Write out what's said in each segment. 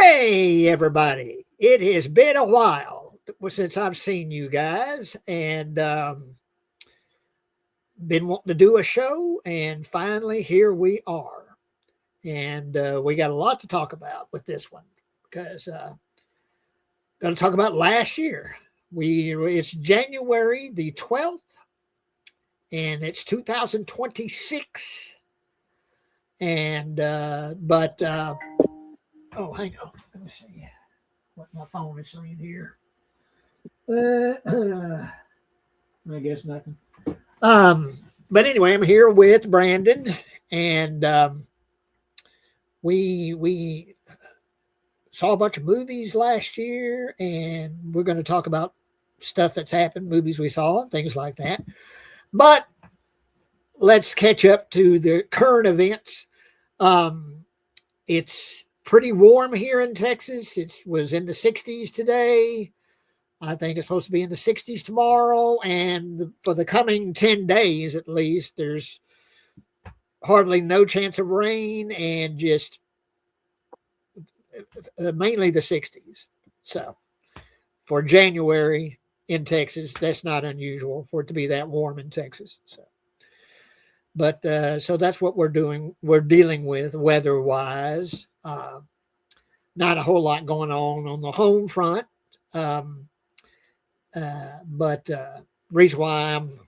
Hey, everybody. It has been a while since I've seen you guys and been wanting to do a show. And finally, here we are. And we got a lot to talk about with this one because going to talk about last year. It's January the 12th and it's 2026. And, oh, hang on. Let me see what my phone is saying here. I guess nothing. But anyway, I'm here with Brandon, and we saw a bunch of movies last year, and we're going to talk about stuff that's happened, movies we saw, and things like that. But let's catch up to the current events. It's pretty warm here in Texas. It was in the 60s today. I think it's supposed to be in the 60s tomorrow. And for the coming 10 days, at least, there's hardly no chance of rain and just mainly the 60s. So for January in Texas, that's not unusual for it to be that warm in Texas. But so that's what we're doing. We're dealing with weather-wise. Not a whole lot going on the home front. But reason why I'm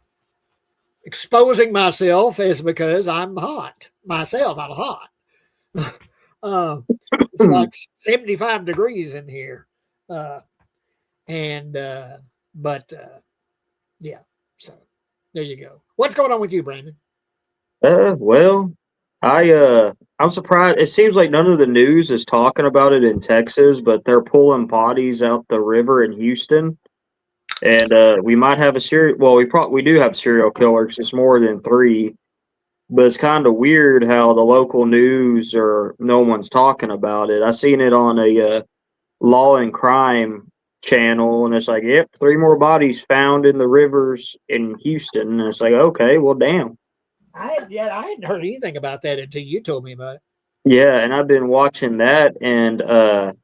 exposing myself is because I'm hot myself. I'm hot. It's like 75 degrees in here. Yeah. So there you go. What's going on with you, Brandon? Well, I'm surprised. It seems like none of the news is talking about it in Texas, but they're pulling bodies out the river in Houston, and we might have a serial. Well, we do have serial killers. It's more than three, but it's kind of weird how the local news or no one's talking about it. I seen it on a law and crime channel, and it's like, yep, three more bodies found in the rivers in Houston, and it's like, okay, well, damn. I hadn't heard anything about that until you told me about it. Yeah, and I've been watching that, and I've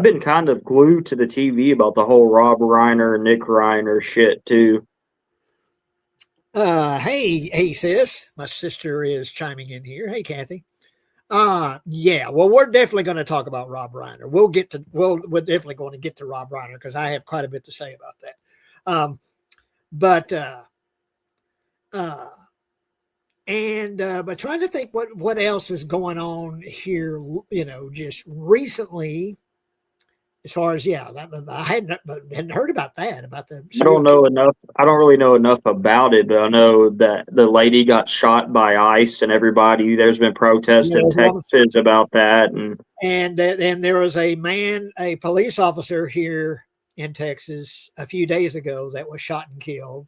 been kind of glued to the TV about the whole Rob Reiner, Nick Reiner shit too. Hey, sis. My sister is chiming in here. Hey, Kathy. Yeah. Well, we're definitely going to talk about Rob Reiner. We're definitely going to get to Rob Reiner because I have quite a bit to say about that. But trying to think what else is going on here, just recently, as far as, I hadn't heard about that, about the. I don't know enough. I don't really know enough about it, but I know that the lady got shot by ICE and there's been protests in Texas about that. And there was a police officer here in Texas a few days ago that was shot and killed.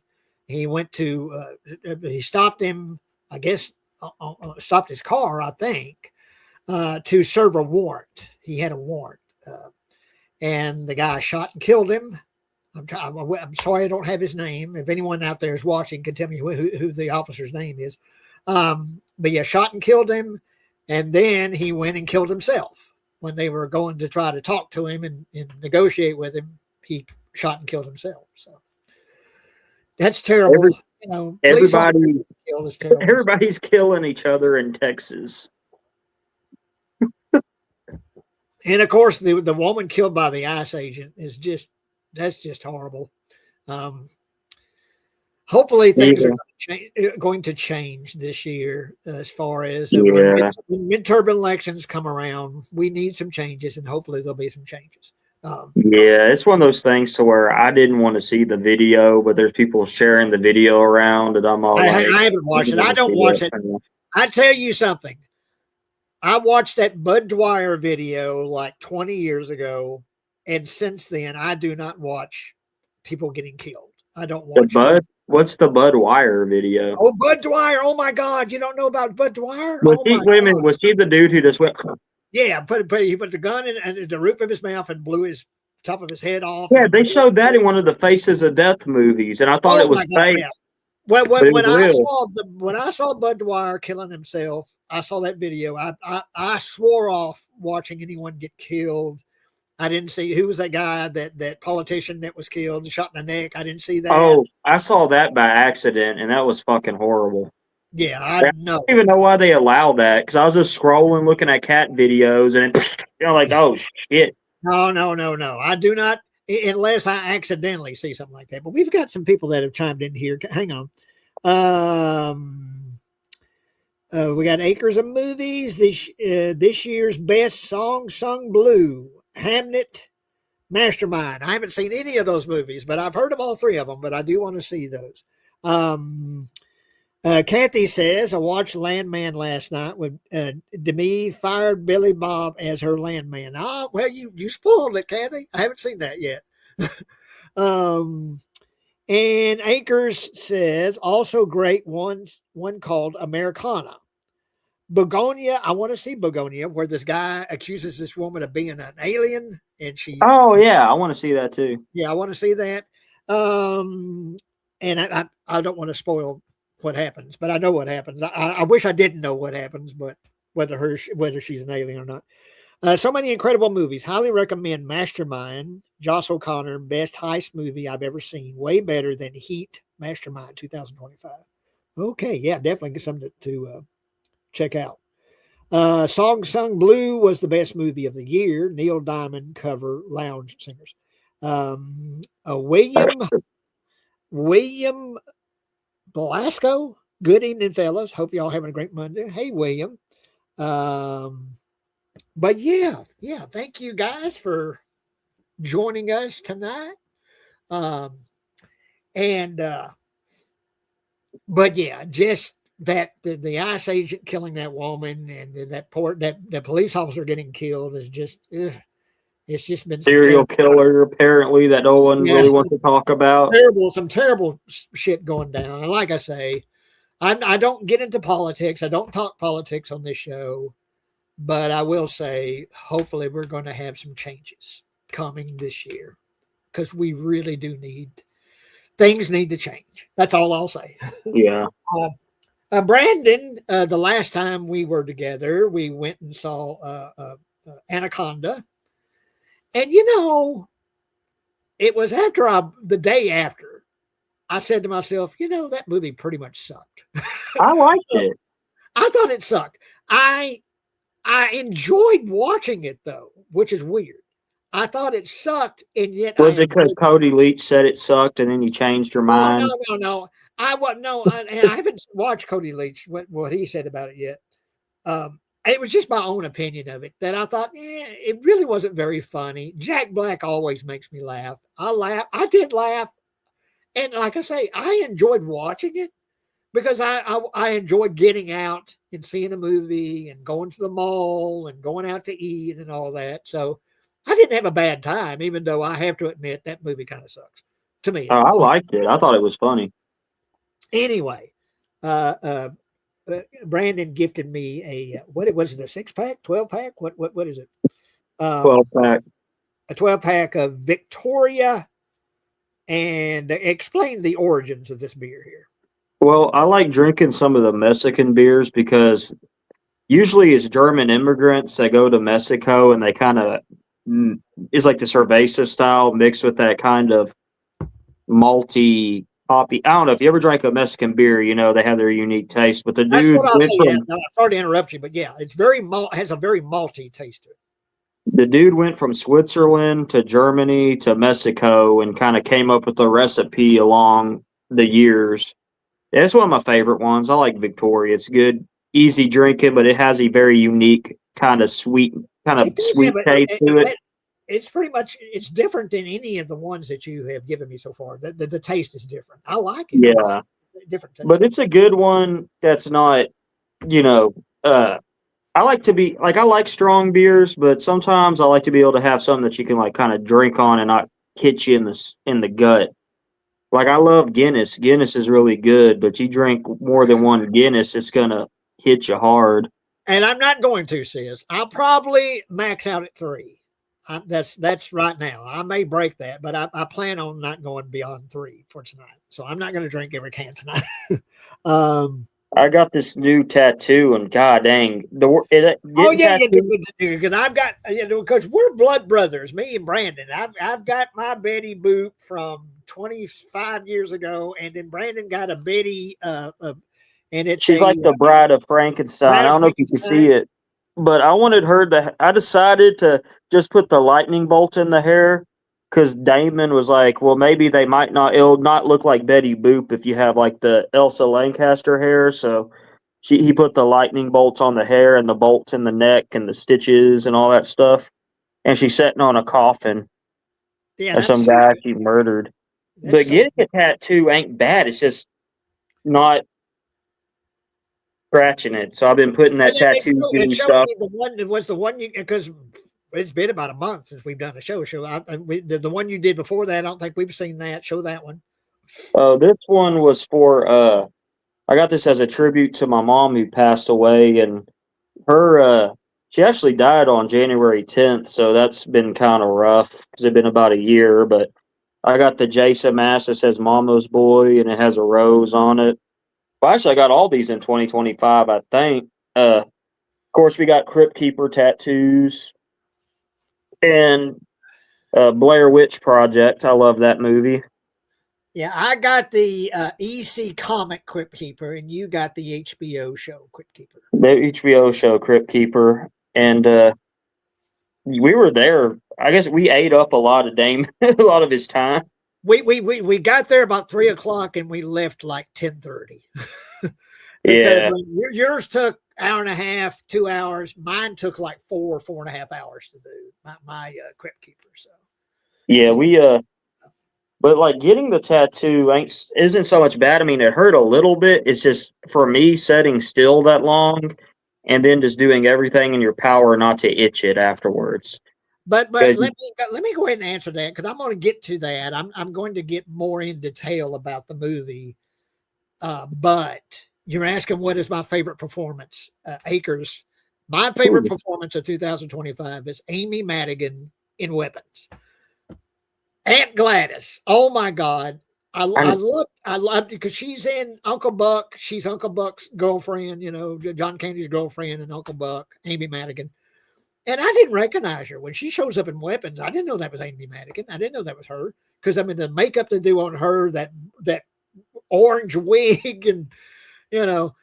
He went to, he stopped him, I guess, stopped his car, I think, to serve a warrant. He had a warrant. And the guy shot and killed him. I'm sorry I don't have his name. If anyone out there is watching can tell me who the officer's name is. But yeah, shot and killed him. And then he went and killed himself. When they were going to try to talk to him and negotiate with him, he shot and killed himself. So. That's terrible. Everybody's killing each other in Texas. And of course, the woman killed by the ICE agent that's just horrible. Hopefully things are going to change this year as far as when midterm elections come around. We need some changes, and hopefully there'll be some changes. It's one of those things to where I didn't want to see the video, but there's people sharing the video around, and I'm all I haven't watched it. I don't watch it. I tell you something. I watched that Bud Dwyer video like 20 years ago, and since then I do not watch people getting killed. I don't watch it. What's the Bud Dwyer video? Oh, Bud Dwyer! Oh my God, you don't know about Bud Dwyer? Was he the dude who just went? Yeah, he put the gun in the roof of his mouth and blew his top of his head off. Yeah, they showed that in one of the Faces of Death movies, and I thought it was fake. Yeah. Well, when I saw Bud Dwyer killing himself, I saw that video. I swore off watching anyone get killed. I didn't see who was that guy, that politician that was killed, shot in the neck. I didn't see that. Oh, I saw that by accident, and that was fucking horrible. Yeah, I I know. don't even know why they allow that because I was just scrolling, looking at cat videos, and it, like, oh shit. No. I do not, unless I accidentally see something like that. But we've got some people that have chimed in here. Hang on. We got Acres of Movies. This year's best song sung blue. Hamnet, Mastermind. I haven't seen any of those movies, but I've heard of all three of them. But I do want to see those. Kathy says, I watched Landman last night with Demi fired Billy Bob as her landman. Oh, well, you spoiled it, Kathy. I haven't seen that yet. And Akers says, also great one called Americana. Begonia, I want to see Begonia, where this guy accuses this woman of being an alien, and she. Oh yeah, I want to see that too. Yeah, I want to see that. And I don't want to spoil what happens, but I know what happens. I wish I didn't know what happens, but whether she's an alien or not. So many incredible movies. Highly recommend Mastermind. Joss O'Connor, best heist movie I've ever seen. Way better than Heat. Mastermind 2025. Okay, yeah, definitely get something to check out. Song Sung Blue was the best movie of the year. Neil Diamond cover Lounge Singers. William Blasco. Good evening, fellas. Hope y'all having a great Monday. Hey, William. But yeah, thank you guys for joining us tonight. But yeah, just that the ICE agent killing that woman and that police officer getting killed is just it's just been serial killer apparently that no one really wants to talk about. Some terrible shit going down. And like I say, I don't get into politics. I don't talk politics on this show. But I will say, hopefully, we're going to have some changes coming this year because we really do things need to change. That's all I'll say. Yeah. Brandon, the last time we were together, we went and saw Anaconda. And, it was the day after, I said to myself, that movie pretty much sucked. I liked it. I thought it sucked. I enjoyed watching it though, which is weird. I thought it sucked, and yet was it because Cody Leach said it sucked, and then you changed your mind? No. I haven't watched Cody Leach what he said about it yet. It was just my own opinion of it that I thought, it really wasn't very funny. Jack Black always makes me laugh. I did laugh, and like I say, I enjoyed watching it. Because I enjoyed getting out and seeing a movie and going to the mall and going out to eat and all that. So I didn't have a bad time, even though I have to admit that movie kind of sucks to me. I liked it. I thought it was funny. Anyway, Brandon gifted me a 6-pack, 12-pack? What is it? 12-pack. A 12-pack of Victoria, and explain the origins of this beer here. Well, I like drinking some of the Mexican beers because usually it's German immigrants that go to Mexico and they kind of, it's like the cerveza style mixed with that kind of malty, hoppy. I don't know if you ever drank a Mexican beer, they have their unique taste. But the dude, sorry to interrupt you, but yeah, it's has a very malty taste to it. The dude went from Switzerland to Germany to Mexico and kind of came up with the recipe along the years. Yeah, it's one of my favorite ones. I like Victoria. It's good, easy drinking, but it has a very unique kind of sweet taste to it. It's pretty much, it's different than any of the ones that you have given me so far. The taste is different. I like it. Yeah. Different taste. But it's a good one that's not, I like strong beers, but sometimes I like to be able to have something that you can like kind of drink on and not hit you in the gut. Like, I love Guinness. Guinness is really good, but you drink more than one Guinness, it's going to hit you hard. And I'm not going to, sis. I'll probably max out at 3. That's right now. I may break that, but I plan on not going beyond 3 for tonight. So I'm not going to drink every can tonight. I got this new tattoo, and god dang, Oh getting yeah, yeah, tattooed. because I've got because we're blood brothers, me and Brandon. I've got my Betty Boop from 25 years ago, and then Brandon got a Betty, and it's She's a like the bride of Frankenstein. Bride I of don't know if you can see Frankenstein. it, but I wanted her to. I decided to just put the lightning bolt in the hair because Damon was like, "Well, maybe they might not. It'll not look like Betty Boop if you have like the Elsa Lancaster hair." So he put the lightning bolts on the hair and the bolts in the neck and the stitches and all that stuff. And she's sitting on a coffin Yeah, of some that's guy she murdered. that's But so. getting a tattoo ain't bad. It's just not scratching it. So I've been putting that tattoo And goo show stuff. me the one that was the one you because it's been about a month since we've done a show. So the one you did before that, I don't think we've seen that. Show that one. This one was for I got this as a tribute to my mom who passed away, and her she actually died on January 10th, so that's been kind of rough because it's been about a year. But I got the Jason mask that says "Mama's Boy" and it has a rose on it. Well, actually, I got all these in 2025, I think. Of course, we got Crypt Keeper tattoos and Blair Witch Project. I love that movie. Yeah, I got the EC comic Crypt Keeper, and you got the HBO show Crypt Keeper. The HBO show Crypt Keeper, and we were there. I guess we ate up a lot of Dame, a lot of his time. We got there about 3 o'clock, and we left like 10:30 because Yeah, yours took hour and a half, 2 hours. Mine took like 4.5 hours to do my Crypt Keeper. So yeah, we we but like getting the tattoo isn't so much bad. I mean, it hurt a little bit. It's just for me setting still that long, and then just doing everything in your power not to itch it afterwards. but 'Cause let me go ahead and answer that because I'm going to get to that. I'm going to get more in detail about the movie. But you're asking what is my favorite performance, Acres. My favorite ooh, performance of 2025 is Amy Madigan in Weapons. Aunt Gladys. Oh my God. I, I love because she's in Uncle Buck. She's Uncle Buck's girlfriend, John Candy's girlfriend and Uncle Buck, Amy Madigan. And I didn't recognize her when she shows up in Weapons. I didn't know that was Amy Madigan. I didn't know that was her because I mean the makeup they do on her, that orange wig, and you know,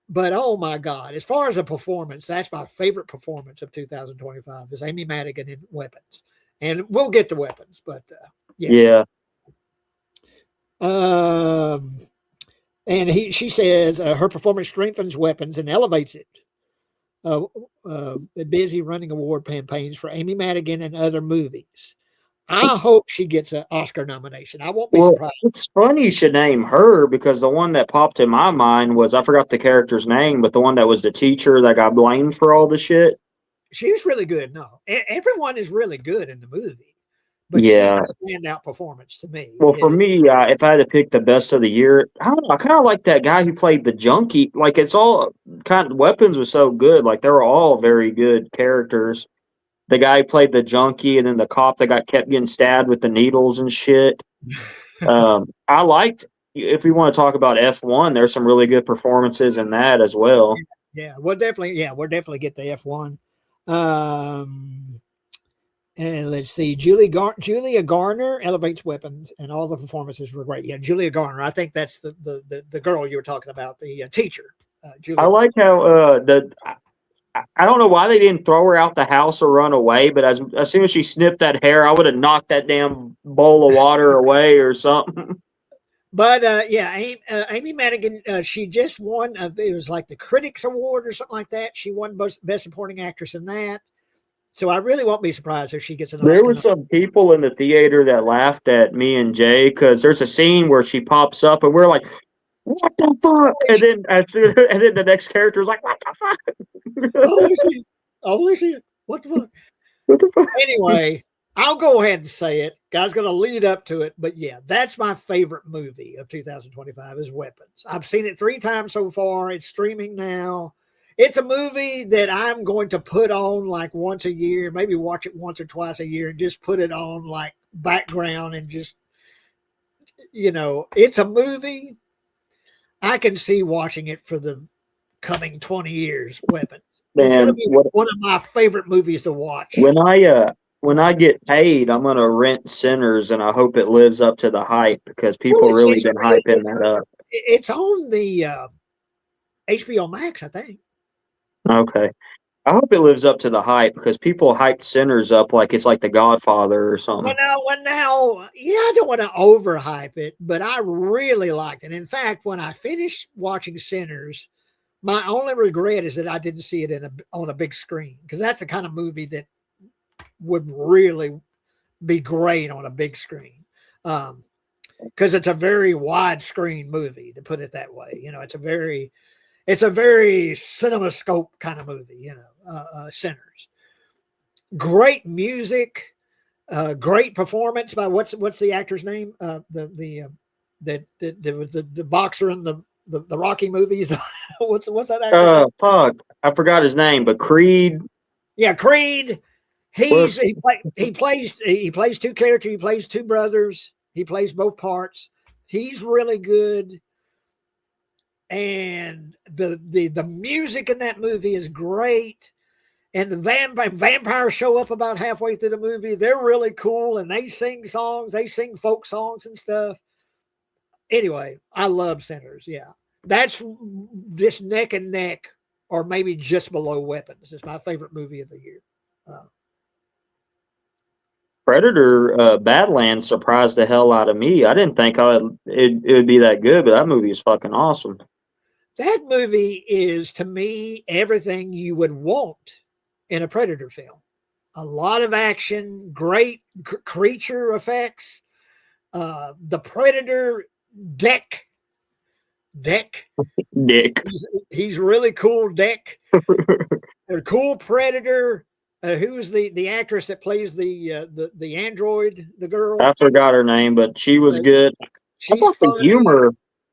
but oh my God, as far as a performance, that's my favorite performance of 2025 is Amy Madigan in Weapons, and we'll get to Weapons, but yeah. yeah, Um, and she says her performance strengthens Weapons and elevates it. Uh, busy running award campaigns for Amy Madigan and other movies. I hope she gets an Oscar nomination. I won't be well, surprised. it's funny you should name her because the one that popped in my mind was I forgot the character's name, but the one that was the teacher that got blamed for all the shit. She was really good. No, everyone is really good in the movie, but she's Yeah. a standout performance to me. Well, for me, if I had to pick the best of the year, I don't know. I kind of like that guy who played the junkie. Like it's all kind of weapons was so good. Like they were all very good characters. The guy who played the junkie, and then the cop that got kept getting stabbed with the needles and shit. I liked. If we want to talk about F1, there's some really good performances in that as well. Yeah, we'll definitely get the F1. Um, and let's see, Julia Garner elevates Weapons, and all the performances were great. Yeah, Julia Garner. I think that's the girl you were talking about, the teacher, I Julia Garner. like how I don't know why they didn't throw her out the house or run away, but as soon as she snipped that hair, I would have knocked that damn bowl of water away or something. But yeah, Amy Madigan, she just won. It was like the Critics Award or something like that. She won Best Supporting Actress in that. So I really won't be surprised if she gets an There Oscar. were some people in the theater that laughed at me and Jay because there's a scene where she pops up and we're like, "What the fuck?" And then and then the next character is like, "What the fuck? Holy shit! Holy shit! What the fuck? What the fuck?" Anyway, I'll go ahead and say it. God's going to lead up to it, but yeah, that's my favorite movie of 2025 is Weapons. I've seen it 3 times so far. It's streaming now. It's a movie that I'm going to put on like once a year, maybe watch it once or twice a year and just put it on like background and just, it's a movie I can see watching it for the coming 20 years. Weapons. It's going to Man, be one of my favorite movies to watch. when I get paid, I'm gonna rent Sinners, and I hope it lives up to the hype because Well, people really been hyping that up. it's on the HBO Max, I think. Okay. I hope it lives up to the hype because people hyped Sinners up like it's like The Godfather or something. Yeah, I don't want to overhype it, but I really liked it. In fact, when I finished watching Sinners, my only regret is that I didn't see it on a big screen, because that's the kind of movie that would really be great on a big screen. Because it's a very widescreen movie, to put it that way. It's a very CinemaScope kind of movie. Sinners. Great music, great performance by what's the actor's name? The boxer in the Rocky movies. what's that actor's name? Fuck, I forgot his name, but Creed. Yeah, Creed. He plays two characters. He plays two brothers. He plays both parts. He's really good. And the music in that movie is great. And the vampires show up about halfway through the movie. They're really cool, and they sing songs. They sing folk songs and stuff. Anyway, I love Sinners. Yeah, that's just neck and neck, or maybe just below Weapons. It's my favorite movie of the year. Predator Badlands surprised the hell out of me. I didn't think it would be that good, but that movie is fucking awesome. That movie is, to me, everything you would want in a Predator film. A lot of action, great creature effects. The Predator Dick. He's really cool. Dick. A cool Predator. Who's the actress that plays the android, the girl? I forgot her name, but she was good. She's funny.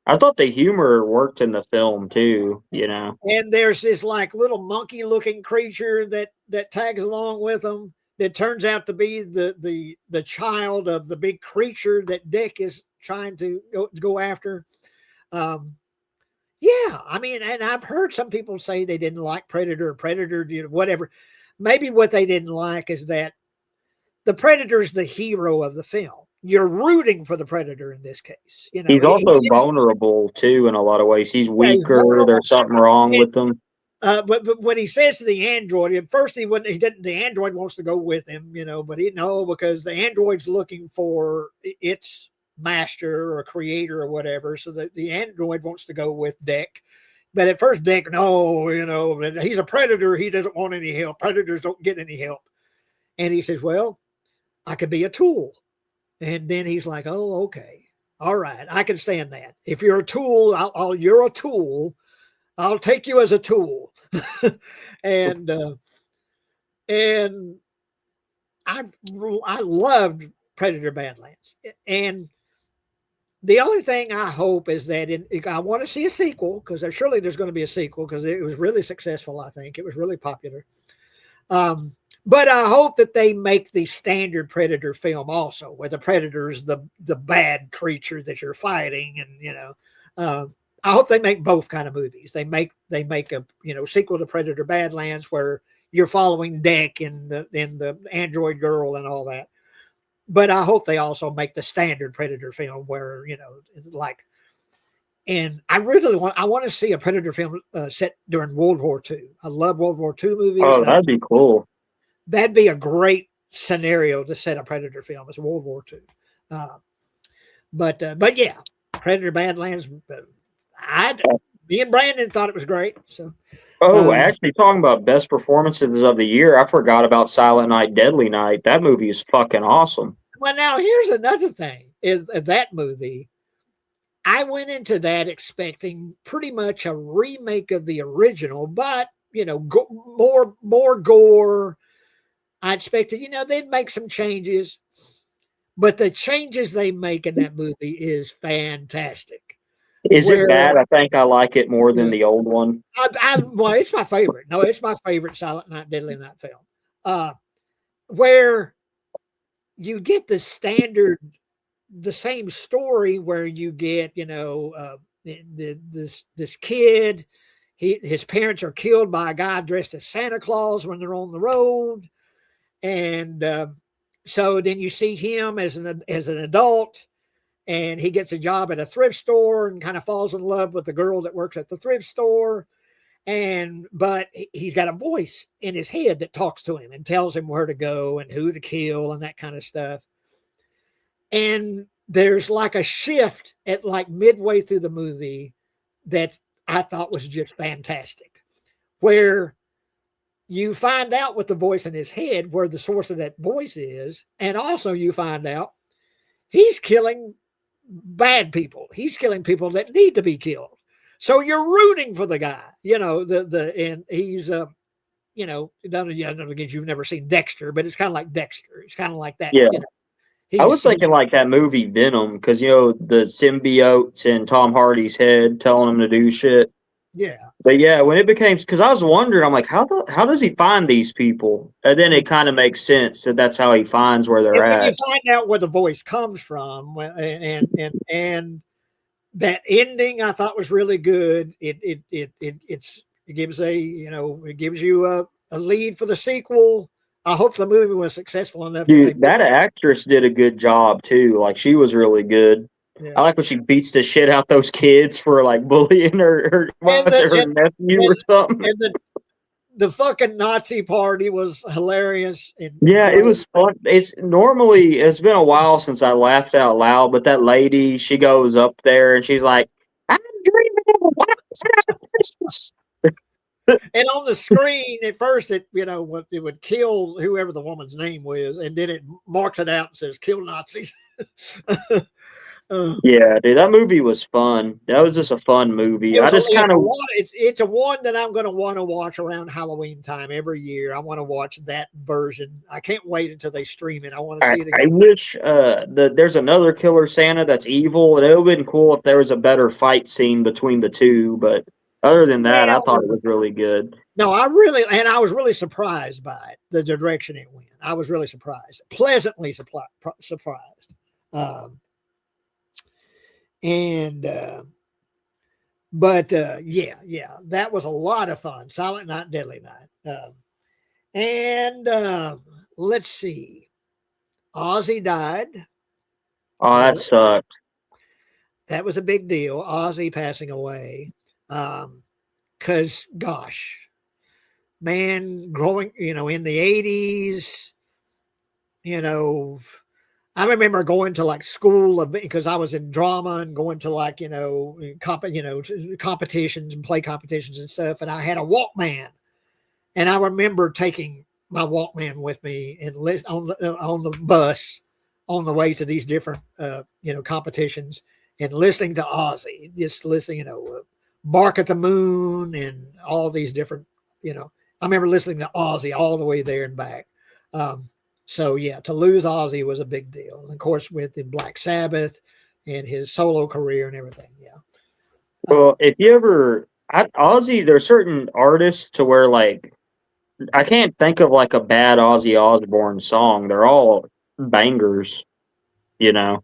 I thought the humor worked in the film too, And there's this like little monkey looking creature that tags along with them, that turns out to be the child of the big creature that Dick is trying to go after. Yeah, I mean, and I've heard some people say they didn't like Predator, whatever. Maybe what they didn't like is that the Predator's the hero of the film. You're rooting for the Predator in this case. He's also vulnerable too in a lot of ways. He's weaker. There's something wrong with him. But when he says to the android, at first he didn't. The android wants to go with him, but because the android's looking for its master or creator or whatever. So the android wants to go with Dick. But at first, Dick, no, he's a predator. He doesn't want any help. Predators don't get any help. And he says, well, I could be a tool. And then he's like, oh, okay. All right. I can stand that. If you're a tool, you're a tool. I'll take you as a tool. and I loved Predator Badlands. And the only thing I hope is that I want to see a sequel, because surely there's going to be a sequel, because it was really successful. I think it was really popular. But I hope that they make the standard Predator film also, where the Predator is the bad creature that you're fighting, and I hope they make both kind of movies. They make a sequel to Predator Badlands where you're following Dick and the android girl and all that. But I hope they also make the standard Predator film where, and I want to see a Predator film set during World War II. I love World War II movies. Oh, that'd be cool. That'd be a great scenario to set a Predator film as World War II. But yeah, Predator Badlands. Me and Brandon thought it was great. So. Actually, talking about best performances of the year, I forgot about Silent Night, Deadly Night. That movie is fucking awesome. Well, now here's another thing: is that movie? I went into that expecting pretty much a remake of the original, but more gore. I expected, they'd make some changes, but the changes they make in that movie is fantastic. Is it bad? I think I like it more than the old one. Well, it's my favorite. No, it's my favorite Silent Night, Deadly Night film. Where you get the same story where you get, this kid, his parents are killed by a guy dressed as Santa Claus when they're on the road, and so then you see him as an adult, and he gets a job at a thrift store and kind of falls in love with the girl that works at the thrift store. But he's got a voice in his head that talks to him and tells him where to go and who to kill and that kind of stuff. And there's like a shift at like midway through the movie that I thought was just fantastic, where you find out with the voice in his head where the source of that voice is. And also you find out he's killing bad people. He's killing people that need to be killed. So you're rooting for the guy, and he's, you've never seen Dexter, but it's kind of like Dexter. It's kind of like that. Yeah. I was thinking like that movie Venom, because, the symbiotes in Tom Hardy's head telling him to do shit. Yeah. But yeah, when it became, because I was wondering, I'm like, how does he find these people? And then it kind of makes sense that that's how he finds where they're at. You find out where the voice comes from, and that ending I thought was really good. It gives you a lead for the sequel. I hope the movie was successful enough. Dude, that actress did a good job too. Like, she was really good. Yeah. I like when she beats the shit out those kids for like bullying her nephew or something. And the fucking Nazi party was hilarious. Yeah, it was fun. It's been a while since I laughed out loud, but that lady, she goes up there and she's like, "I'm dreaming of a white Christmas." And on the screen, at first, it would kill whoever the woman's name was, and then it marks it out and says "Kill Nazis." Yeah, dude, that movie was fun. That was just a fun movie. It's a one that I'm going to want to watch around Halloween time every year. I want to watch that version. I can't wait until they stream it. I want to see it again. I wish there's another Killer Santa that's evil, and it would have been cool if there was a better fight scene between the two. But other than that, I thought it was really good. No, I was really surprised by it, the direction it went. I was really surprised, pleasantly surprised. That was a lot of fun. Silent Night, Deadly Night. Let's see. Ozzy died. Oh, that sucked. That was a big deal. Ozzy passing away. Cause gosh, man, growing, in the 80s, I remember going to like school because I was in drama and going to like, competitions and play competitions and stuff. And I had a Walkman, and I remember taking my Walkman with me and listen on the bus on the way to these different, competitions, and listening to Ozzy, just listening, Bark at the Moon and all these different, I remember listening to Ozzy all the way there and back. So yeah, to lose Ozzy was a big deal. And of course, with the Black Sabbath and his solo career and everything. Yeah. Well, Ozzy, there's certain artists to where like, I can't think of like a bad Ozzy Osbourne song. They're all bangers, Yeah,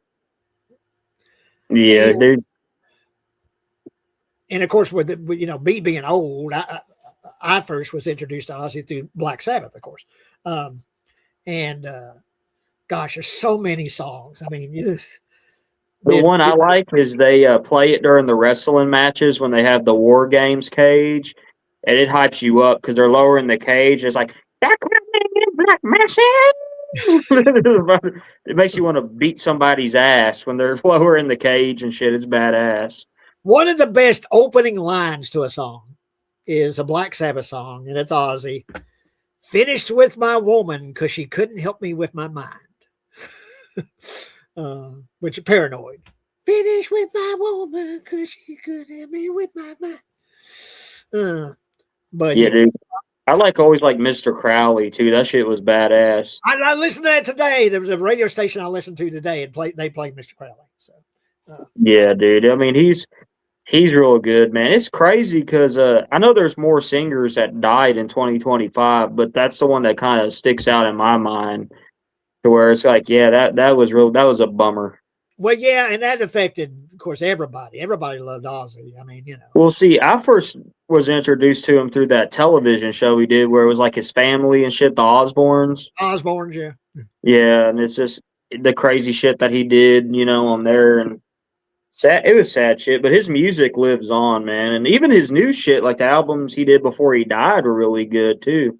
dude. And of course, with me being old, I first was introduced to Ozzy through Black Sabbath, of course. Gosh, there's so many songs. I mean, the one I like is they play it during the wrestling matches when they have the War Games cage, and it hypes you up because they're lowering the cage. It's like, "That Black Machine." It makes you want to beat somebody's ass when they're lowering the cage and shit. It's badass. One of the best opening lines to a song is a Black Sabbath song, and it's Ozzy. "Finished with my woman because she couldn't help me with my mind." Which is Paranoid. "Finished with my woman because she couldn't help me with my mind." But yeah, dude. I always like Mr. Crowley too. That shit was badass. I listened to that today. There was a radio station I listened to today, and they played Mr. Crowley. So yeah, dude. I mean, he's real good, man. It's crazy because I know there's more singers that died in 2025, but that's the one that kind of sticks out in my mind, to where it's like, yeah, that was real. That was a bummer. Well, yeah, and that affected, of course, everybody. Everybody loved Ozzy. I mean, Well, see, I first was introduced to him through that television show he did where it was like his family and shit, the Osbournes. Osbourne, yeah. Yeah, and it's just the crazy shit that he did, on there, and sad. It was sad shit, but his music lives on, man, and even his new shit, like the albums he did before he died, were really good too.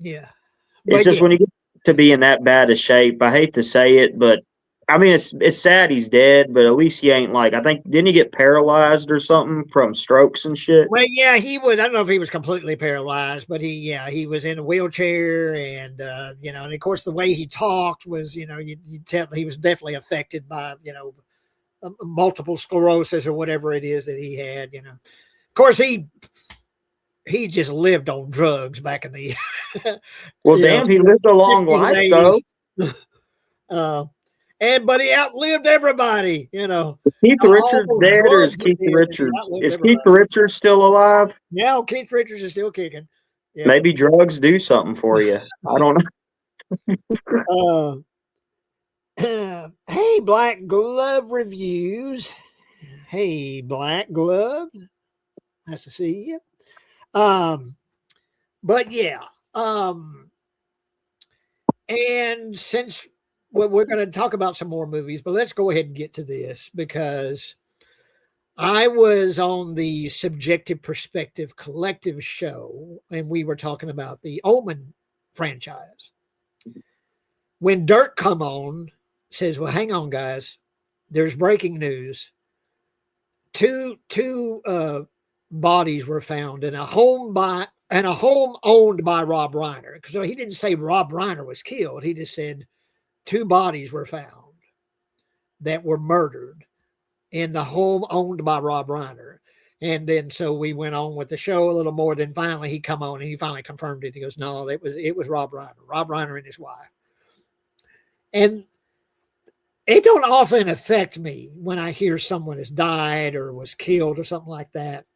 Yeah. It's But just yeah, when you get to be in that bad a shape, I hate to say it, but I mean it's sad he's dead, but at least he ain't like I think didn't he get paralyzed or something from strokes and shit? well, yeah, he was. I don't know if he was completely paralyzed, but he was in a wheelchair, and and of course the way he talked was, you tell he was definitely affected by, multiple sclerosis or whatever it is that he had. Of course he just lived on drugs back in the Well, damn, he lived a long 60s and life though. 80s. But he outlived everybody. Is Keith All Richards those dead or is drugs he Keith did, he Richards outlived is Keith everybody. Richards still alive? Yeah, Keith Richards is still kicking. Yeah. Maybe drugs do something for you. I don't know. Hey, Black Glove Reviews. Hey, Black Glove. Nice to see you. But yeah. And since we're going to talk about some more movies, but let's go ahead and get to this because I was on the Subjective Perspective Collective show and we were talking about the Omen franchise. When Dirk come on, says, "Well, hang on, guys. There's breaking news. Two bodies were found in a home owned by Rob Reiner." So he didn't say Rob Reiner was killed. He just said 2 bodies were found that were murdered in the home owned by Rob Reiner. And then so we went on with the show a little more. Then finally he come on and he finally confirmed it. He goes, "No, it was Rob Reiner and his wife." And it don't often affect me when I hear someone has died or was killed or something like that.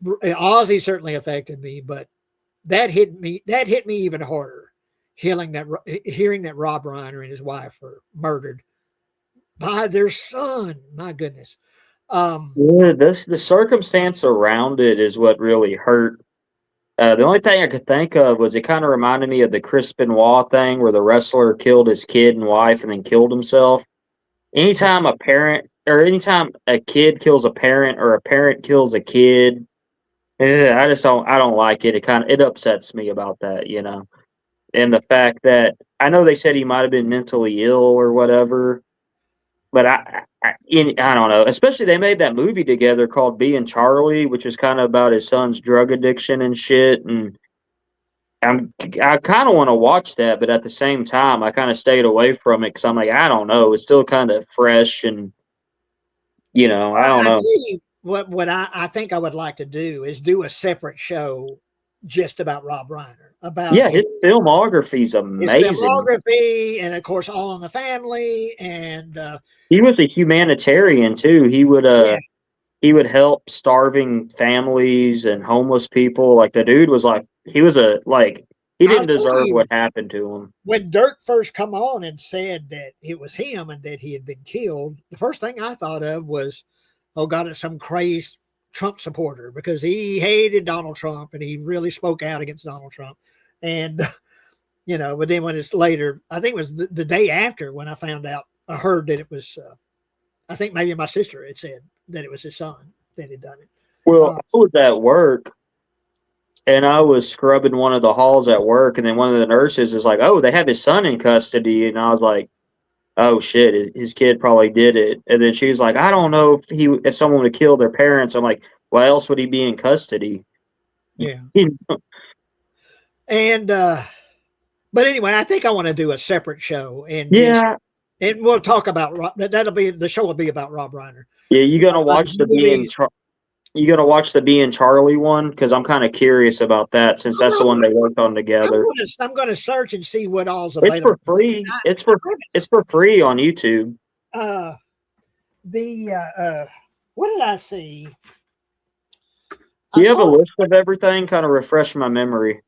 Ozzy certainly affected me, but that hit me even harder. Hearing that Rob Reiner and his wife were murdered by their son. My goodness. Yeah, the circumstance around it is what really hurt. The only thing I could think of was it kind of reminded me of the Chris Benoit thing where the wrestler killed his kid and wife and then killed himself. Anytime anytime a kid kills a parent or a parent kills a kid, I don't like it. It upsets me about that, and the fact that I know they said he might have been mentally ill or whatever, but I don't know. Especially they made that movie together called Being Charlie, which is kind of about his son's drug addiction and shit. And I kind of want to watch that, but at the same time, I kind of stayed away from it because I'm like, I don't know. It's still kind of fresh, and I don't I know. tell you what I think I would like to do is do a separate show just about Rob Reiner, about Yeah, his filmography's his amazing. filmography, and of course, All in the Family, and He was a humanitarian too. yeah, He would help starving families and homeless people. Like the dude was like he was he I'll didn't tell deserve you, what happened to him. when Dirk first come on and said that it was him and that he had been killed, the first thing I thought of was, oh God, it's some crazed Trump supporter because he hated Donald Trump and he really spoke out against Donald Trump. And, but then when it's later, I think it was the day after when I found out, I heard that it was, I think maybe my sister had said that it was his son that had done it. Well, I was at work and I was scrubbing one of the halls at work, and then one of the nurses is like, "Oh, they have his son in custody," and I was like, "Oh shit, his kid probably did it." And then she was like, "I don't know if someone would kill their parents." I'm like, "Why else would he be in custody?" Yeah. And, but anyway, I think I want to do a separate show and and we'll talk about the show will be about Rob Reiner. Yeah, you gonna watch the Being Charlie one? Because I'm kind of curious about that since that's the one they worked on together. I'm gonna search and see what all's It's available. for free. It's for free on YouTube. What did I see? Do you have a list of everything? Kind of refresh my memory.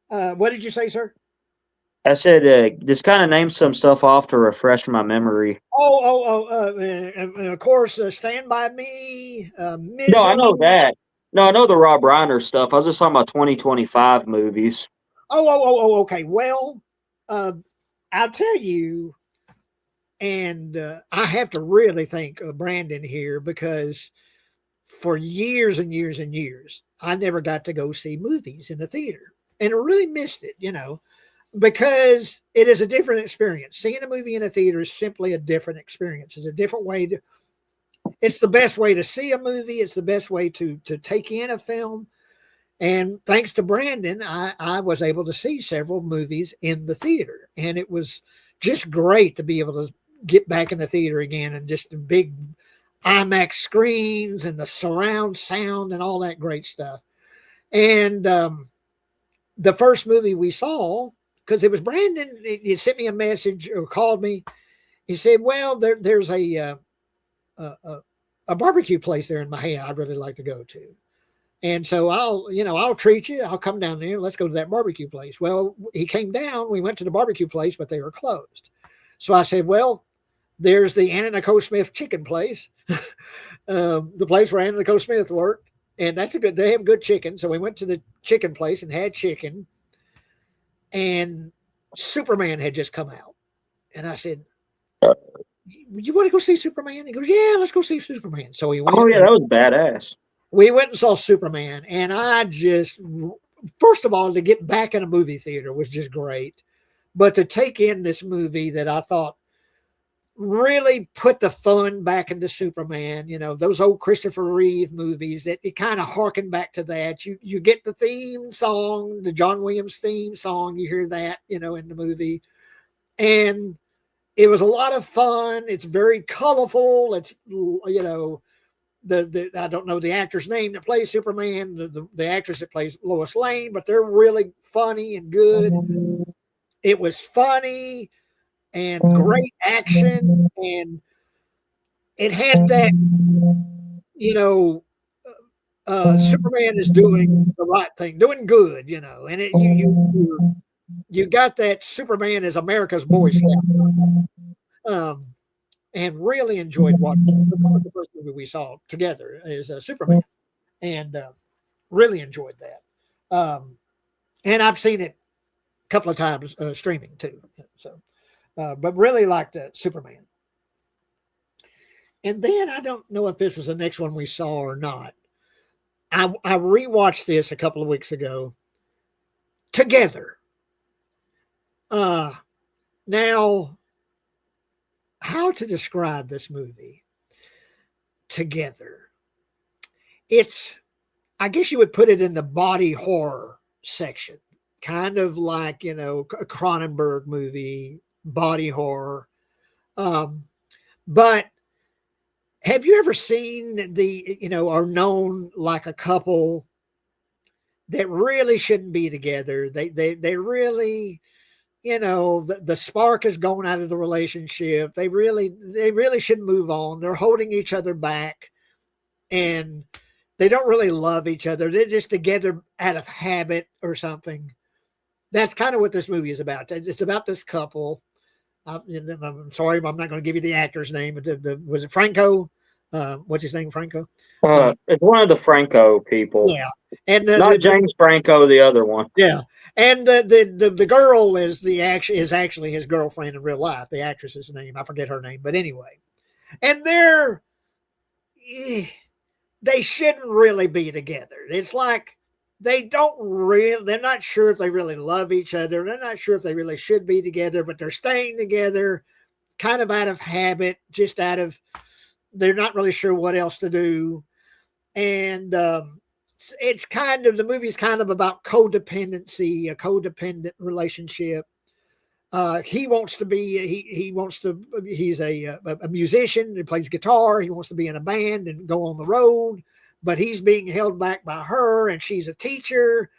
What did you say, sir? I said, just kind of name some stuff off to refresh my memory. And of course, Stand By Me, No, I know Misery. that. No, I know the Rob Reiner stuff. I was just talking about 2025 movies. Okay. Well, uh, I'll tell you, and I have to really thank Brandon here because for years and years and years, I never got to go see movies in the theater, and I really missed it. Because it is a different experience. Seeing a movie in a theater is simply a different experience. It's a different way to. It's the best way to see a movie. It's the best way to take in a film. And thanks to Brandon, I was able to see several movies in the theater, and it was just great to be able to get back in the theater again and just the big IMAX screens and the surround sound and all that great stuff. And the first movie we saw, because it was Brandon, he sent me a message or called me. He said, "Well, there's a, a barbecue place there in Mahia I'd really like to go to." And so I'll treat you. I'll come down there. Let's go to that barbecue place. Well, he came down. We went to the barbecue place, but they were closed. So I said, well, there's the Anna Nicole Smith chicken place, the place where Anna Nicole Smith worked. And they have good chicken. So we went to the chicken place and had chicken. And Superman had just come out. And I said, you want to go see Superman? He goes, yeah, let's go see Superman. So we went. Oh yeah, that was badass. We went and saw Superman, and I just, first of all, to get back in a movie theater was just great. But to take in this movie that I thought really put the fun back into Superman, those old Christopher Reeve movies that it kind of harken back to that. You get the theme song, the John Williams theme song, you hear that, in the movie. And it was a lot of fun. It's very colorful. It's, the I don't know the actor's name that plays Superman, the actress that plays Lois Lane, but they're really funny and good. It was funny and great action, and it had that, Superman is doing the right thing, doing good, and you got that Superman is America's Boy Scout. And really enjoyed watching it. That was the first movie we saw together is Superman, and really enjoyed that. And I've seen it a couple of times streaming too. So, but really liked Superman. And then I don't know if this was the next one we saw or not. I rewatched this a couple of weeks ago. Together. Now, how to describe this movie? Together. It's, I guess you would put it in the body horror section, kind of like, a Cronenberg movie, body horror. But have you ever seen or known like a couple that really shouldn't be together? They really, the spark is going out of the relationship. They really should move on. They're holding each other back, and they don't really love each other. They're just together out of habit or something. That's kind of what this movie is about. It's about this couple. I'm sorry, I'm not going to give you the actor's name. But was it Franco? What's his name? Franco. It's one of the Franco people. Yeah, and not James Franco, the other one. Yeah, and the girl is actually his girlfriend in real life. The actress's name, I forget her name, but anyway, and they shouldn't really be together. It's like they're not sure if they really love each other. They're not sure if they really should be together, but they're staying together kind of out of habit, just they're not really sure what else to do. And it's kind of, the movie's kind of about codependency, a codependent relationship. He's a musician. He plays guitar. He wants to be in a band and go on the road, but he's being held back by her, and she's a teacher,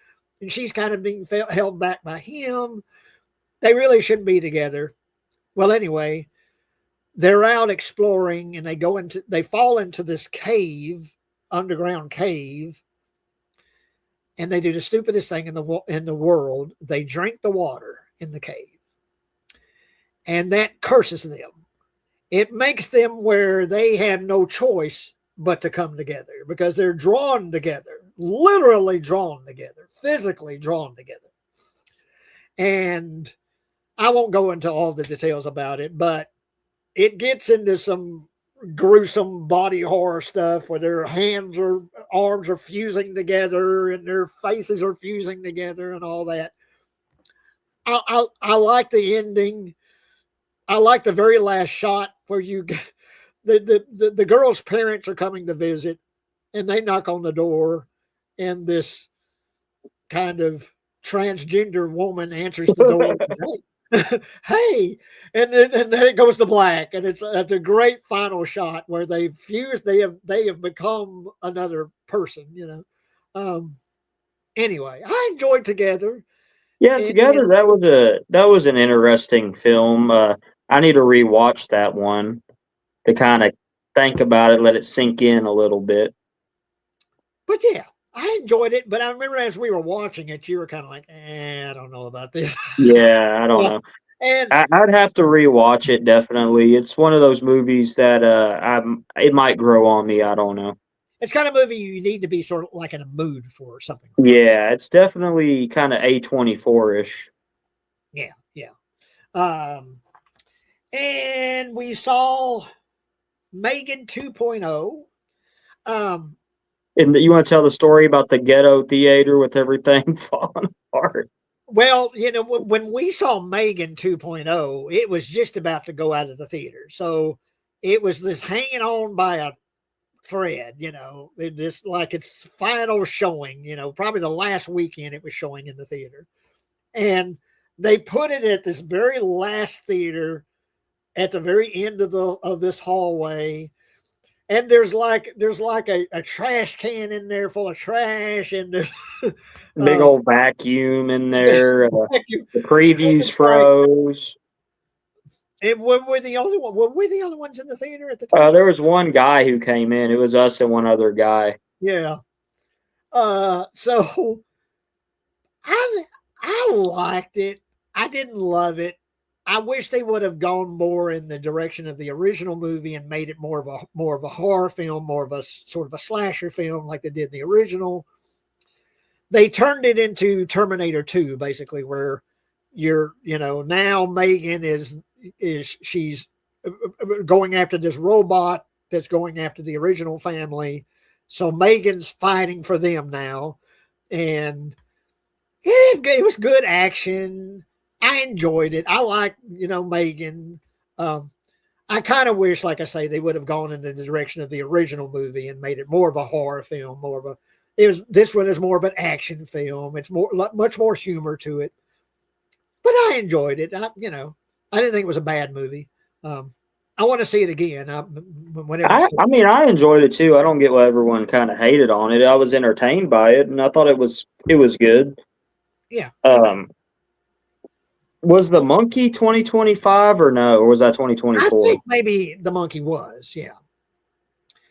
and she's kind of being held back by him. They really shouldn't be together. Well, anyway, they're out exploring, and they fall into this underground cave, and they do the stupidest thing in the world. They drink the water in the cave. and that curses them. It makes them where they have no choice but to come together because they're drawn together, literally drawn together, physically drawn together. And I won't go into all the details about it, but it gets into some gruesome body horror stuff where their hands or arms are fusing together and their faces are fusing together and all that. I like the ending. I like the very last shot where you get the girl's parents are coming to visit and they knock on the door and this kind of transgender woman answers the door. Hey, and then it goes to black, and it's a great final shot where they fused. They have become another person. Anyway, I enjoyed Together. Yeah, Together, that was an interesting film. I need to rewatch that one to kind of think about it, let it sink in a little bit. But yeah, I enjoyed it. But I remember as we were watching it, you were kind of like, I don't know about this. Yeah, I don't know. And I'd have to rewatch it. Definitely, it's one of those movies that it might grow on me. I don't know. It's kind of movie you need to be sort of like in a mood for something. Yeah, it's definitely kind of A24-ish. Yeah. And we saw Megan 2.0. And you want to tell the story about the ghetto theater with everything falling apart? Well, when we saw Megan 2.0, it was just about to go out of the theater. So it was this hanging on by a thread, it just like its final showing, probably the last weekend it was showing in the theater. And they put it at this very last theater at the very end of this hallway. And there's like a trash can in there full of trash, and there's big old vacuum in there. The previews froze. And were we the only ones in the theater at the time? There was one guy who came in. It was us and one other guy. Yeah. So I liked it. I didn't love it. I wish they would have gone more in the direction of the original movie and made it more of a horror film, more of a sort of a slasher film like they did the original. They turned it into Terminator 2, basically, where now Megan is she's going after this robot that's going after the original family. So Megan's fighting for them now. And it was good action. I enjoyed it. I like, Megan. I kind of wish, like I say, they would have gone in the direction of the original movie and made it more of a horror film, this one is more of an action film. It's much more humor to it. But I enjoyed it. I didn't think it was a bad movie. I want to see it again. I enjoyed it too. I don't get why everyone kind of hated on it. I was entertained by it, and I thought it was good. Yeah. Was the Monkey 2025 or no? Or was that 2024? I think maybe the Monkey was. Yeah.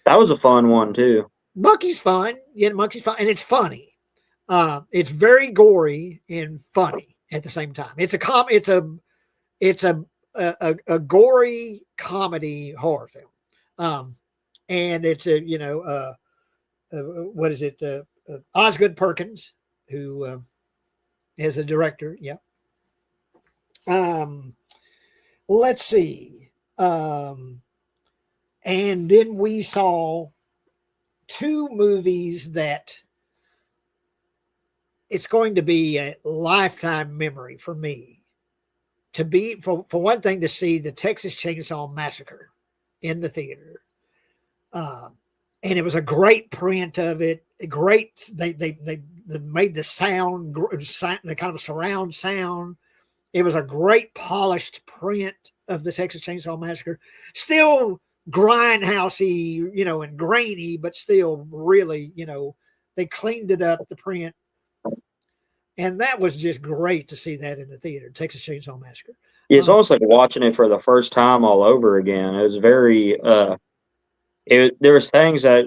That was a fun one too. Monkey's fun. Yeah, Monkey's fun, and it's funny. It's very gory and funny at the same time. It's a gory comedy horror film. And it's what is it? Osgood Perkins, who is a director. Yeah. Let's see. And then we saw two movies that it's going to be a lifetime memory for me. For one thing, to see the Texas Chainsaw Massacre in the theater. And it was a great print of it. Great. They made the sound, the kind of surround sound. It was a great polished print of the Texas Chainsaw Massacre. Still grindhousey, and grainy, but still really, they cleaned it up, the print. And that was just great to see that in the theater, Texas Chainsaw Massacre. It's almost like watching it for the first time all over again. It was very, there was things that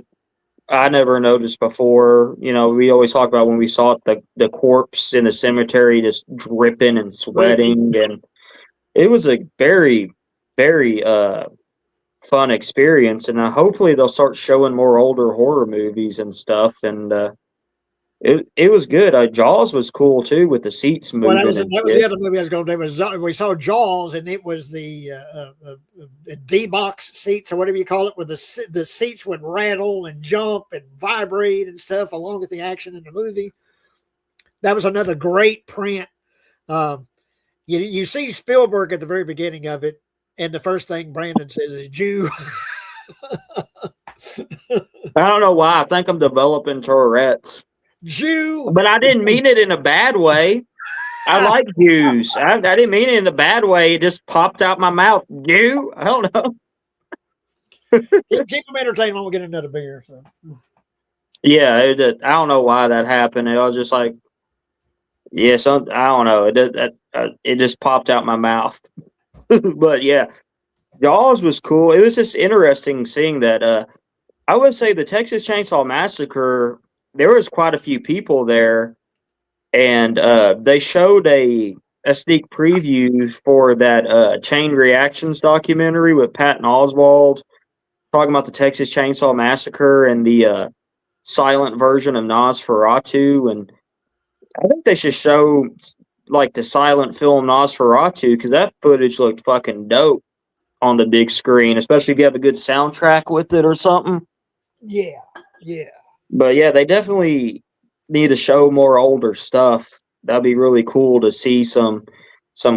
I never noticed before. We always talk about when we saw the corpse in the cemetery just dripping and sweating, and it was a very, very fun experience, and hopefully they'll start showing more older horror movies and stuff. And it was good. Jaws was cool too, with the seats Well, moving and that was the shit. other movie I was going to do. We saw Jaws, and it was the D box seats or whatever you call it, where the seats would rattle and jump and vibrate and stuff along with the action in the movie. That was another great print. You see Spielberg at the very beginning of it, and the first thing Brandon says is Jew. I don't know why. I think I'm developing Tourette's, Jew. but I didn't mean it in a bad way. I like Jews. I didn't mean it in a bad way. It just popped out my mouth. Jew? I don't know. Keep them entertained. We'll get another beer. So. Yeah, I don't know why that happened. It was just like, yeah, I don't know. It just popped out my mouth. But yeah, Jaws was cool. It was just interesting seeing that. I would say the Texas Chainsaw Massacre, there was quite a few people there, and they showed a sneak preview for that Chain Reactions documentary with Patton Oswalt talking about the Texas Chainsaw Massacre and the silent version of Nosferatu. And I think they should show like the silent film Nosferatu, because that footage looked fucking dope on the big screen, especially if you have a good soundtrack with it or something. Yeah. But yeah, they definitely need to show more older stuff. That'd be really cool to see some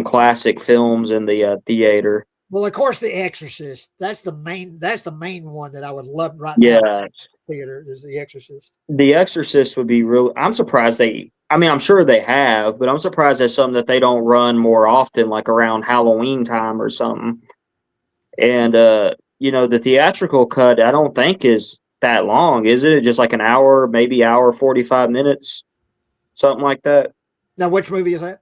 classic films in the theater. Well, of course, The Exorcist. That's the main one that I would love right Yeah, now. Theater is The Exorcist. The Exorcist would be real. I'm surprised I'm sure they have, but I'm surprised that's something that they don't run more often, like around Halloween time or something. And the theatrical cut, I don't think is that long, is it? Just like an hour, maybe hour 45 minutes, something like that. Now, which movie is that?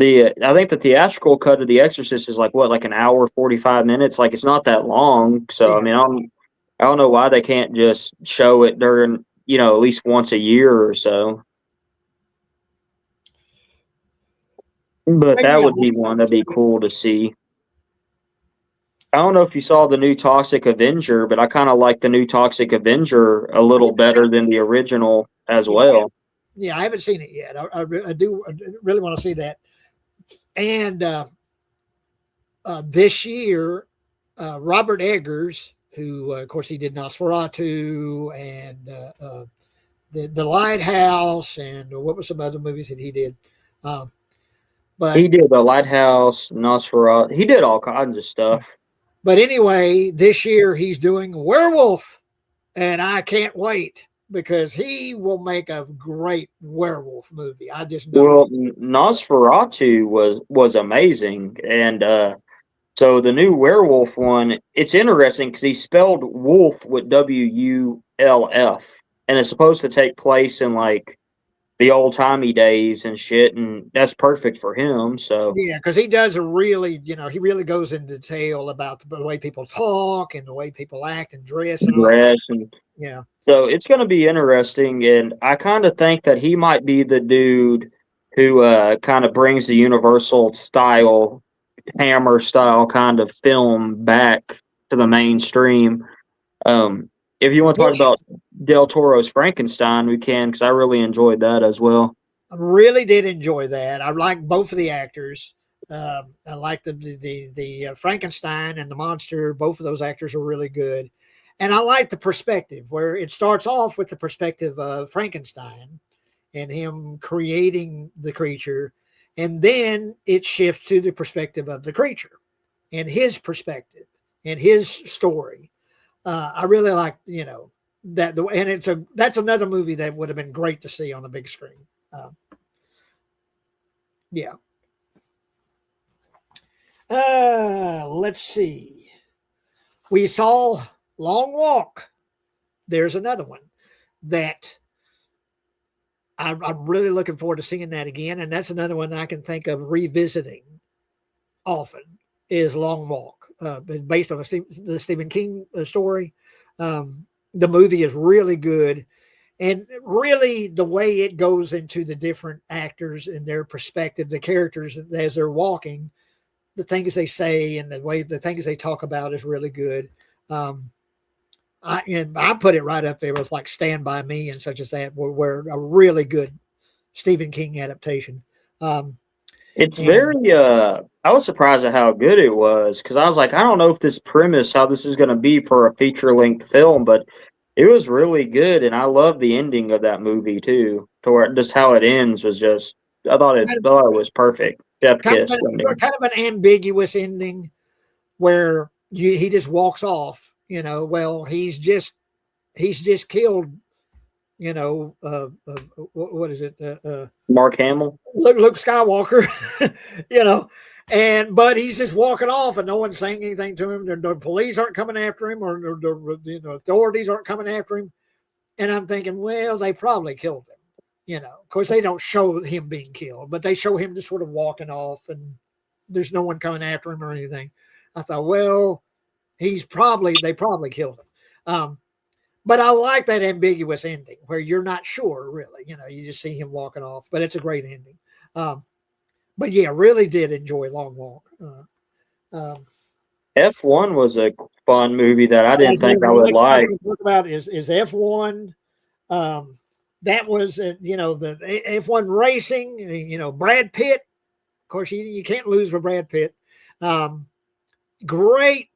I think the theatrical cut of The Exorcist is like an hour 45 minutes. Like, it's not that long. So I mean, I don't know why they can't just show it during at least once a year or so. But that would be one that'd be cool to see. I don't know if you saw the new Toxic Avenger, but I kind of like the new Toxic Avenger a little better than the original as well. Yeah, I haven't seen it yet. I do really want to see that. And this year, Robert Eggers, who, of course, he did Nosferatu and the Lighthouse, and what were some other movies that he did? But he did The Lighthouse, Nosferatu. He did all kinds of stuff. But anyway, this year he's doing Werewolf, and I can't wait because he will make a great werewolf movie. I just know. Well, Nosferatu was amazing, and so the new werewolf one, it's interesting because he spelled wolf with WULF, and it's supposed to take place in like the old timey days and shit, and that's perfect for him. So yeah, because he does he really goes into detail about the way people talk and the way people act and dress and yeah. So it's going to be interesting, and I kind of think that he might be the dude who kind of brings the Universal style, Hammer style kind of film back to the mainstream. If you want to talk about Del Toro's Frankenstein, we can, because I really enjoyed that as well. I really did enjoy that. I like both of the actors. I like the Frankenstein and the monster. Both of those actors are really good. And I like the perspective where it starts off with the perspective of Frankenstein and him creating the creature. And then it shifts to the perspective of the creature and his perspective and his story. I really like, that, and that's another movie that would have been great to see on the big screen. Yeah. Let's see. We saw Long Walk. There's another one that I'm really looking forward to seeing that again. And that's another one I can think of revisiting often is Long Walk. Based on the Stephen King story. The movie is really good. And really the way it goes into the different actors and their perspective, the characters as they're walking, the things they say and the things they talk about is really good. I put it right up there with like Stand By Me and such as that, where a really good Stephen King adaptation. It's And very. I was surprised at how good it was because I was like, I don't know if this premise, how this is going to be for a feature length film, but it was really good, and I love the ending of that movie too. To where just how it ends was just. I thought it was perfect. Chef kiss ending. kind of an ambiguous ending where he just walks off. Well, he's just killed. What is it? Mark Hamill. Luke Skywalker. But he's just walking off, and no one's saying anything to him. The police aren't coming after him, or the authorities aren't coming after him. And I'm thinking, well, they probably killed him. Of course, they don't show him being killed, but they show him just sort of walking off, and there's no one coming after him or anything. I thought, well, they probably killed him. But I like that ambiguous ending where you're not sure, really. You just see him walking off, but it's a great ending. But yeah, really did enjoy Long Walk. F1 was a fun movie that I didn't think I would like. Talk about is F1. That was the F1 racing. Brad Pitt. Of course, you can't lose with Brad Pitt. Great,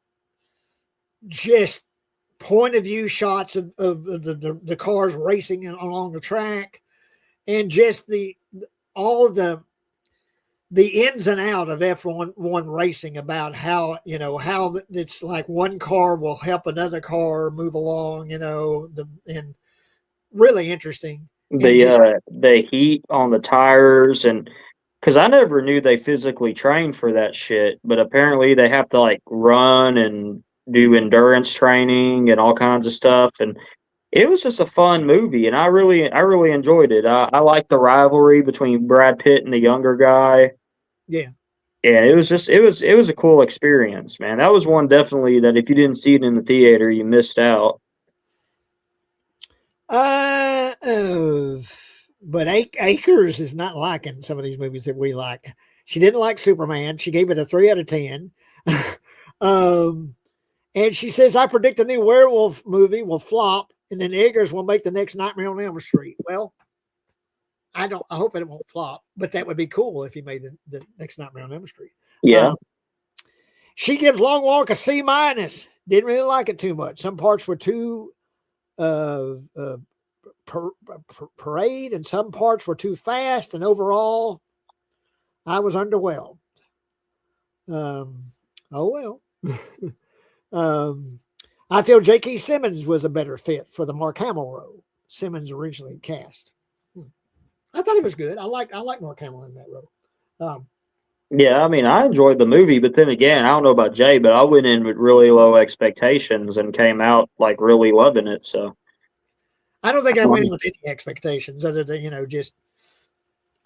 just point of view shots of the cars racing along the track, and just all the ins and out of F1 racing about how it's like one car will help another car move along, and really interesting. The heat on the tires, and because I never knew they physically trained for that shit, but apparently they have to like run and do endurance training and all kinds of stuff, and it was just a fun movie, and I really enjoyed it. I like the rivalry between Brad Pitt and the younger guy. Yeah. And it was a cool experience, man. That was one definitely that if you didn't see it in the theater, you missed out. But Akers is not liking some of these movies that we like. She didn't like Superman. She gave it a 3 out of 10. And she says, I predict the new werewolf movie will flop, and then Eggers will make the next Nightmare on Elm Street. Well, I hope it won't flop, but that would be cool if he made the next Nightmare on Elm Street. Yeah. She gives Long Walk a C-. Didn't really like it too much. Some parts were too parade, and some parts were too fast, and overall, I was underwhelmed. Oh well. I feel J.K. Simmons was a better fit for the Mark Hamill role. Simmons originally cast. I thought he was good. I like Mark Hamill in that role. Yeah, I mean, I enjoyed the movie, but then again, I don't know about Jay, but I went in with really low expectations and came out like really loving it. So I don't think I went in with any expectations other than just.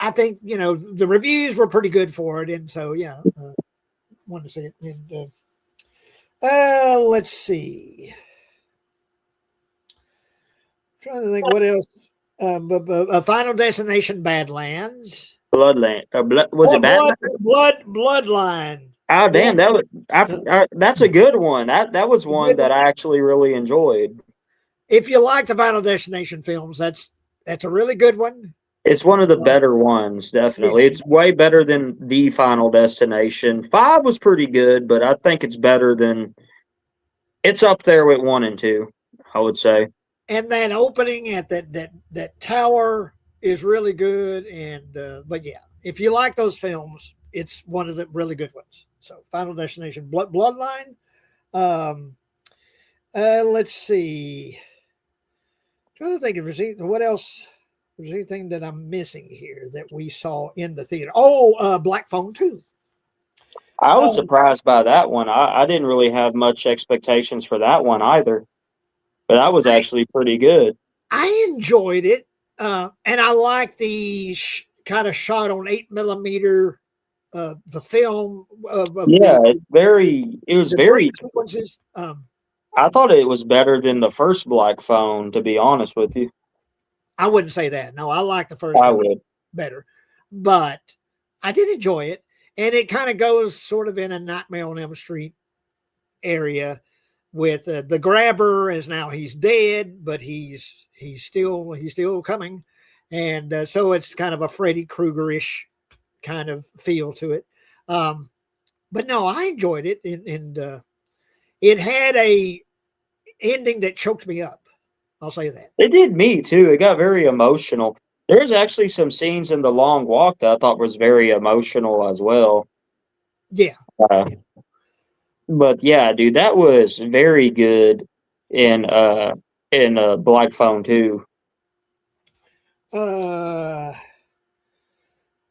I think the reviews were pretty good for it, and so wanted to see it. And let's see. I'm trying to think what else. Final Destination: Badlands. Bloodline. Was it Badlands? Bloodline. Oh damn! That's a good one. That was one that I actually really enjoyed. If you like the Final Destination films, that's a really good one. It's one of the better ones, definitely. It's way better than the Final Destination. 5 was pretty good, but I think it's better than. It's up there with 1 and 2, I would say. And that opening at that tower is really good. And but yeah, if you like those films, it's one of the really good ones. So Final Destination, Bloodline. Let's see. I'm trying to think if there's what else. There's anything that I'm missing here that we saw in the theater. Oh, Black Phone 2. I was surprised by that one. I didn't really have much expectations for that one either. But that was actually pretty good. I enjoyed it. And I like the kind of shot on 8mm, the film. It was very sequences. I thought it was better than the first Black Phone, to be honest with you. I wouldn't say that. No, I like the first I one would. better. But I did enjoy it. and it kind of goes sort of in a Nightmare on Elm Street area with the grabber is now he's dead, but he's still coming, and so it's kind of a Freddy Krueger-ish kind of feel to it. But no, I enjoyed it, and it had a ending that choked me up. I'll say that. It did me too. It got very emotional. There's actually some scenes in The Long Walk that I thought was very emotional as well. Yeah. Uh, but yeah, dude, that was very good in Black Phone too.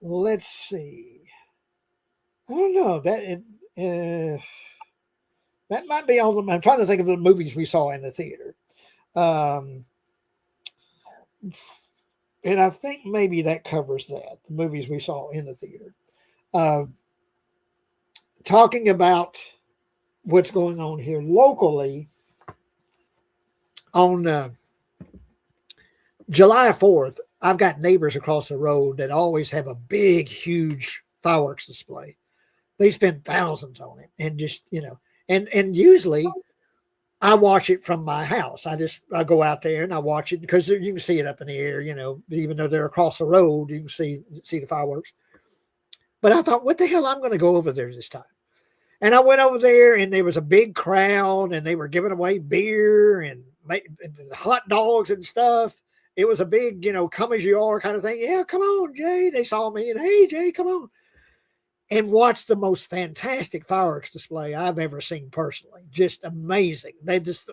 Let's see. I don't know that might be all. I'm trying to think of the movies we saw in the theater. And I think maybe that covers that, the movies we saw in the theater. Talking about what's going on here locally on July 4th, I've got neighbors across the road that always have a big, huge fireworks display. They spend thousands on it, and just, and usually I watch it from my house. I go out there and I watch it because you can see it up in the air, even though they're across the road, you can see the fireworks. But I thought, what the hell, I'm going to go over there this time. And I went over there, and there was a big crowd, and they were giving away beer and hot dogs and stuff. It was a big, come as you are kind of thing. Yeah, come on, Jay. They saw me, and hey, Jay, come on. And watched the most fantastic fireworks display I've ever seen personally. Just amazing. They just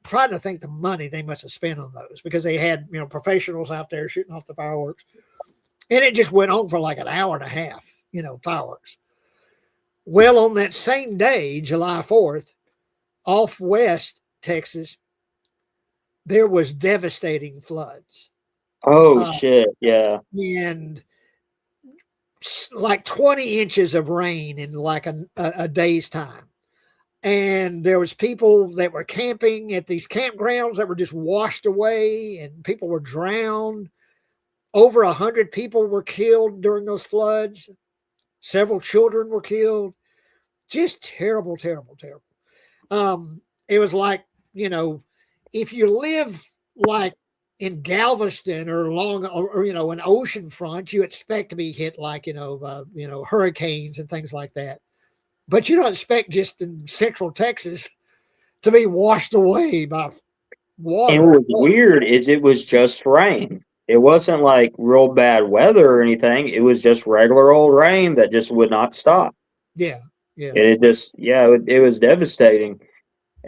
tried to think the money they must have spent on those, because they had, professionals out there shooting off the fireworks. And it just went on for like an hour and a half, fireworks. Well, on that same day, July 4th, off West Texas, there was devastating floods. Oh shit, yeah. And like 20 inches of rain in like a day's time. And there was people that were camping at these campgrounds that were just washed away, and people were drowned. Over 100 people were killed during those floods. Several children were killed. Just terrible, terrible, terrible. It was like, if you live like in Galveston or an ocean front, you expect to be hit like, hurricanes and things like that. But you don't expect just in Central Texas to be washed away by water. And what was weird is it was just rain. It wasn't like real bad weather or anything. It was just regular old rain that just would not stop. Yeah. Yeah. And it was devastating.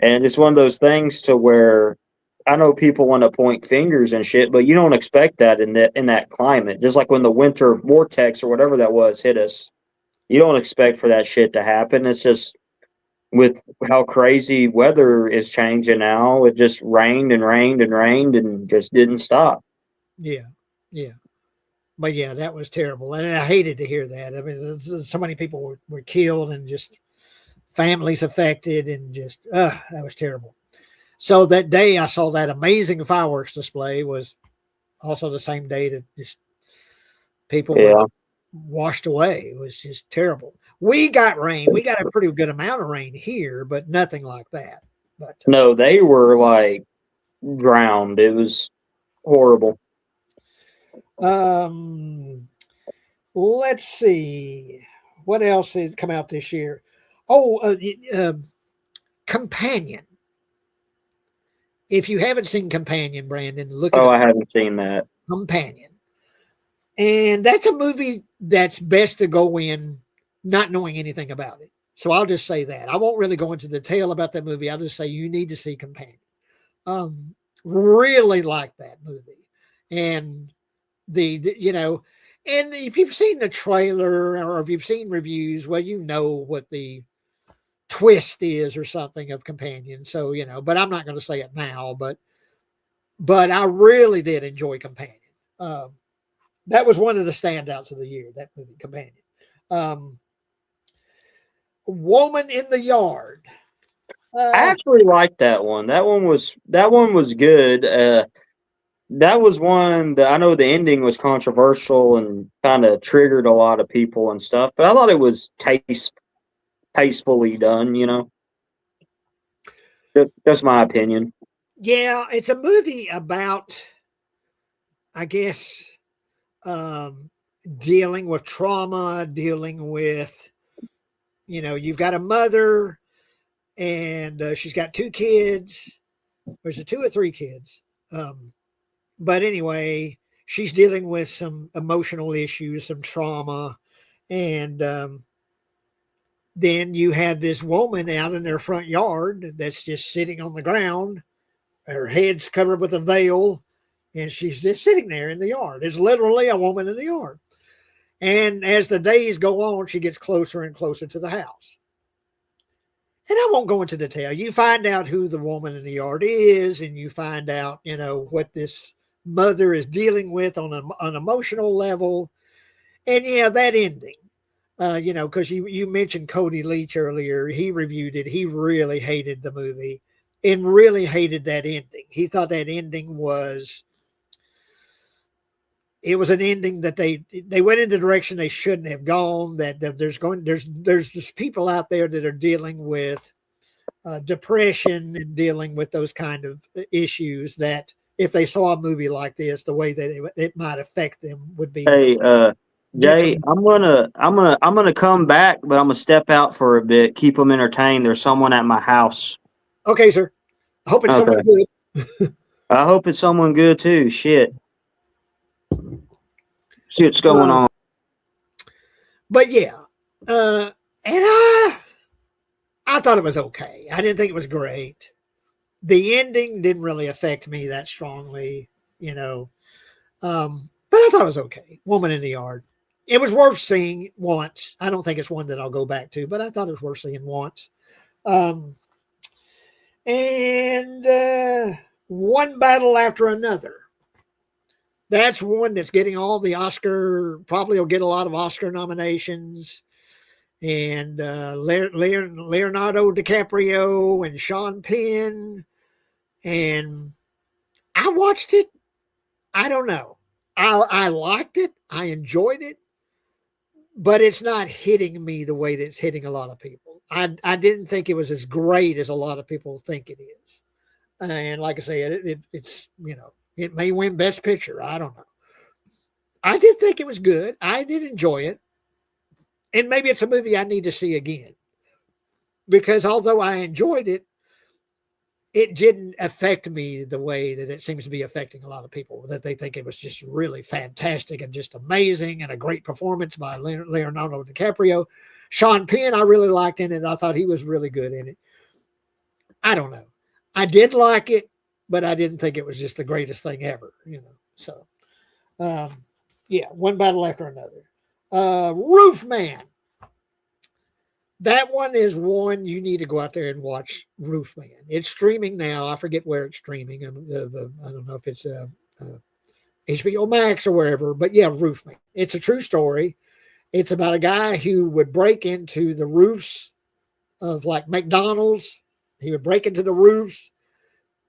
And it's one of those things to where I know people want to point fingers and shit, but you don't expect that in that climate. Just like when the winter vortex or whatever that was hit us, you don't expect for that shit to happen. It's just with how crazy weather is changing now. It just rained and rained and rained and just didn't stop. Yeah, yeah. But yeah, that was terrible, and I hated to hear that. I mean, so many people were killed, and just families affected, and just that was terrible. So that day I saw that amazing fireworks display was also the same day that just people were washed away. It was just terrible. We got rain. We got a pretty good amount of rain here, but nothing like that. But no, they were like drowned. It was horrible. Let's see what else has come out this year. Oh, Companion. If you haven't seen Companion, Brandon, look. I haven't seen that. Companion, and that's a movie that's best to go in not knowing anything about it. So I'll just say that. I won't really go into detail about that movie. I'll just say you need to see Companion. Really like that movie, and and if you've seen the trailer or if you've seen reviews, well, you know what the twist is or something of Companion. So, but I'm not going to say it now, but I really did enjoy Companion. That was one of the standouts of the year, that movie, Companion. Woman in the Yard. I actually liked that one. That one was good. that was one that I know the ending was controversial and kind of triggered a lot of people and stuff, but I thought it was tastefully done. That's my opinion. Yeah, it's a movie about, I guess, um, dealing with trauma, dealing with, you've got a mother and she's got two kids. There's a two or three kids. But anyway, she's dealing with some emotional issues, some trauma. And then you have this woman out in their front yard that's just sitting on the ground. Her head's covered with a veil, and she's just sitting there in the yard. It's literally a woman in the yard. And as the days go on, she gets closer and closer to the house. And I won't go into detail. You find out who the woman in the yard is, and you find out, what this mother is dealing with on an emotional level. And yeah, that ending, because you mentioned Cody Leach earlier. He reviewed it. He really hated the movie and really hated that ending. He thought that ending was an ending that they went in the direction they shouldn't have gone. That there's just people out there that are dealing with depression and dealing with those kind of issues that if they saw a movie like this, the way that it might affect them would be. Hey, Jay, I'm gonna come back, but I'm gonna step out for a bit, keep them entertained. There's someone at my house. Okay, sir. I hope it's someone good. I hope it's someone good too. Shit. See what's going on. But yeah, and I thought it was okay. I didn't think it was great. The ending didn't really affect me that strongly, but I thought it was okay. Woman in the Yard. It was worth seeing once. I don't think it's one that I'll go back to, but I thought it was worth seeing once. And One Battle After Another. That's one that's getting all the Oscar, probably will get a lot of Oscar nominations. And Leonardo DiCaprio and Sean Penn. And I watched it. I don't know. I liked it. I enjoyed it. But it's not hitting me the way that it's hitting a lot of people. I didn't think it was as great as a lot of people think it is. And like I say, it's, it may win Best Picture. I don't know. I did think it was good. I did enjoy it. And maybe it's a movie I need to see again. Because although I enjoyed it, it didn't affect me the way that it seems to be affecting a lot of people, that they think it was just really fantastic and just amazing and a great performance by Leonardo DiCaprio. Sean Penn, I really liked in it. I thought he was really good in it. I don't know. I did like it, but I didn't think it was just the greatest thing ever, So, yeah, One Battle After Another. Roof Man. That one is one you need to go out there and watch. Roof Man. It's streaming now. I forget where it's streaming. I don't know if it's HBO Max or wherever, but yeah, Roof Man. It's a true story. It's about a guy who would break into the roofs of like McDonald's. He would break into the roofs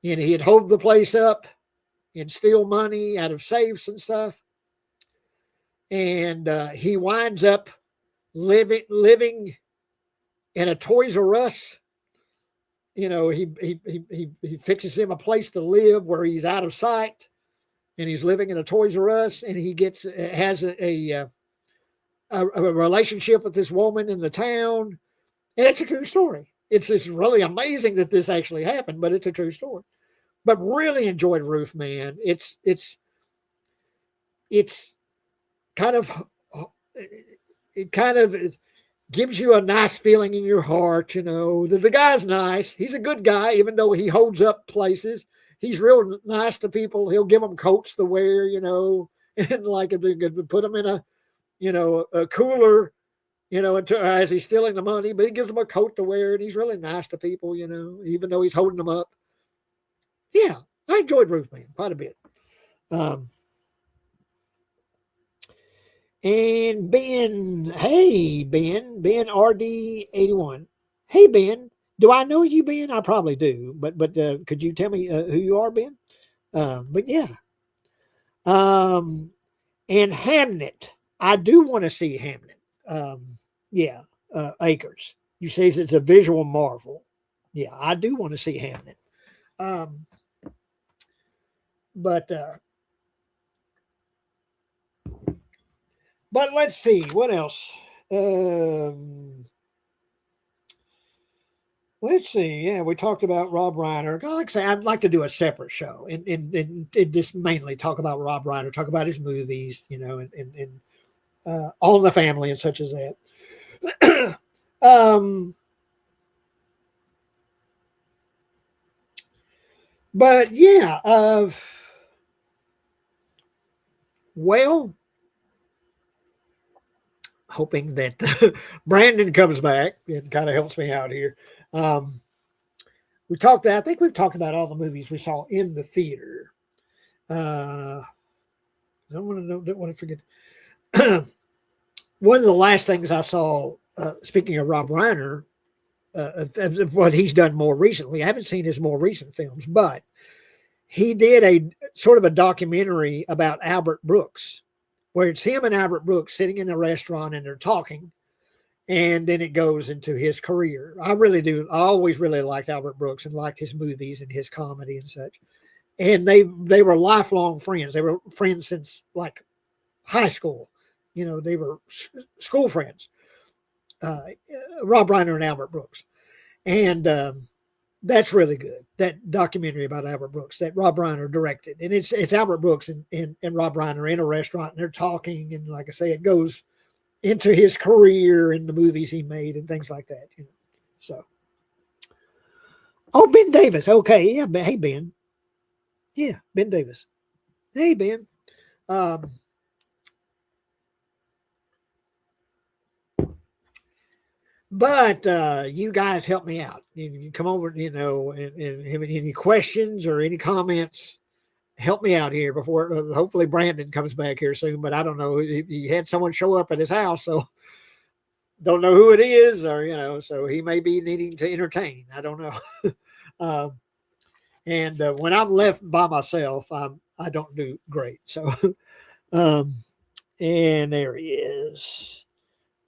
and he'd hold the place up and steal money out of safes and stuff. And he winds up living in a Toys R Us. He fixes him a place to live where he's out of sight, and he's living in a Toys R Us, and he has a relationship with this woman in the town, and it's a true story. It's really amazing that this actually happened, but it's a true story. But really enjoyed Roof Man. It's kind of it gives you a nice feeling in your heart. The guy's nice. He's a good guy, even though he holds up places. He's real nice to people. He'll give them coats to wear, and like put them in a cooler, as he's stealing the money, but he gives them a coat to wear, and he's really nice to people, even though he's holding them up. Yeah, I enjoyed Roof Man quite a bit. And Ben, hey, Ben RD81. Hey, Ben, do I know you, Ben? I probably do, but could you tell me who you are, Ben? But yeah, And Hamnet. I do want to see Hamnet. Yeah, Acres. You say it's a visual marvel. Yeah, I do want to see Hamnet. Um, but let's see what else. Let's see. Yeah, we talked about Rob Reiner. Like I say, I'd like to do a separate show and just mainly talk about Rob Reiner, talk about his movies, and All in the Family and such as that. But yeah, well, hoping that Brandon comes back and kind of helps me out here. I think we've talked about all the movies we saw in the theater. I don't want to forget. One of the last things I saw, speaking of Rob Reiner, what he's done more recently, I haven't seen his more recent films, but he did a sort of a documentary about Albert Brooks, where it's him and Albert Brooks sitting in a restaurant and they're talking, and then it goes into his career. I really do. I always really liked Albert Brooks and liked his movies and his comedy and such. And they were lifelong friends. They were friends since like high school. They were school friends. Rob Reiner and Albert Brooks. And that's really good. That documentary about Albert Brooks that Rob Reiner directed. And it's Albert Brooks and Rob Reiner in a restaurant and they're talking. And like I say, it goes into his career and the movies he made and things like that. So, Ben Davis. Okay. Yeah. Hey, Ben. Yeah. Ben Davis. Hey, Ben. But you guys help me out. You come over, and have any questions or any comments, help me out here before hopefully Brandon comes back here soon. But I don't know. He had someone show up at his house, so don't know who it is, or so he may be needing to entertain. I don't know. And when I'm left by myself, I don't do great. So, and there he is.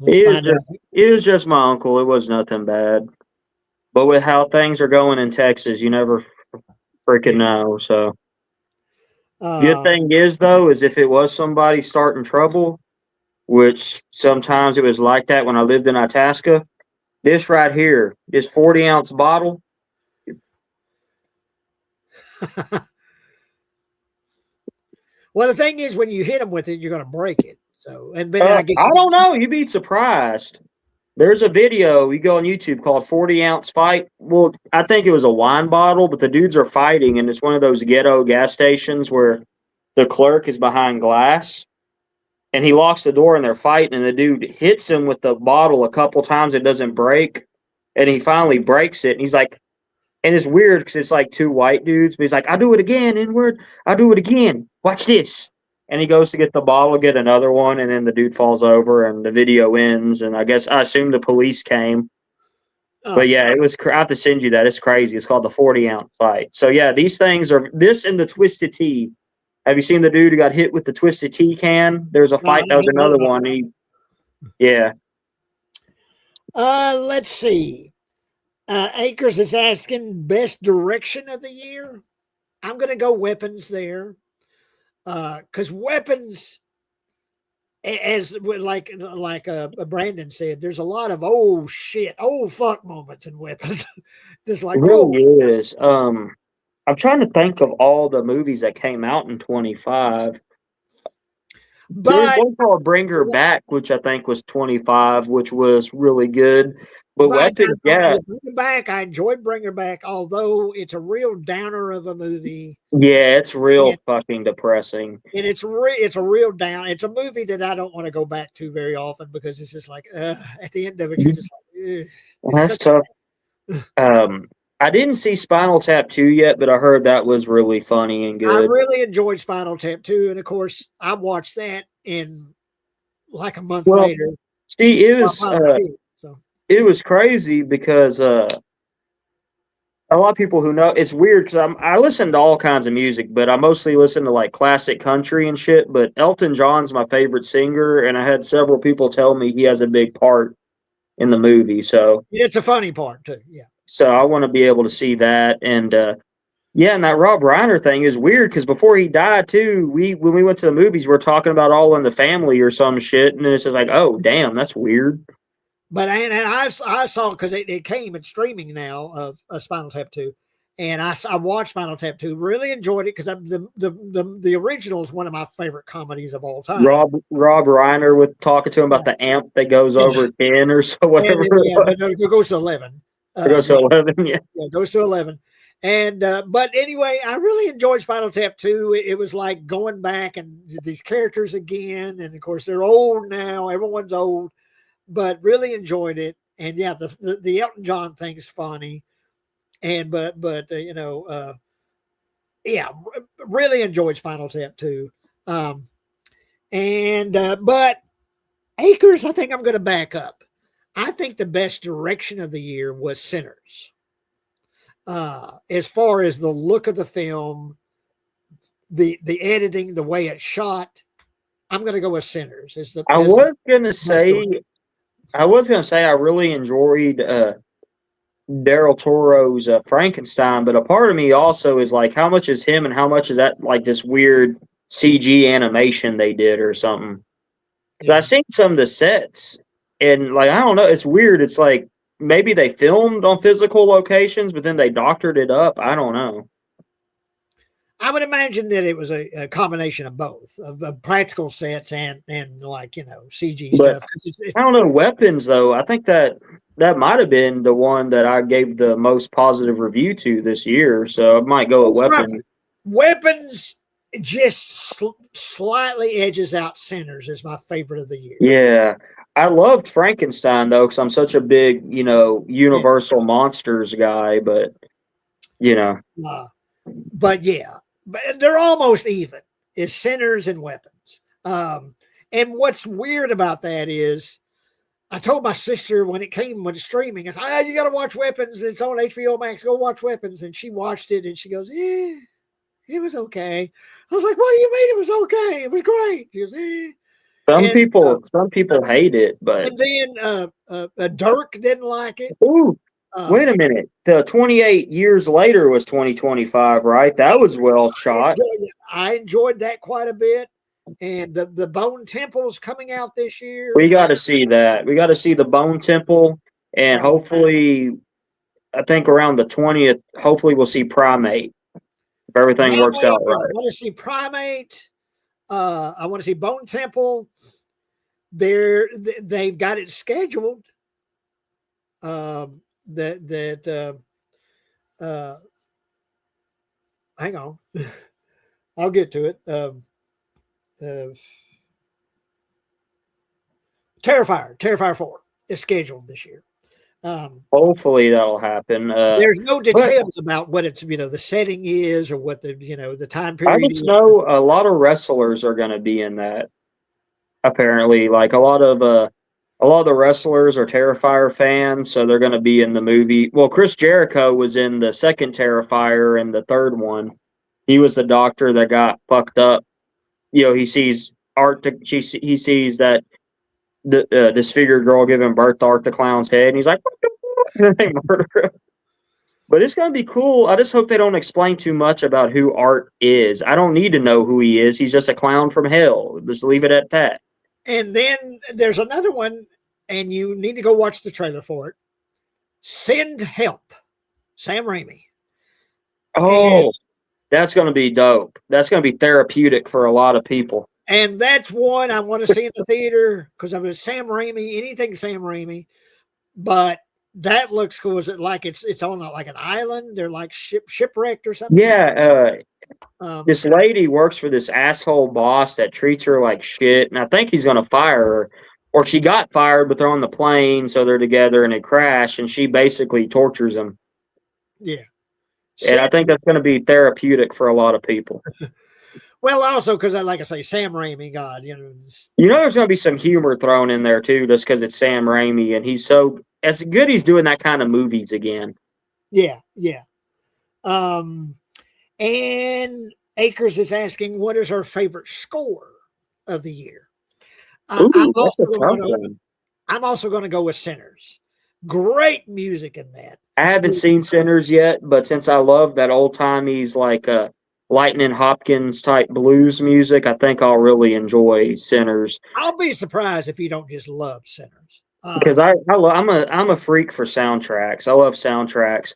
It was just my uncle. It was nothing bad. But with how things are going in Texas, you never freaking know. So, good thing is, though, is if it was somebody starting trouble, which sometimes it was like that when I lived in Itasca, this right here, this 40-ounce bottle. Well, the thing is, when you hit them with it, you're going to break it. So, I don't know. You'd be surprised. There's a video you go on YouTube called 40-ounce fight. Well, I think it was a wine bottle, but the dudes are fighting, and it's one of those ghetto gas stations where the clerk is behind glass, and he locks the door, and they're fighting, and the dude hits him with the bottle a couple times. It doesn't break, and he finally breaks it, and he's like, and it's weird because it's like two white dudes, but he's like, I'll do it again, N-word. I'll do it again. Watch this. And he goes to get the bottle, get another one, and then the dude falls over, and the video ends. And I assume the police came. Oh. But yeah, it was. I have to send you that. It's crazy. It's called the 40-ounce fight. So yeah, these things are this and the Twisted Tea. Have you seen the dude who got hit with the Twisted Tea can? There's a fight. That was another one. Yeah. Let's see. Acres is asking best direction of the year. I'm going to go weapons there. Because weapons, as like Brandon said, there's a lot of oh fuck moments in weapons. Just like it really is. I'm trying to think of all the movies that came out in 25. There's one called Bring Her Back, which I think was 25, which was really good. But weapons, yeah. Bring Her Back, I enjoyed Bring Her Back, although it's a real downer of a movie. Yeah, it's real fucking depressing. And it's a real down. It's a movie that I don't want to go back to very often because it's just like at the end of it, you're just like, that's tough. I didn't see Spinal Tap 2 yet, but I heard that was really funny and good. I really enjoyed Spinal Tap 2, and of course, I watched that in like a month later. See, it was crazy because a lot of people who know it's weird because I listen to all kinds of music, but I mostly listen to like classic country and shit. But Elton John's my favorite singer, and I had several people tell me he has a big part in the movie. It's a funny part too. Yeah. So I want to be able to see that. And yeah, and that Rob Reiner thing is weird because before he died too, when we went to the movies, we are talking about All in the Family or some shit, and it's just like, oh damn, that's weird. But and I saw because it came in streaming now of Spinal Tap 2, and I watched Spinal Tap 2. Really enjoyed it because the original is one of my favorite comedies of all time. Rob Reiner with talking to him about the amp that goes over 10 or so whatever. But it goes to 11. It goes to 11. Yeah, it goes to 11. And but anyway, I really enjoyed Spinal Tap 2. It was like going back and these characters again, and of course they're old now. Everyone's old. But really enjoyed it, and yeah, the Elton John thing's funny, and but yeah, really enjoyed Spinal Tap too, and but Acres, I think I'm going to back up. I think the best direction of the year was Sinners. As far as the look of the film, the editing, the way it's shot, I'm going to go with Sinners. I was going to say I really enjoyed Del Toro's Frankenstein, but a part of me also is like, how much is him and how much is that like this weird CG animation they did or something? Yeah. I've seen some of the sets, and like I don't know, it's weird. It's like maybe they filmed on physical locations, but then they doctored it up. I don't know. I would imagine that it was a combination of both, of practical sets and like, CG stuff. I don't know, weapons though. I think that might have been the one that I gave the most positive review to this year. So I might go with weapons. Weapons just slightly edges out Sinners is my favorite of the year. Yeah. I loved Frankenstein though, because I'm such a big, Universal monsters guy, but but yeah. But they're almost even. Is Sinners and Weapons. And what's weird about that is, I told my sister when it's streaming, I said, you got to watch Weapons. It's on HBO Max. Go watch Weapons. And she watched it and she goes, yeah, it was okay. I was like, what do you mean it was okay? It was great. She goes, Some people hate it, but. And then Dirk didn't like it. Ooh. Wait a minute. The 28 years later was 2025, right? That was well shot. I enjoyed that quite a bit. And the Bone Temple's coming out this year. We got to see that. We got to see the Bone Temple. And hopefully, I think around the 20th, hopefully we'll see Primate. If everything works out right. I want to see Primate. I want to see Bone Temple. They've got it scheduled. Hang on, I'll get to it. Terrifier 4 is scheduled this year. Hopefully that'll happen. There's no details about what it's the setting is or what the time period. I just know a lot of wrestlers are going to be in that. Apparently, like a lot of the wrestlers are Terrifier fans, so they're going to be in the movie. Well, Chris Jericho was in the second Terrifier and the third one. He was the doctor that got fucked up. He sees he sees that the disfigured girl giving birth to Art the Clown's head, and he's like, they murder him. But it's going to be cool. I just hope they don't explain too much about who Art is. I don't need to know who he is. He's just a clown from hell. Just leave it at that. And then there's another one, and you need to go watch the trailer for it. Send Help, Sam Raimi. Oh, that's going to be dope. That's going to be therapeutic for a lot of people. And that's one I want to see in the theater because I'm a Sam Raimi, anything Sam Raimi. But that looks cool. Is it like it's on like an island? They're like shipwrecked or something? Yeah. This lady works for this asshole boss that treats her like shit, and I think he's going to fire her. Or she got fired, but they're on the plane, so they're together, and they crash, and she basically tortures him. Yeah. And I think that's going to be therapeutic for a lot of people. Well, also because, like I say, Sam Raimi, God, there's going to be some humor thrown in there too, just because it's Sam Raimi, and it's good he's doing that kind of movies again. Yeah, yeah. Um, and Akers is asking, what is her favorite score of the year? Ooh, that's a tough one. I'm also going to go with Sinners. Great music in that. I haven't seen Sinners yet, but since I love that old timey's like Lightning Hopkins type blues music, I think I'll really enjoy Sinners. I'll be surprised if you don't just love Sinners. Because I'm a freak for soundtracks. I love soundtracks.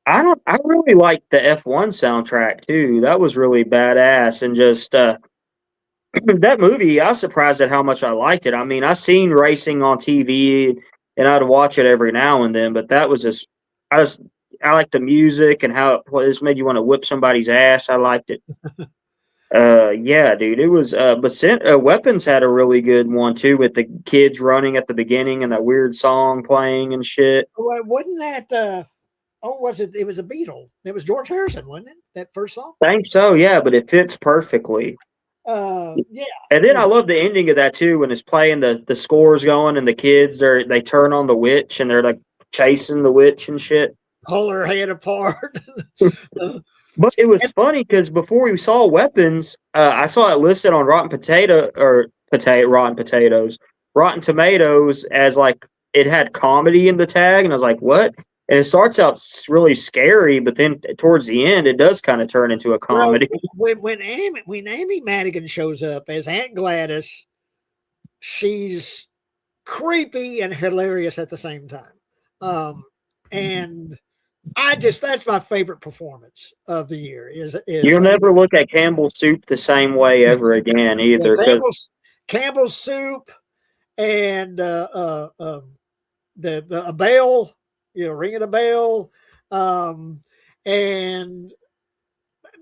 I really like the F1 soundtrack too. That was really badass and just that movie, I was surprised at how much I liked it. I mean, I seen racing on TV and I'd watch it every now and then, but that was just I just I like the music and how it plays made you want to whip somebody's ass. I liked it. Yeah, dude, it was. Weapons had a really good one too, with the kids running at the beginning and that weird song playing and shit. Well, wasn't that? Oh, was it? It was a Beatle. It was George Harrison, wasn't it? That first song. Think so, yeah, but it fits perfectly. Yeah. And then I love the ending of that too, when it's playing the scores going and the kids they turn on the witch and they're like chasing the witch and shit. Pull her head apart. But it was funny because before we saw Weapons, I saw it listed on Rotten Tomatoes as like it had comedy in the tag, and I was like, what? And it starts out really scary, but then towards the end, it does kind of turn into a comedy. Well, when Amy Madigan shows up as Aunt Gladys, she's creepy and hilarious at the same time. And that's my favorite performance of the year. Is You'll never look at Campbell's Soup the same way ever again either. Campbell's Soup and the a bell, ringing a bell, and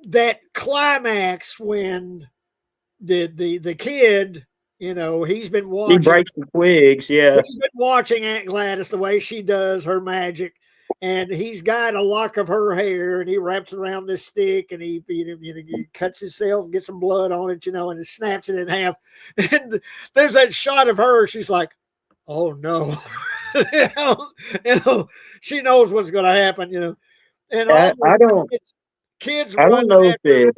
that climax when the kid, he's been watching. He breaks the twigs, yeah. He's been watching Aunt Gladys the way she does her magic. And he's got a lock of her hair, and he wraps it around this stick, and he cuts himself, gets some blood on it, and snaps it in half. And there's that shot of her. She's like, "Oh no," she knows what's going to happen, And I don't. Kids. I don't know if it.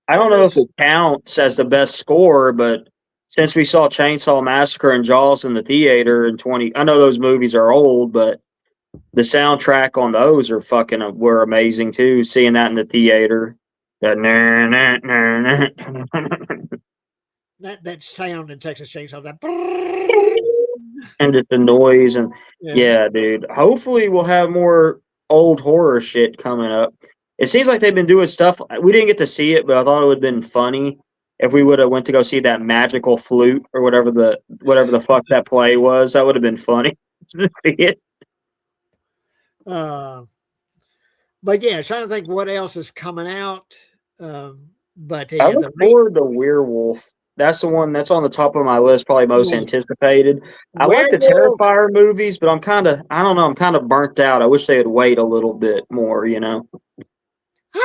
I don't know if it counts as the best score, but since we saw Chainsaw Massacre and Jaws in the theater in I know those movies are old, but the soundtrack on those were amazing too. Seeing that in the theater, that that sound in Texas Chainsaw, that and just the noise and yeah, dude. Hopefully, we'll have more old horror shit coming up. It seems like they've been doing stuff. We didn't get to see it, but I thought it would have been funny if we would have went to go see that Magical Flute or whatever the fuck that play was. That would have been funny. But yeah, trying to think what else is coming out. But I look forward to Werewolf. That's the one that's on the top of my list, probably most anticipated. I like the Terrifier movies, but I'm kind of burnt out. I wish they would wait a little bit more, I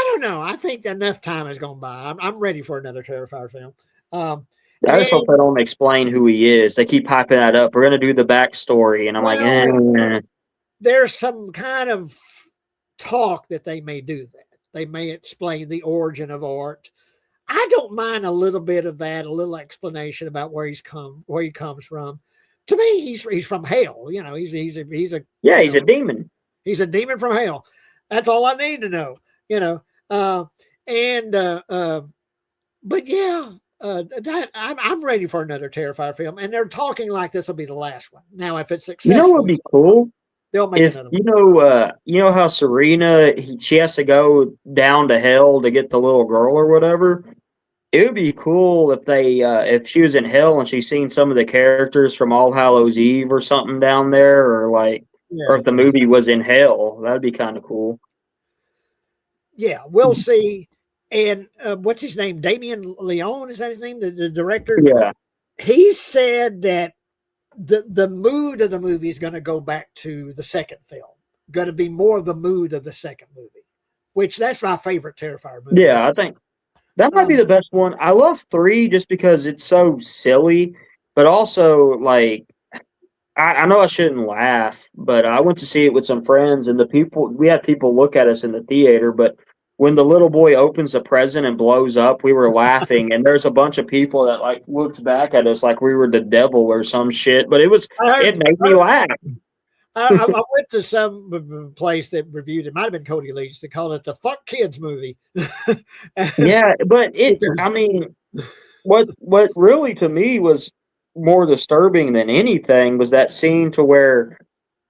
don't know. I think enough time has gone by. I'm ready for another Terrifier film. I just hope they don't explain who he is. They keep hyping that up. We're going to do the backstory, and I'm like, There's some kind of talk that they may do that. They may explain the origin of Art. I don't mind a little bit of that, a little explanation about where he comes from. To me, he's from hell. He's a demon. He's a demon from hell. That's all I need to know. But yeah, I'm ready for another Terrifier film, and they're talking like this will be the last one. Now, if it's successful, what would be cool? They'll make another one. You know how Serena, she has to go down to hell to get the little girl or whatever. It would be cool if if she was in hell and she's seen some of the characters from All Hallows Eve or something down there, or if the movie was in hell. That'd be kind of cool. Yeah, we'll see. And what's his name? Damien Leone, is that his name? The director? Yeah. He said that the mood of the movie is going to go back to the second film. Going to be more of the mood of the second movie, which that's my favorite Terrifier movie. Yeah, I think that might be the best one. I love 3 just because it's so silly, but also I know I shouldn't laugh, but I went to see it with some friends, and we had people look at us in the theater. But when the little boy opens the present and blows up, we were laughing, and there's a bunch of people that like looked back at us like we were the devil or some shit. But it made me laugh. I went to some place that reviewed it. Might have been Cody Leach. They called it the "fuck kids" movie. Yeah, but I mean, what really to me was more disturbing than anything was that scene to where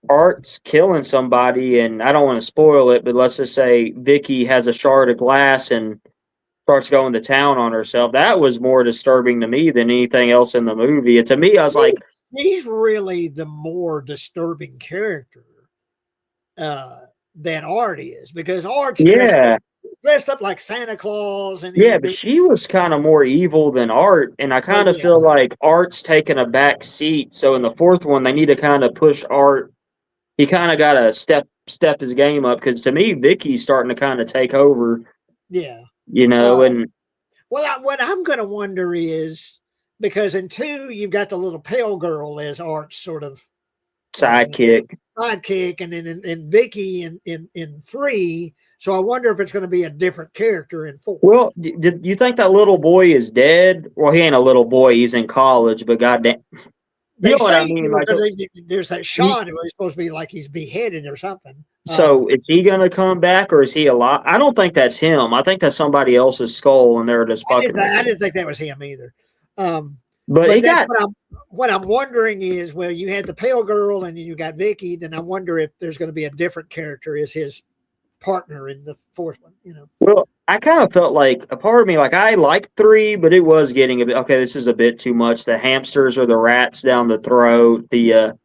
Art's killing somebody, and I don't want to spoil it, but let's just say Vicky has a shard of glass and starts going to town on herself. That was more disturbing to me than anything else in the movie. And to me, I was like, he's really the more disturbing character than Art is, because Art's dressed up like Santa Claus, and but she was kind of more evil than Art, and I kind of feel like Art's taking a back seat. So in the fourth one, they need to kind of push Art. He kind of got to step his game up, because to me, Vicky's starting to kind of take over. Yeah, and what I'm going to wonder is, because in 2 you've got the little pale girl as Art's sort of sidekick, and then in Vicky in 3. So I wonder if it's going to be a different character in 4. Well, do you think that little boy is dead? Well, he ain't a little boy; he's in college. But goddamn, you know what I mean? Like, there's that shot where he's supposed to be like he's beheaded or something. So is he going to come back, or is he alive? I don't think that's him. I think that's somebody else's skull, and they're just fucking. I didn't think that was him either. But he got. What I'm wondering is, well, you had the pale girl, and you got Vicky. Then I wonder if there's going to be a different character as his partner in the 4th one. Well, I kind of felt like a part of me, like I liked 3, but it was getting a bit. Okay, this is a bit too much. The hamsters or the rats down the throat. The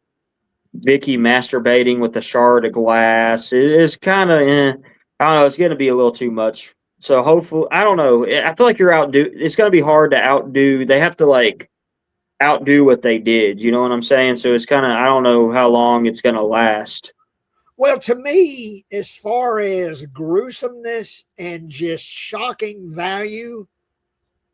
Vicky masturbating with the shard of glass. It is kind of. I don't know. It's going to be a little too much. So hopefully, I don't know. I feel like it's going to be hard to outdo. They have to like outdo what they did. You know what I'm saying? So it's kind of, I don't know how long it's going to last. Well, to me, as far as gruesomeness and just shocking value,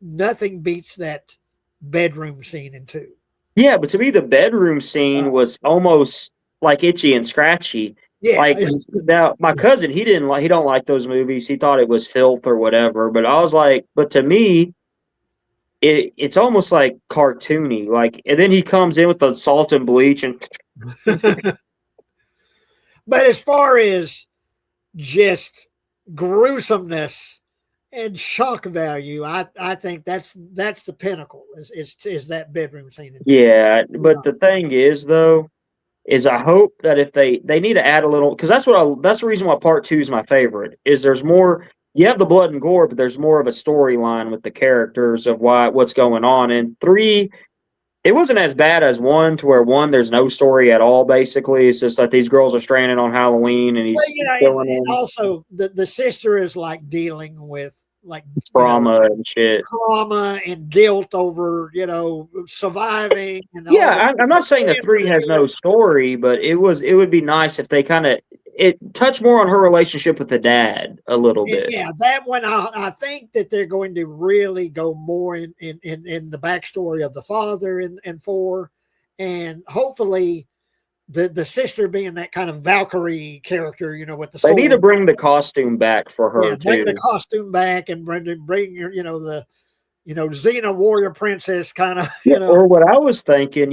nothing beats that bedroom scene in 2. Yeah, but to me, the bedroom scene was almost like itchy and scratchy. Yeah. Like now, my cousin, he don't like those movies. He thought it was filth or whatever. But I was like, but to me, it's almost like cartoony. Like, and then he comes in with the salt and bleach and. But as far as just gruesomeness and shock value, I think that's the pinnacle is that bedroom scene. Yeah, but the thing is, though, is I hope that if they need to add a little, because that's the reason why part 2 is my favorite. Is there's more. You have the blood and gore, but there's more of a storyline with the characters of what's going on. And 3, it wasn't as bad as 1, to where 1 there's no story at all. Basically, it's just like these girls are stranded on Halloween, and he's and also the sister is like dealing with like trauma and shit, trauma and guilt over surviving. And I'm not saying that 3 has no story, but it would be nice if they kind of touched more on her relationship with the dad a little bit. Yeah, that one I think that they're going to really go more in the backstory of the father in 4, and hopefully the sister being that kind of Valkyrie character, with the sword. They need to bring the costume back for her too. Bring the costume back and bring your the Xena warrior princess kind of Or what I was thinking,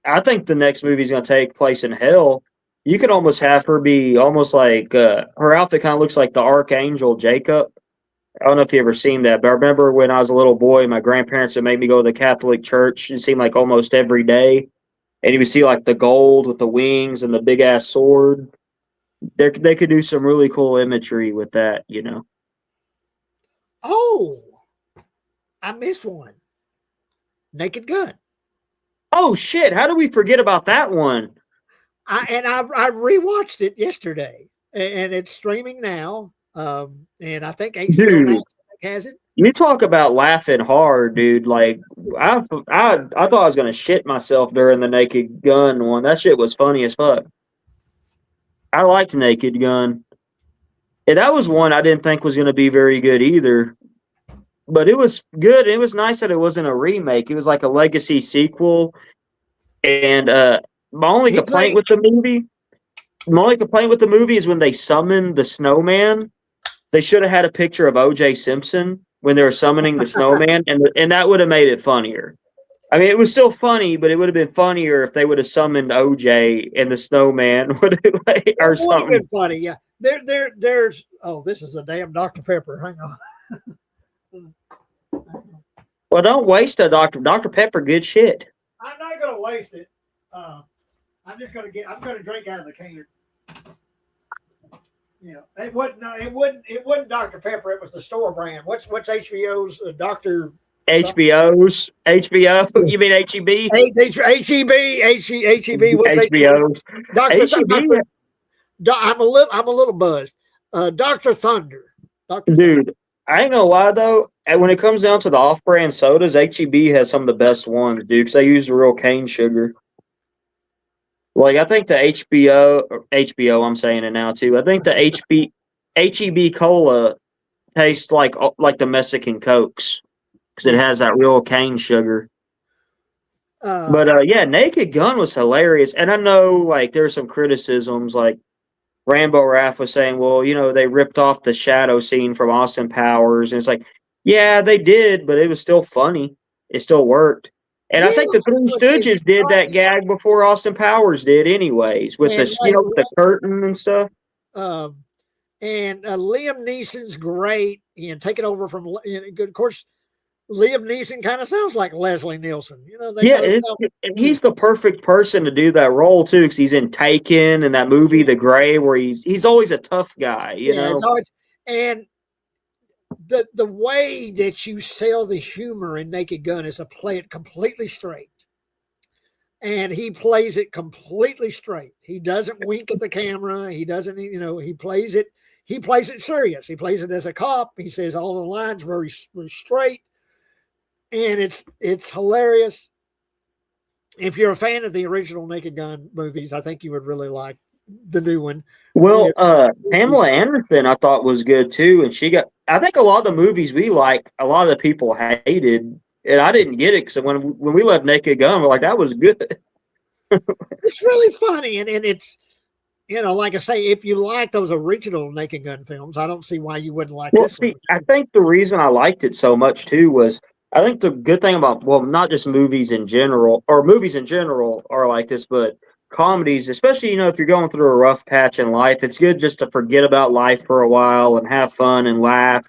I think the next movie is going to take place in hell. You could almost have her be almost like her outfit kind of looks like the Archangel Jacob. I don't know if you ever seen that, but I remember when I was a little boy, my grandparents would make me go to the Catholic church. It seemed like almost every day. And you would see like the gold with the wings and the big ass sword. They could do some really cool imagery with that, Oh, I missed one. Naked Gun. Oh shit! How do we forget about that one? I rewatched it yesterday, and it's streaming now. And I think HBO Max has it. You talk about laughing hard, dude. Like I thought I was gonna shit myself during the Naked Gun one. That shit was funny as fuck. I liked Naked Gun. And that was one I didn't think was gonna be very good either. But it was good. It was nice that it wasn't a remake. It was like a legacy sequel. And my only He complaint played. with the movie, is when they summoned the snowman. They should have had a picture of O.J. Simpson when they were summoning the snowman, and that would have made it funnier. I mean, it was still funny, but it would have been funnier if they would have summoned OJ and the snowman would have, That or would have something. been funny. Yeah. There's. Oh, this is a damn Dr. Pepper. Hang on. Well, don't waste a Dr. Pepper. Good shit. I'm not gonna waste it. I'm just gonna get. I'm gonna drink out of the can. Yeah, it wasn't. No, it wouldn't. It wasn't Dr. Pepper. It was the store brand. What's HBO's Doctor HBO's HBO. You mean HEB? HEB. What's HBO's HEB. I'm a little buzzed. Doctor Thunder. Doctor Thunder. Dude, I ain't gonna lie though. When it comes down to the off-brand sodas, HEB has some of the best ones, dude. Because they use the real cane sugar. Like I think the HBO. I'm saying it now too. I think the HEB cola tastes like the Mexican Cokes because it has that real cane sugar. But yeah, Naked Gun was hilarious, and I know like there's some criticisms. Like Rambo Raff was saying, well, they ripped off the shadow scene from Austin Powers, and it's like, yeah, they did, but it was still funny. It still worked. And I think the Three Stooges did that gag before Austin Powers did, anyways, with with the curtain and stuff. And Liam Neeson's great, taking over from. Of course, Liam Neeson kind of sounds like Leslie Nielsen. He's the perfect person to do that role too, because he's in Taken and that movie The Gray, where he's always a tough guy. You know, and the way that you sell the humor in Naked Gun is to play it completely straight. And he plays it completely straight. He doesn't wink at the camera. He doesn't, he plays it serious. He plays it as a cop. He says all the lines very, very straight. And it's hilarious. If you're a fan of the original Naked Gun movies, I think you would really like the new one. Well, Pamela Anderson I thought was good too, and I think a lot of the movies we like, a lot of the people hated, and I didn't get it because when we left Naked Gun, we're like, that was good. It's really funny, and it's like I say, if you like those original Naked Gun films, I don't see why you wouldn't like this one. I think the reason I liked it so much too was I think the good thing about not just movies in general, or movies in general are like this, but comedies, especially if you're going through a rough patch in life, it's good just to forget about life for a while and have fun and laugh.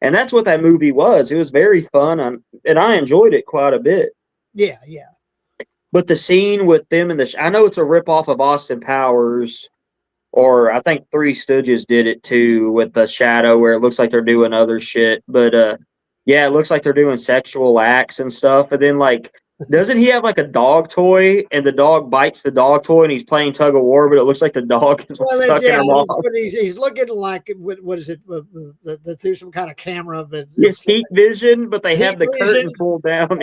And that's what that movie was. It was very fun, and I enjoyed it quite a bit. Yeah. But the scene with them and I know it's a ripoff of Austin Powers, or I think Three Stooges did it too with the shadow where it looks like they're doing other shit. But yeah, it looks like they're doing sexual acts and stuff. And then doesn't he have like a dog toy and the dog bites the dog toy and he's playing tug of war, but it looks like the dog is stuck in him off. He's looking like, what is it, through some kind of camera. But it's heat vision, but they have the curtain pulled down.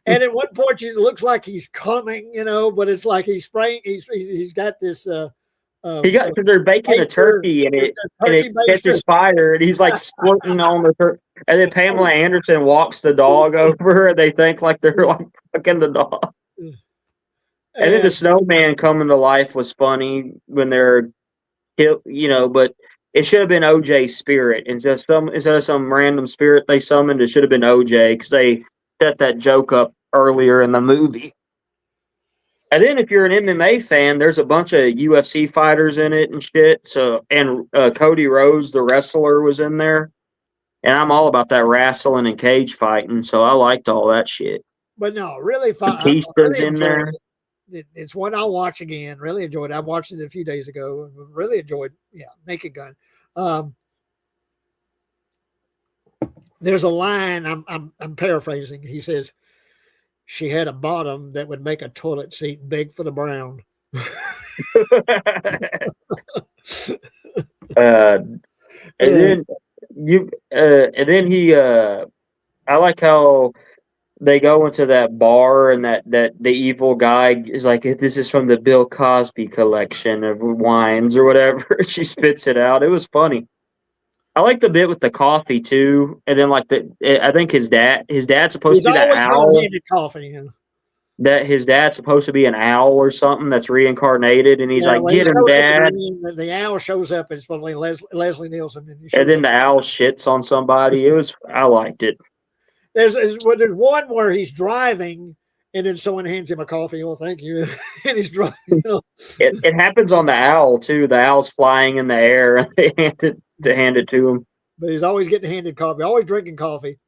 And at one point, it looks like he's coming, but it's like he's spraying. He's got this. Because they're baking a turkey and it catches fire and he's like squirting on the turkey. And then Pamela Anderson walks the dog over and they think like they're like fucking the dog. And then the snowman coming to life was funny when they're, but it should have been OJ's spirit instead of some random spirit they summoned. It should have been OJ because they set that joke up earlier in the movie. And then if you're an MMA fan, there's a bunch of UFC fighters in it and shit. So, and Cody Rhodes, the wrestler, was in there. And I'm all about that wrestling and cage fighting. So I liked all that shit. But no, really fun. Batista's in there. It's one I'll watch again. Really enjoyed it. I watched it a few days ago. Really enjoyed, Naked Gun. There's a line, I'm paraphrasing. He says, she had a bottom that would make a toilet seat big for the brown. And then he I like how they go into that bar and that the evil guy is like, this is from the Bill Cosby collection of wines or whatever. She spits it out. It was funny. I like the bit with the coffee too, and then I think his dad's supposed to be that owl. Coffee. that his dad's supposed to be an owl or something that's reincarnated, and he's Yeah, like, well, he "Get him, shows up at Dad!" the end. The owl shows up. It's probably Leslie Nielsen, and he And shows then up. the owl shits on somebody. I liked it. There's one where he's driving, and then someone hands him a coffee. Oh, thank you, and he's driving. You know. It happens on the owl too. The owl's flying in the air, and they hand it to him. But he's always getting handed coffee, always drinking coffee.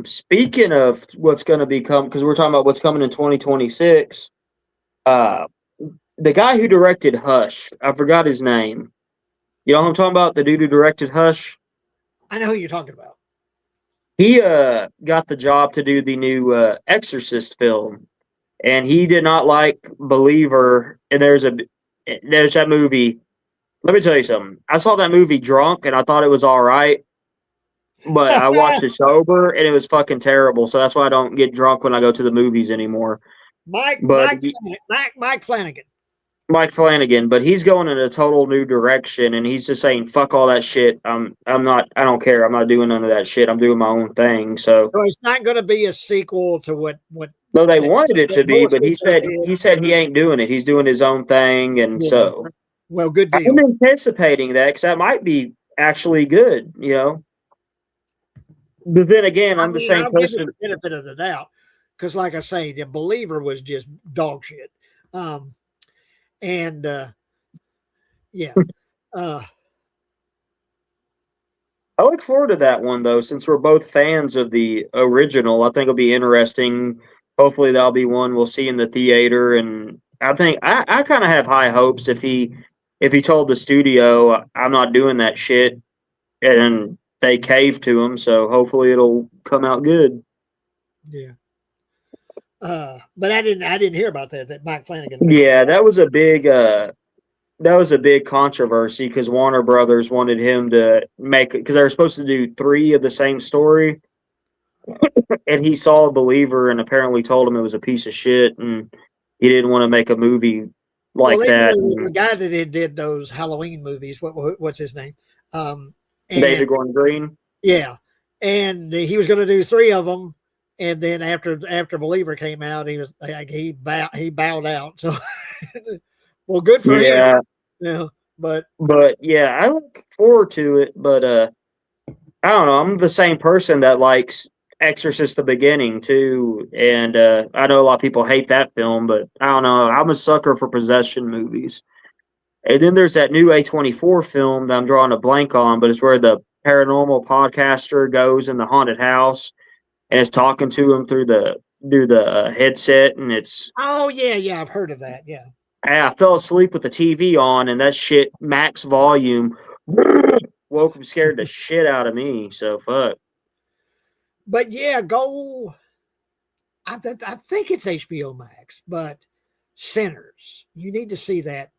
Speaking of what's going to become, because we're talking about what's coming in 2026, the guy who directed Hush, I forgot his name. You know what I'm talking about? The dude who directed Hush. I know who you're talking about. He got the job to do the new Exorcist film, and he did not like Believer. And there's that movie. Let me tell you something. I saw that movie drunk, and I thought it was all right. But I watched it sober, and it was fucking terrible. So that's why I don't get drunk when I go to the movies anymore. Mike Flanagan. Mike Flanagan, but he's going in a total new direction, and he's just saying, "Fuck all that shit. I'm not. I don't care. I'm not doing none of that shit. I'm doing my own thing." So it's not going to be a sequel to what. No, they wanted it to be, but he said he ain't doing it. He's doing his own thing, and so well, good deal. I'm anticipating that because that might be actually good, you know. But then again, I'm the same person. Give the benefit of the doubt, because, like I say, The Believer was just dog shit. Yeah. I look forward to that one though, since we're both fans of the original. I think it'll be interesting. Hopefully, that'll be one we'll see in the theater, and I think I kind of have high hopes if he told the studio I'm not doing that shit, and they cave to him. So hopefully, it'll come out good. Yeah. But I didn't hear about that Mike Flanagan. Yeah, that was a big controversy because Warner Brothers wanted him to make it because they were supposed to do 3 of the same story, and he saw a Believer and apparently told him it was a piece of shit, and he didn't want to make a movie like that. The guy that did those Halloween movies, what's his name? David Gordon Green. Yeah, and he was going to do 3 of them. And then after Believer came out, he was like he bowed out. So, well, good for him. Yeah, but yeah, I look forward to it. But I don't know. I'm the same person that likes Exorcist: The Beginning too, and I know a lot of people hate that film, but I don't know. I'm a sucker for possession movies. And then there's that new A24 film that I'm drawing a blank on, but it's where the paranormal podcaster goes in the haunted house. And it's talking to him through the headset, and it's yeah, I've heard of that. Yeah, I fell asleep with the TV on, and that shit max volume woke him, scared the shit out of me. So fuck. But yeah, go. I think it's HBO Max, but Sinners. You need to see that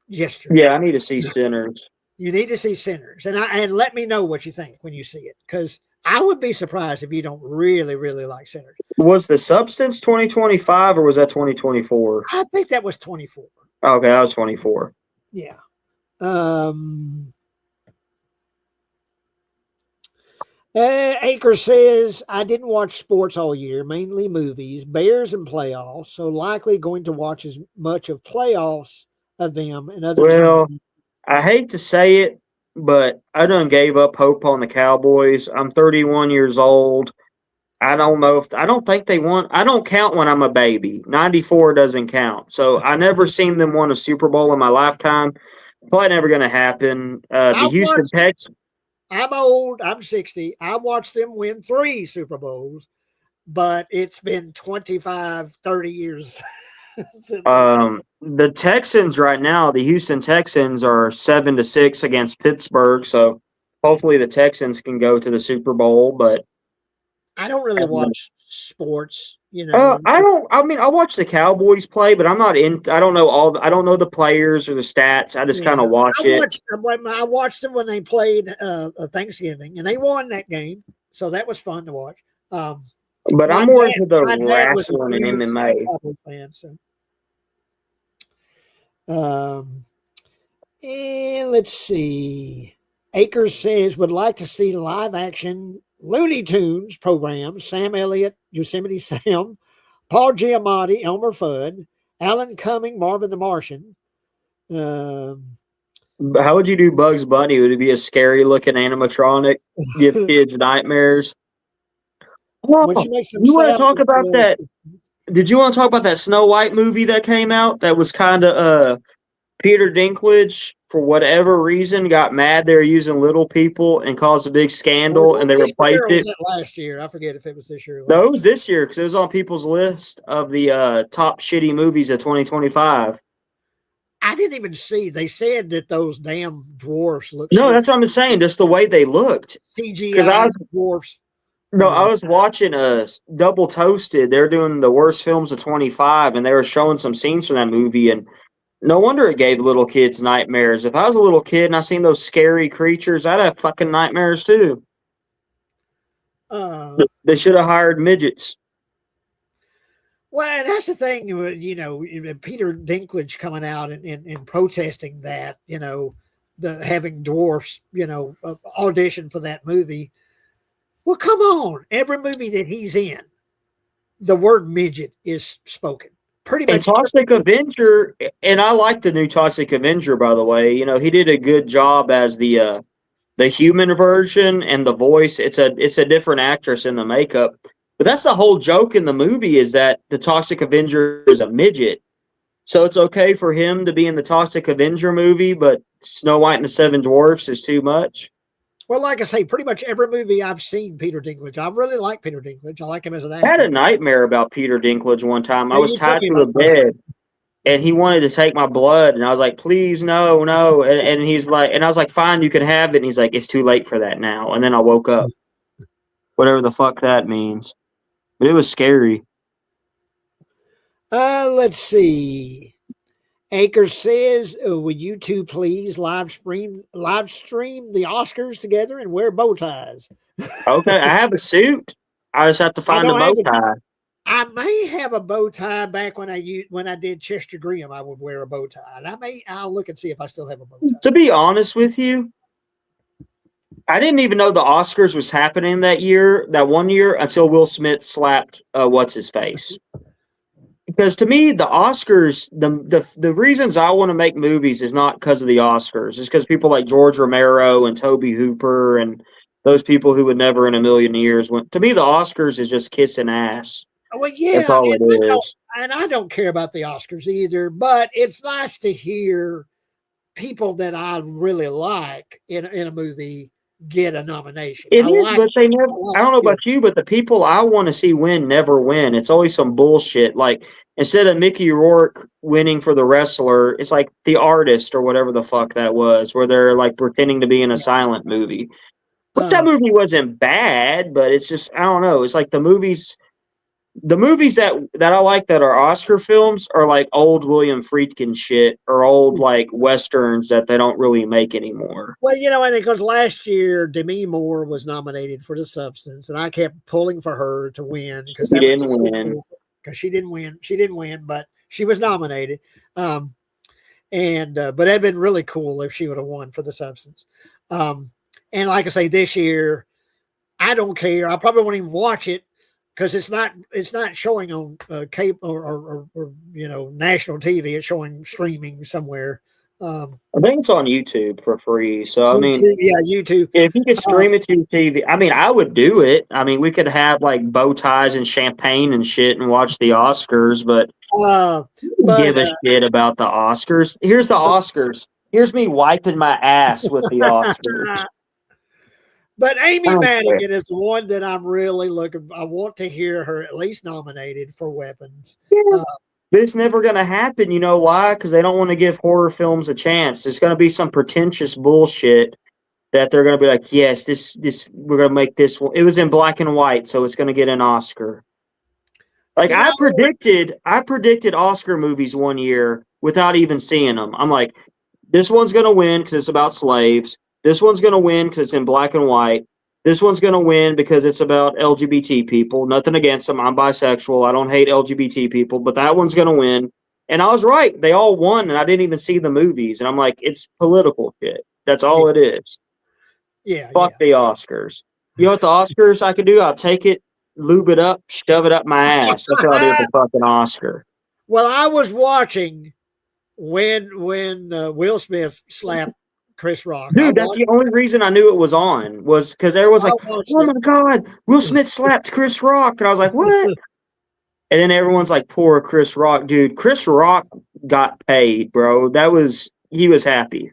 yesterday. Yeah, I need to see Sinners. You need to see Sinners, and let me know what you think when you see it, because I would be surprised if you don't really, really like Sinners. Was The Substance 2025 or was that 2024? I think that was 24. Okay, that was 24. Yeah. Aker says, I didn't watch sports all year, mainly movies, Bears and playoffs, so likely going to watch as much of playoffs of them and other teams. I hate to say it, but I done gave up hope on the Cowboys. I'm 31 years old. I don't think they won. I don't count when I'm a baby. 94 doesn't count. So I never seen them win a Super Bowl in my lifetime. Probably never going to happen. The Houston Texans. I'm old. I'm 60. I watched them win 3 Super Bowls, but it's been 25, 30 years. The Texans right now, the Houston Texans are 7-6 against Pittsburgh. So hopefully the Texans can go to the Super Bowl, but I don't really watch sports, you know. I watch the Cowboys play, but I'm not in. I don't know the players or the stats. I just kind of watch it. I watched them when they played Thanksgiving, and they won that game, so that was fun to watch. But I'm more into the wrestling and MMA. Fan, so. And let's see. Akers says would like to see live action Looney Tunes programs: Sam Elliott, Yosemite Sam, Paul Giamatti, Elmer Fudd, Alan Cumming, Marvin the Martian. Um, How would you do Bugs Bunny? Would it be a scary looking animatronic? Give kids nightmares? when Oh, she makes them you want to salad, talk about that? Did you want to talk about that Snow White movie that came out? That was kind of Peter Dinklage, for whatever reason, got mad they were using little people and caused a big was scandal, that and they this replaced year or was it. that last year? I forget if it was this year or No, last it was this year because it was on people's list of the top shitty movies of 2025. I didn't even see. They said that those damn dwarfs look No, so that's what I'm saying. Just the way they looked. Because CGI dwarfs. I was watching Double Toasted. They're doing the worst films of 25, and they were showing some scenes from that movie, and no wonder it gave little kids nightmares. If I was a little kid and I seen those scary creatures, I'd have fucking nightmares too. They should have hired midgets. Well, and that's the thing, Peter Dinklage coming out and protesting that, the having dwarfs, audition for that movie. Well, come on. Every movie that he's in, the word midget is spoken. Pretty much. And Toxic Avenger, and I like the new Toxic Avenger, by the way. He did a good job as the human version and the voice. It's a different actress in the makeup. But that's the whole joke in the movie, is that the Toxic Avenger is a midget. So it's okay for him to be in the Toxic Avenger movie, but Snow White and the Seven Dwarfs is too much. Well, like I say, pretty much every movie I've seen Peter Dinklage. I really like Peter Dinklage. I like him as an actor. I had a nightmare about Peter Dinklage one time. I Yeah, was you told tied me to a about that. bed, and he wanted to take my blood, and I was like, please, no, no. And he's like, and I was like, fine, you can have it. And he's like, it's too late for that now. And then I woke up. Whatever the fuck that means. But it was scary. Let's see. Akers says, would you two please live stream the Oscars together and wear bow ties? Okay, I have a suit. I just have to find a bow tie. I may have a bow tie. Back when I did Chester Graham, I would wear a bow tie. And I'll look and see if I still have a bow tie. To be honest with you, I didn't even know the Oscars was happening that one year, until Will Smith slapped what's his face. Because to me, the Oscars, the reasons I want to make movies is not because of the Oscars. It's because people like George Romero and Toby Hooper and those people who would never in a million years went. To me, the Oscars is just kissing ass. Well, yeah, that's all it is. And I don't care about the Oscars either, but it's nice to hear people that I really like in a movie get a nomination. But they never. I don't know about you, but the people I want to see win never win. It's always some bullshit. Like, instead of Mickey Rourke winning for The Wrestler, it's like The Artist or whatever the fuck that was, where they're like pretending to be in a silent movie. But that movie wasn't bad, but it's just, I don't know. It's like the movies that I like that are Oscar films are like old William Friedkin shit, or old like westerns that they don't really make anymore. Well, and because last year Demi Moore was nominated for The Substance, and I kept pulling for her to win because she didn't win. Because she didn't win, but she was nominated. But it'd been really cool if she would have won for The Substance. And like I say, this year, I don't care. I probably won't even watch it, because it's not showing on cable or national TV. It's showing streaming somewhere. I think it's on YouTube for free. So I mean, YouTube. If you could stream it to your TV, I mean, I would do it. I mean, we could have like bow ties and champagne and shit and watch the Oscars, but give a shit about the Oscars. Here's the Oscars. Here's me wiping my ass with the Oscars. But Amy Madigan is the one that I'm really I want to hear her at least nominated for Weapons. Yeah. But it's never going to happen. You know why? Because they don't want to give horror films a chance. There's going to be some pretentious bullshit that they're going to be like, yes, this we're going to make this one. It was in black and white, so it's going to get an Oscar. Like, I predicted Oscar movies one year without even seeing them. I'm like, this one's going to win because it's about slaves. This one's going to win because it's in black and white. This one's going to win because it's about LGBT people. Nothing against them. I'm bisexual. I don't hate LGBT people, but that one's going to win. And I was right. They all won, and I didn't even see the movies. And I'm like, it's political shit. That's all it is. Yeah. Fuck the Oscars. You know what the Oscars I could do? I'll take it, lube it up, shove it up my ass. That's what I'll do with the fucking Oscar. Well, I was watching when Will Smith slapped Chris Rock. Dude, that's the only reason I knew it was on was because everyone's like, "Oh my god, Will Smith slapped Chris Rock," and I was like, "What?" And then everyone's like, "Poor Chris Rock, dude." Chris Rock got paid, bro. He was happy.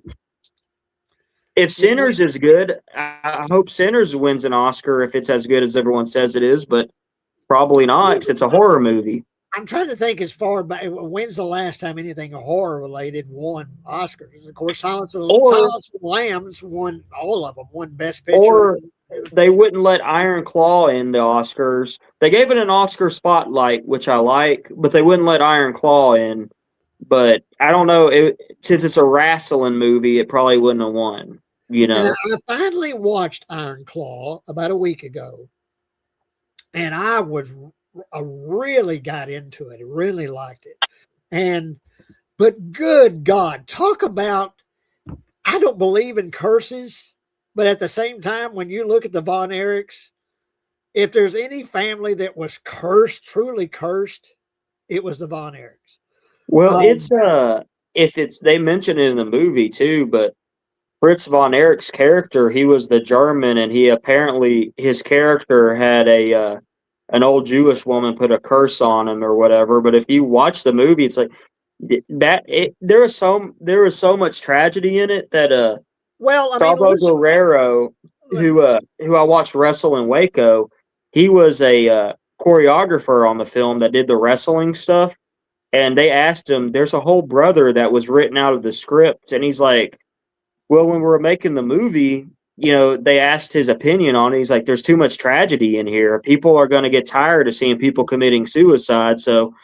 If Sinners is good, I hope Sinners wins an Oscar if it's as good as everyone says it is, but probably not because it's a horror movie. I'm trying to think as far back. When's the last time anything horror related won Oscars? Of course, Silence of the Lambs won all of them. Won Best Picture. Or they wouldn't let Iron Claw in the Oscars. They gave it an Oscar spotlight, which I like, but they wouldn't let Iron Claw in. But I don't know. Since it's a wrestling movie, it probably wouldn't have won. You know. And I finally watched Iron Claw about a week ago, and I really got into it. I really liked it. But good God, talk about, I don't believe in curses, but at the same time, when you look at the Von Erichs, if there's any family that was cursed, truly cursed, it was the Von Erichs. Well, they mention it in the movie too, but Fritz von Erich's character, he was the German, and his character had an old Jewish woman put a curse on him or whatever. But if you watch the movie, it's like there was so much tragedy in it that Chavo Guerrero, who I watched wrestle in Waco, he was a choreographer on the film that did the wrestling stuff, and they asked him, there's a whole brother that was written out of the script, and he's like, well, when we were making the movie, you know, they asked his opinion on it. He's like, there's too much tragedy in here. People are going to get tired of seeing people committing suicide. So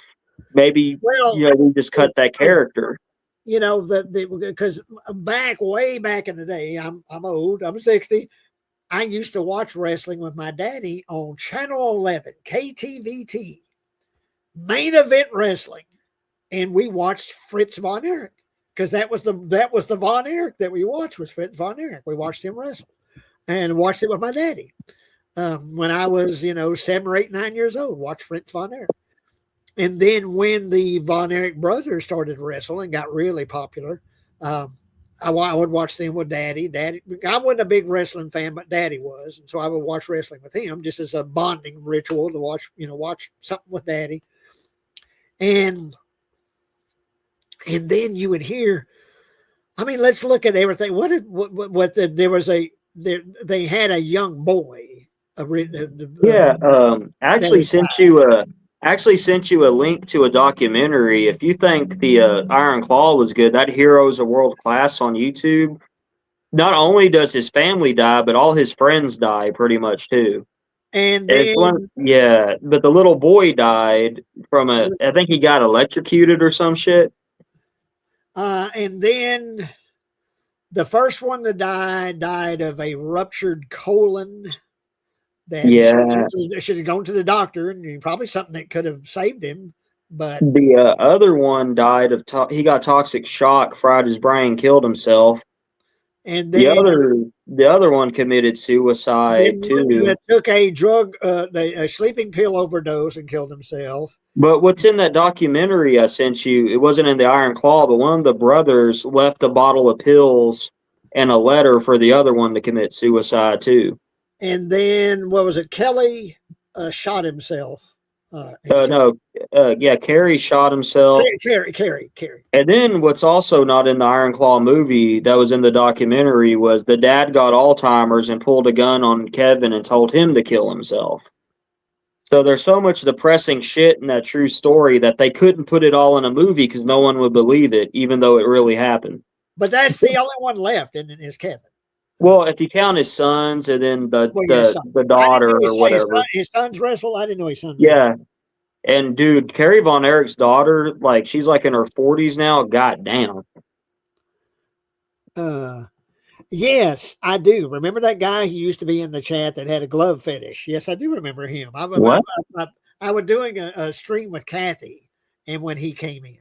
maybe, we just cut that character. You know, because way back in the day, I'm old, I'm 60. I used to watch wrestling with my daddy on Channel 11, KTVT, Main Event Wrestling. And we watched Fritz von Erich. Because that was the Von Erich that we watched, was Fritz von Erich. We watched him wrestle and watched it with my daddy. When I was, 7 or 8, 9 years old, watched Fritz von Erich. And then when the Von Erich brothers started wrestling, got really popular, I would watch them with Daddy. I wasn't a big wrestling fan, but Daddy was. And so I would watch wrestling with him just as a bonding ritual to watch something with Daddy. And then you would hear, I mean, let's look at everything. They had a young boy. Actually sent you a link to a documentary. If you think the Iron Claw was good, that Heroes of World Class on YouTube. Not only does his family die, but all his friends die pretty much too. But the little boy died from I think he got electrocuted or some shit. And then the first one that died of a ruptured colon. That should have gone to the doctor, and probably something that could have saved him. But the other one died of he got toxic shock, fried his brain, killed himself. And then the other one committed suicide too. Took a sleeping pill overdose and killed himself. But what's in that documentary I sent you? It wasn't in the Iron Claw, but one of the brothers left a bottle of pills and a letter for the other one to commit suicide too. And then what was it? Kelly shot himself. Kerry shot himself. Kerry. And then what's also not in the Iron Claw movie that was in the documentary was the dad got Alzheimer's and pulled a gun on Kevin and told him to kill himself. So there's so much depressing shit in that true story that they couldn't put it all in a movie because no one would believe it, even though it really happened. But that's the only one left, isn't it, is Kevin? Well, if you count his sons and then the daughter or whatever. His sons wrestle? I didn't know his sons. Yeah. And dude, Kerry Von Erich's daughter, like she's like in her 40s now. God damn. Yes, I do. Remember that guy who used to be in the chat that had a glove fetish? Yes, I do remember him. I was doing a stream with Kathy, and when he came in,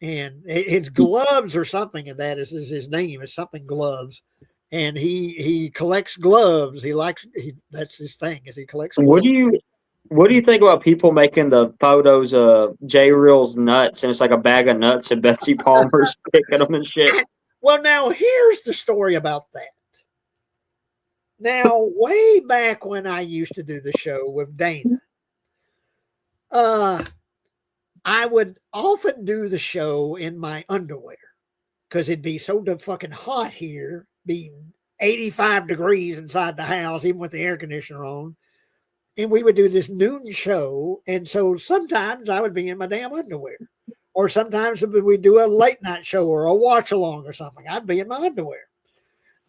and it's Gloves or something, and that is his name. It's something Gloves. and he collects gloves. That's his thing, is he collects What gloves. do you think about people making the photos of J Reel's nuts and it's like a bag of nuts and Betsy Palmer's picking them and shit? Well, now here's the story about that. Now, way back when I used to do the show with Dana, I would often do the show in my underwear because it'd be so fucking hot here, being 85 degrees inside the house, even with the air conditioner on. And we would do this noon show. And so sometimes I would be in my damn underwear. Or sometimes we'd do a late night show or a watch along or something. I'd be in my underwear.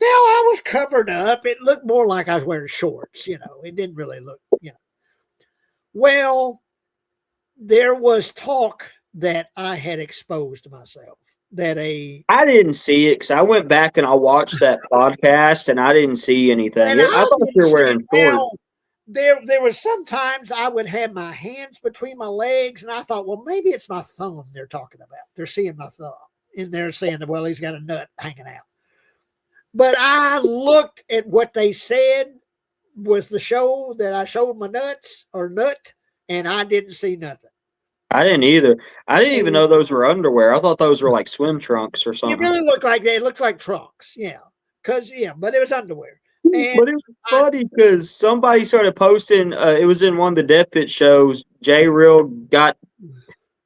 Now I was covered up. It looked more like I was wearing shorts, you know. It didn't really look, you know. Well, there was talk that I had exposed myself. I didn't see it because I went back and I watched that podcast and I didn't see anything. I thought you were wearing shorts. There was sometimes I would have my hands between my legs, and I thought, well, maybe it's my thumb they're talking about. They're seeing my thumb, and they're saying, well, he's got a nut hanging out. But I looked at what they said was the show that I showed my nuts or nut, and I didn't see nothing. I didn't either. I didn't even know those were underwear. I thought those were like swim trunks or something. It really looked like they looked like trunks, yeah. But it was underwear. And but it was funny because somebody started posting. It was in one of the Death Pit shows. J Reel got.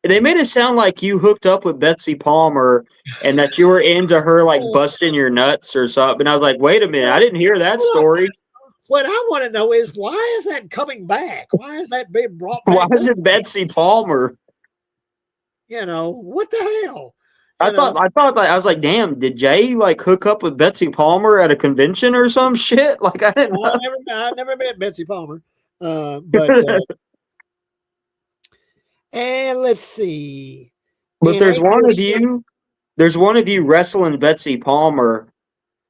They made it sound like you hooked up with Betsy Palmer and that you were into her like busting your nuts or something. And I was like, wait a minute, I didn't hear that story. What I want to know is why is that coming back? Why is that being brought back? Why is it Betsy Palmer? You know, what the hell? I thought I was like, damn, did Jay like hook up with Betsy Palmer at a convention or some shit? Like I didn't know. I never met Betsy Palmer. And let's see. But there's one of you wrestling Betsy Palmer,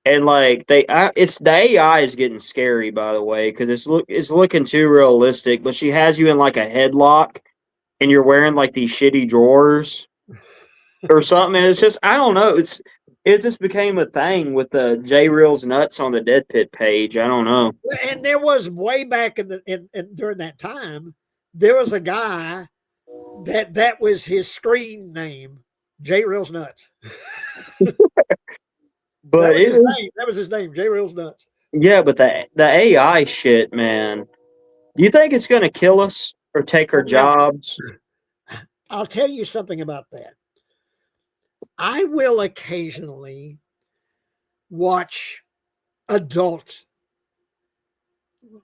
and like it's the AI is getting scary, by the way, because it's looking too realistic. But she has you in like a headlock, and you're wearing like these shitty drawers or something. And it's just I don't know. It just became a thing with the J Reel's nuts on the Dead Pit page. I don't know. And there was way back during that time, there was a guy that was his screen name, J Reel's Nuts. But that was his name, J Reel's Nuts. Yeah, but the AI shit, man. Do you think it's going to kill us or take our jobs? I'll tell you something about that. I will occasionally watch adult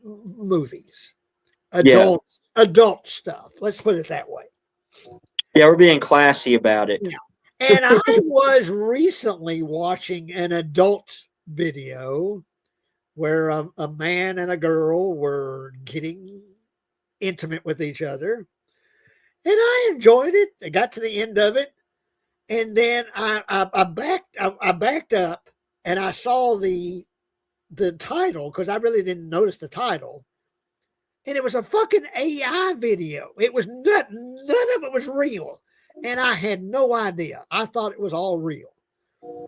movies, adult stuff. Let's put it that way. Yeah, we're being classy about it. Yeah. And I was recently watching an adult video where a man and a girl were getting intimate with each other. And I enjoyed it. I got to the end of it. And then I backed up and I saw the title because I really didn't notice the title. And it was a fucking AI video. It was none of it was real. And I had no idea. I thought it was all real.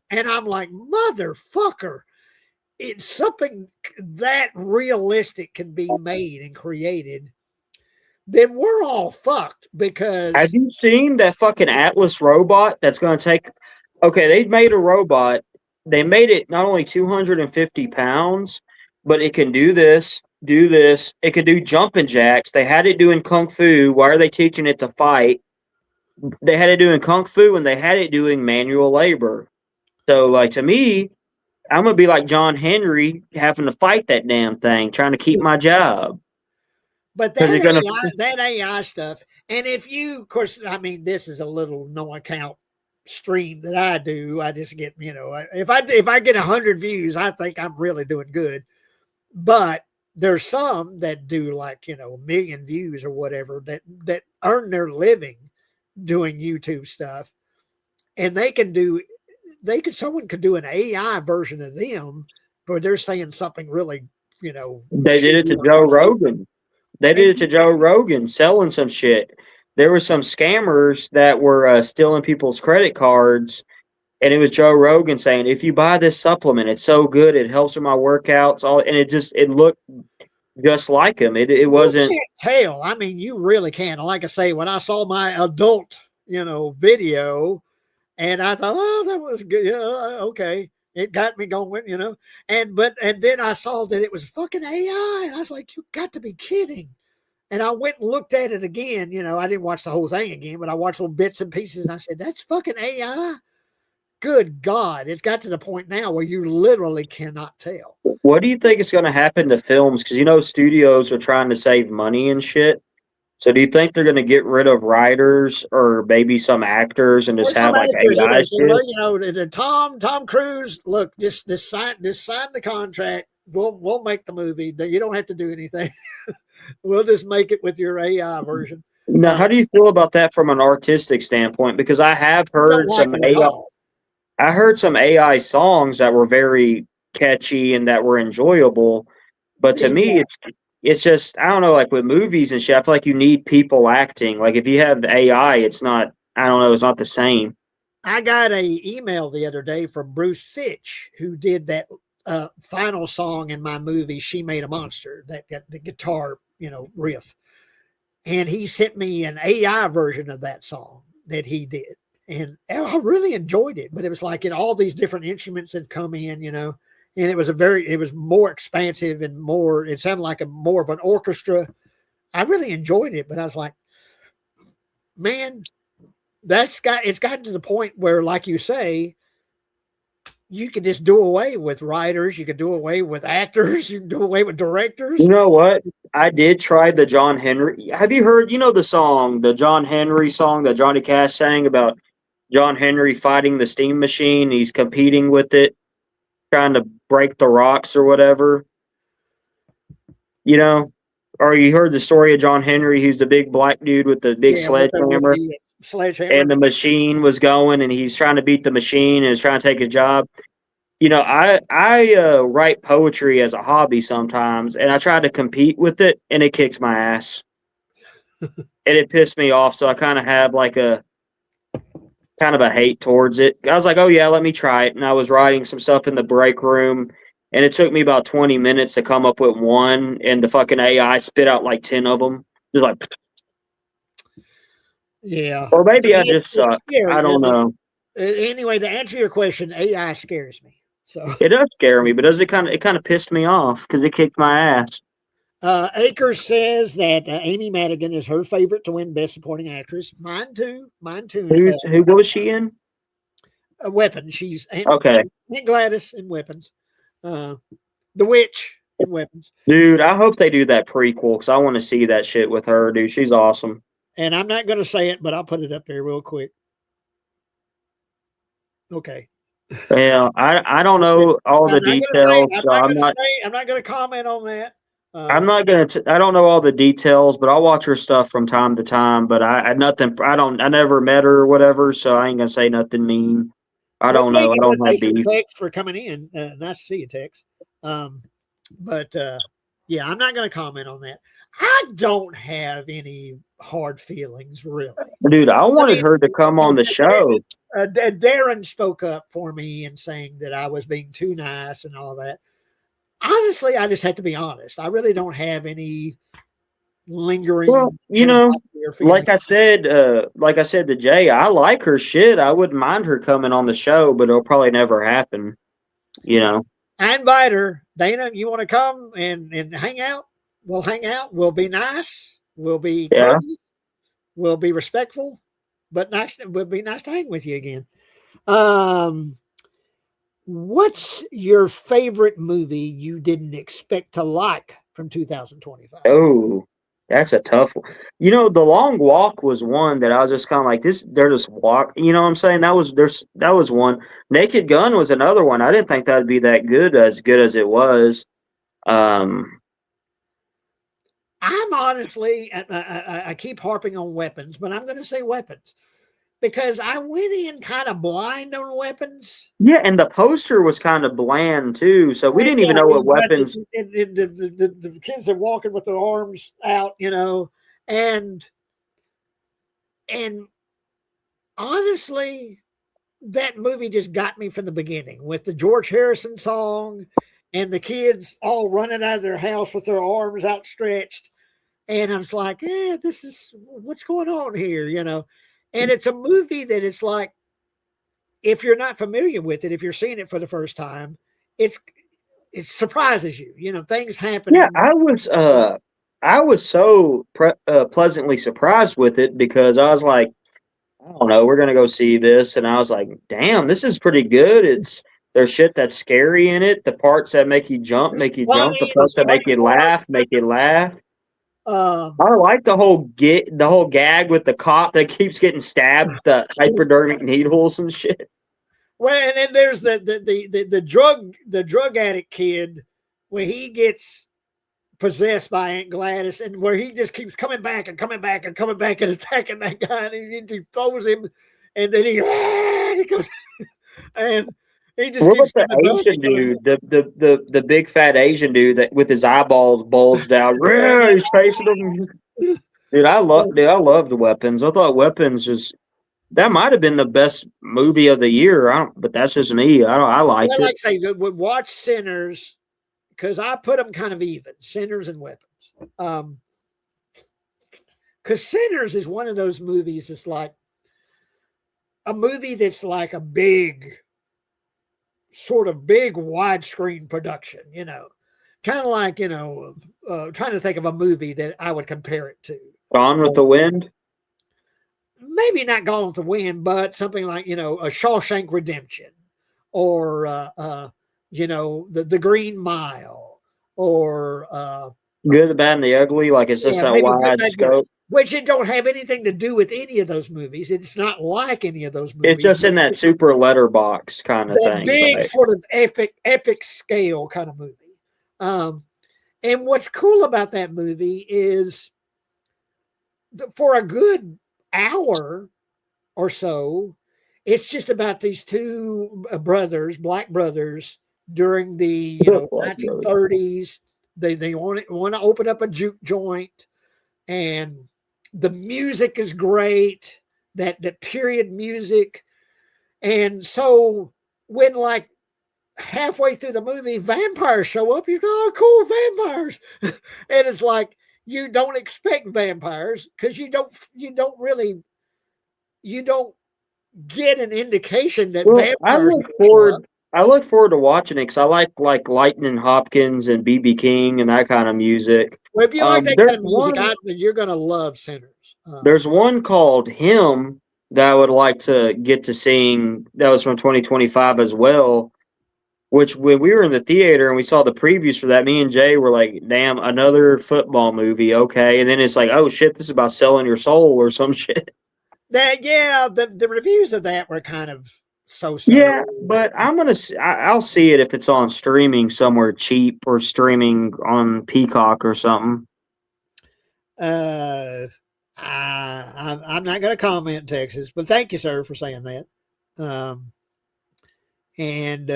And I'm like, motherfucker, it's something that realistic can be made and created. Then we're all fucked because. Have you seen that fucking Atlas robot that's going to take. Okay, they made a robot. They made it not only 250 pounds, but it can do this. It can do jumping jacks. They had it doing kung fu. Why are they teaching it to fight? They had it doing kung fu and they had it doing manual labor. So, like, to me, I'm going to be like John Henry having to fight that damn thing, trying to keep my job. But that AI stuff, and if you, of course, I mean, this is a little no account stream that I do. I just get, if I get 100 views, I think I'm really doing good. But there's some that do like, 1 million views or whatever that earn their living doing YouTube stuff. And someone could do an AI version of them, but they're saying something really, They did it to Joe Rogan. They did it to Joe Rogan, selling some shit. There were some scammers that were stealing people's credit cards and it was Joe Rogan saying, if you buy this supplement, it's so good, it helps with my workouts, all, and it looked just like him. It You wasn't. can't tell. I mean, you really can. Like I say, when I saw my adult, video, and I thought, oh, that was good. Yeah, okay. It got me going, and then I saw that it was fucking AI, and I was like, you got to be kidding. And I went and looked at it again. I didn't watch the whole thing again, but I watched little bits and pieces. And I said, that's fucking AI. Good God. It's got to the point now where you literally cannot tell. What do you think is going to happen to films? Because studios are trying to save money and shit. So do you think they're going to get rid of writers or maybe some actors and Or just some have like actors, AI say, shit? well, Tom Cruise, look, just sign the contract. We'll make the movie. You don't have to do anything. We'll just make it with your AI version. Now, how do you feel about that from an artistic standpoint? Because I have I don't heard like some it at AI. all. I heard some AI songs that were very catchy and that were enjoyable, but to me, it's just I don't know. Like with movies and shit, I feel like you need people acting. Like if you have AI, it's not. I don't know. It's not the same. I got a email the other day from Bruce Fitch, who did that final song in my movie, She Made a Monster, that got the guitar, riff. And he sent me an AI version of that song that he did. And I really enjoyed it, but it was like all these different instruments had come in, and it was more expansive and it sounded like more of an orchestra. I really enjoyed it, but I was like, man, it's gotten to the point where, like you say, you could just do away with writers, you could do away with actors, you can do away with directors. You know what? I did try the John Henry. Have you heard? The John Henry song that Johnny Cash sang about John Henry fighting the steam machine. He's competing with it, trying to break the rocks or whatever. You know, or you heard the story of John Henry, who's the big black dude with the big Yeah, with sledgehammer, the sledgehammer. and the machine was going, and he's trying to beat the machine and is trying to take a job. I write poetry as a hobby sometimes, and I try to compete with it, and it kicks my ass, and it pissed me off. So I kind of have like a kind of a hate towards it. I was like, oh yeah, let me try it, and I was writing some stuff in the break room, and it took me about 20 minutes to come up with one, and the fucking AI spit out like 10 of them. Just like, Yeah. or maybe I just It's suck. I scary. don't know. Anyway, to answer your question, AI scares me. So, It does scare me, but does it kind of pissed me off because it kicked my ass. Akers says that Amy Madigan is her favorite to win Best Supporting Actress. Mine too. Mine too. What was she in? Weapon. She's Aunt Gladys in Weapons. The Witch in Weapons. Dude, I hope they do that prequel because I want to see that shit with her, dude. She's awesome. And I'm not going to say it, but I'll put it up there real quick. Okay. Yeah, I don't know all the details. I'm not going to comment on that. I'm not gonna. I don't know all the details, but I'll watch her stuff from time to time. But I nothing. I don't. I never met her or whatever, so I ain't gonna say nothing mean. I don't know. I don't have beef. Tex for coming in. Nice to see you, Tex. But yeah, I'm not going to comment on that. I don't have any hard feelings, really. Dude, I wanted her to come on the show. Darren spoke up for me and saying that I was being too nice and all that. Honestly, I just have to be honest. I really don't have any lingering. Well, like I said to Jay, I like her shit. I wouldn't mind her coming on the show, but it'll probably never happen. I invite her. Dana, you want to come and hang out? We'll hang out. We'll be nice. We'll be courteous. We'll be respectful, but nice. It would be nice to hang with you again. What's your favorite movie you didn't expect to like from 2025? Oh, that's a tough one. The Long Walk was one that I was just kind of like this. They're just walk. You know what I'm saying? That was one. Naked Gun was another one. I didn't think that'd be that good as it was. I'm honestly, I keep harping on Weapons, but I'm going to say Weapons because I went in kind of blind on Weapons. Yeah, and the poster was kind of bland too, so we didn't even know what weapons. The kids are walking with their arms out, and honestly, that movie just got me from the beginning with the George Harrison song and the kids all running out of their house with their arms outstretched. And I was like, this is what's going on here, you know? And it's a movie that it's like, if you're not familiar with it, if you're seeing it for the first time, it's it surprises you, you know, things Yeah, happening. I was so pleasantly surprised with it because I was like, I don't know, we're gonna go see this, and I was like, damn, this is pretty good. There's shit that's scary in it. The parts that make you jump, It's make you jump. The funny, the parts that make funny you part. laugh, make you laugh. Um, I like the whole gag with the cop that keeps getting stabbed, the hypodermic needles and shit. well, and then there's the drug addict kid where he gets possessed by Aunt Gladys, and where he just keeps coming back and coming back and coming back and attacking that guy, and he throws him, and then and he goes, and he just What keeps about the coming back. Asian dude, the big fat Asian dude that with his eyeballs bulged out? Yeah, he's chasing him. Dude, I loved Weapons. I thought Weapons just that might have been the best movie of the year. But that's just me. I liked Well, it. like I say, would watch Sinners because I put them kind of even, Sinners and Weapons. Because Sinners is one of those movies that's like a movie that's like a big, sort of big widescreen production, you know, kind of like, you know, trying to think of a movie that I would compare it to. Gone with the Wind. Maybe not Gone with the Wind, but something like, you know, a Shawshank Redemption or, you know, the Green Mile or, Good, the Bad, and the Ugly. Like it's just yeah, that maybe Good, wide Bad, Good, scope. which it don't have anything to do with any of those movies. It's not like any of those It's movies. just in that super letterbox kind of That thing. big Right? sort of epic scale kind of movie. And what's cool about that movie is for a good hour or so, it's just about these two brothers, black brothers, during the Like, 1930s. They want to open up a juke joint, and the music is great. That period music, and so when like halfway through the movie, vampires show up. You go, oh, cool, vampires, and it's like you don't expect vampires because you don't get an indication that well, vampires show up. I look forward to watching it because I like Lightning Hopkins and BB King and that kind of music. Well, if you like that There's kind of music, one you're gonna love Sinners. there's one called Him that I would like to get to seeing. That was from 2025 as well. Which when we were in the theater and we saw the previews for that, me and Jay were like, "Damn, another football movie, okay?" And then it's like, "Oh shit, this is about selling your soul or some shit." That yeah, the reviews of that were kind of so. Yeah, but I'll see it if it's on streaming somewhere cheap or streaming on Peacock or something. I'm not going to comment Texas, but thank you, sir, for saying that. And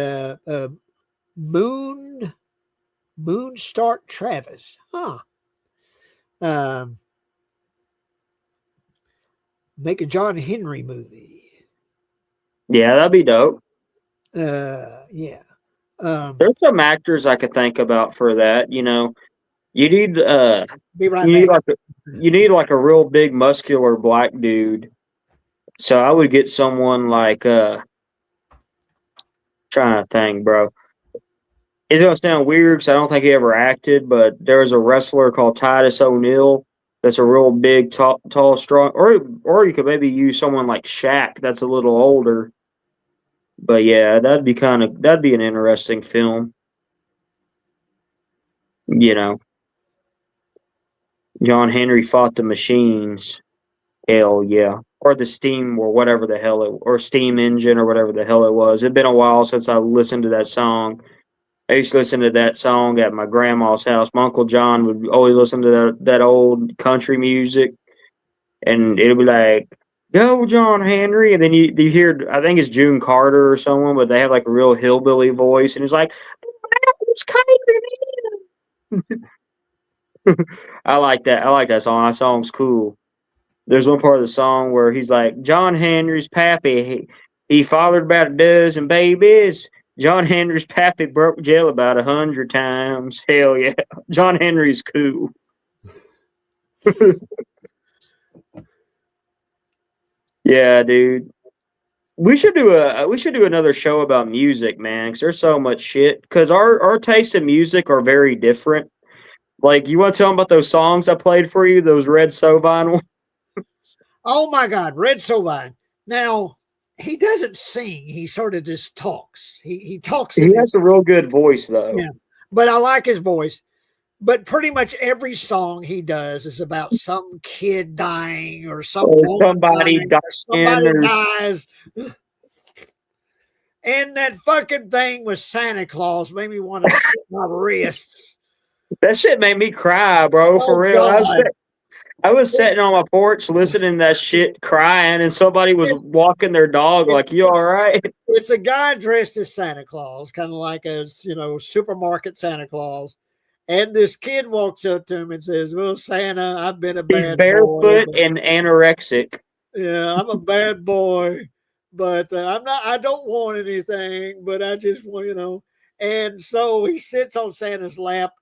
Moonstar Travis, huh? Make a John Henry movie. Yeah, that'd be dope. Yeah. There's some actors I could think about for that. You know, you need Be right you need back. you need like a real big muscular black dude. So I would get someone like trying to think, bro. It's gonna sound weird because I don't think he ever acted, but there's a wrestler called Titus O'Neil that's a real big, tall, strong. Or you could maybe use someone like Shaq that's a little older. But yeah, that'd be an interesting film. You know, John Henry fought the machines. Hell yeah. Or the steam or whatever the hell or steam engine or whatever the hell it was. It'd been a while since I listened to that song. I used to listen to that song at my grandma's house. My Uncle John would always listen to that old country music, and it'd be like, "Go, John Henry," and then you hear, I think it's June Carter or someone, but they have like a real hillbilly voice, and it's like, "It's country." I like that. I like that song. That song's cool. There's one part of the song where he's like, John Henry's pappy. He fathered about a dozen babies. John Henry's pappy broke jail about 100 times. Hell yeah. John Henry's cool. Yeah, dude. We should do another show about music, man, because there's so much shit. Because our tastes in music are very different. Like, you want to tell them about those songs I played for you, those Red Sovine ones? Oh my God, Red Sovine. Now he doesn't sing; he sort of just talks. He talks in He his has a real good voice, though. yeah, but I like his voice. But pretty much every song he does is about some kid dying or some Or woman somebody dying or dying, somebody or dies. And that fucking thing with Santa Claus made me want to slit my wrists. that shit made me cry, bro. Oh For real. God. I was sitting on my porch listening to that shit, crying, and somebody was walking their dog. Like, you all right? It's a guy dressed as Santa Claus, kind of like a supermarket Santa Claus. And this kid walks up to him and says, "Well, Santa, I've been a He's bad boy. barefoot and anorexic. Yeah, I'm a bad boy, but I'm not. I don't want anything, but I just want." And so he sits on Santa's lap,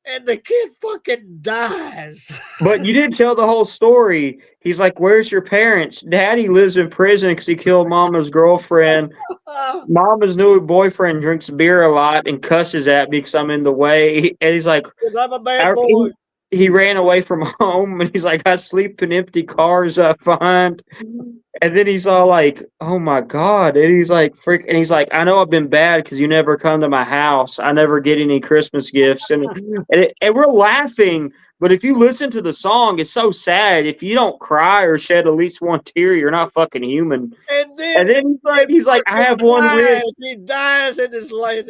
and the kid fucking dies. But you didn't tell the whole story. He's like, "Where's your parents? Daddy lives in prison because he killed Mama's girlfriend. Mama's new boyfriend drinks beer a lot and cusses at me because I'm in the way." And he's like, Because I'm a bad boy. he ran away from home, and he's like, "I sleep in empty cars I find." And then he's all like, "Oh my God." And he's like, and he's like, "I know I've been bad because you never come to my house. I never get any Christmas gifts." And we're laughing. But if you listen to the song, it's so sad. If you don't cry or shed at least one tear, you're not fucking human. And And then then he's like, "I have one wish." he dies in his lap.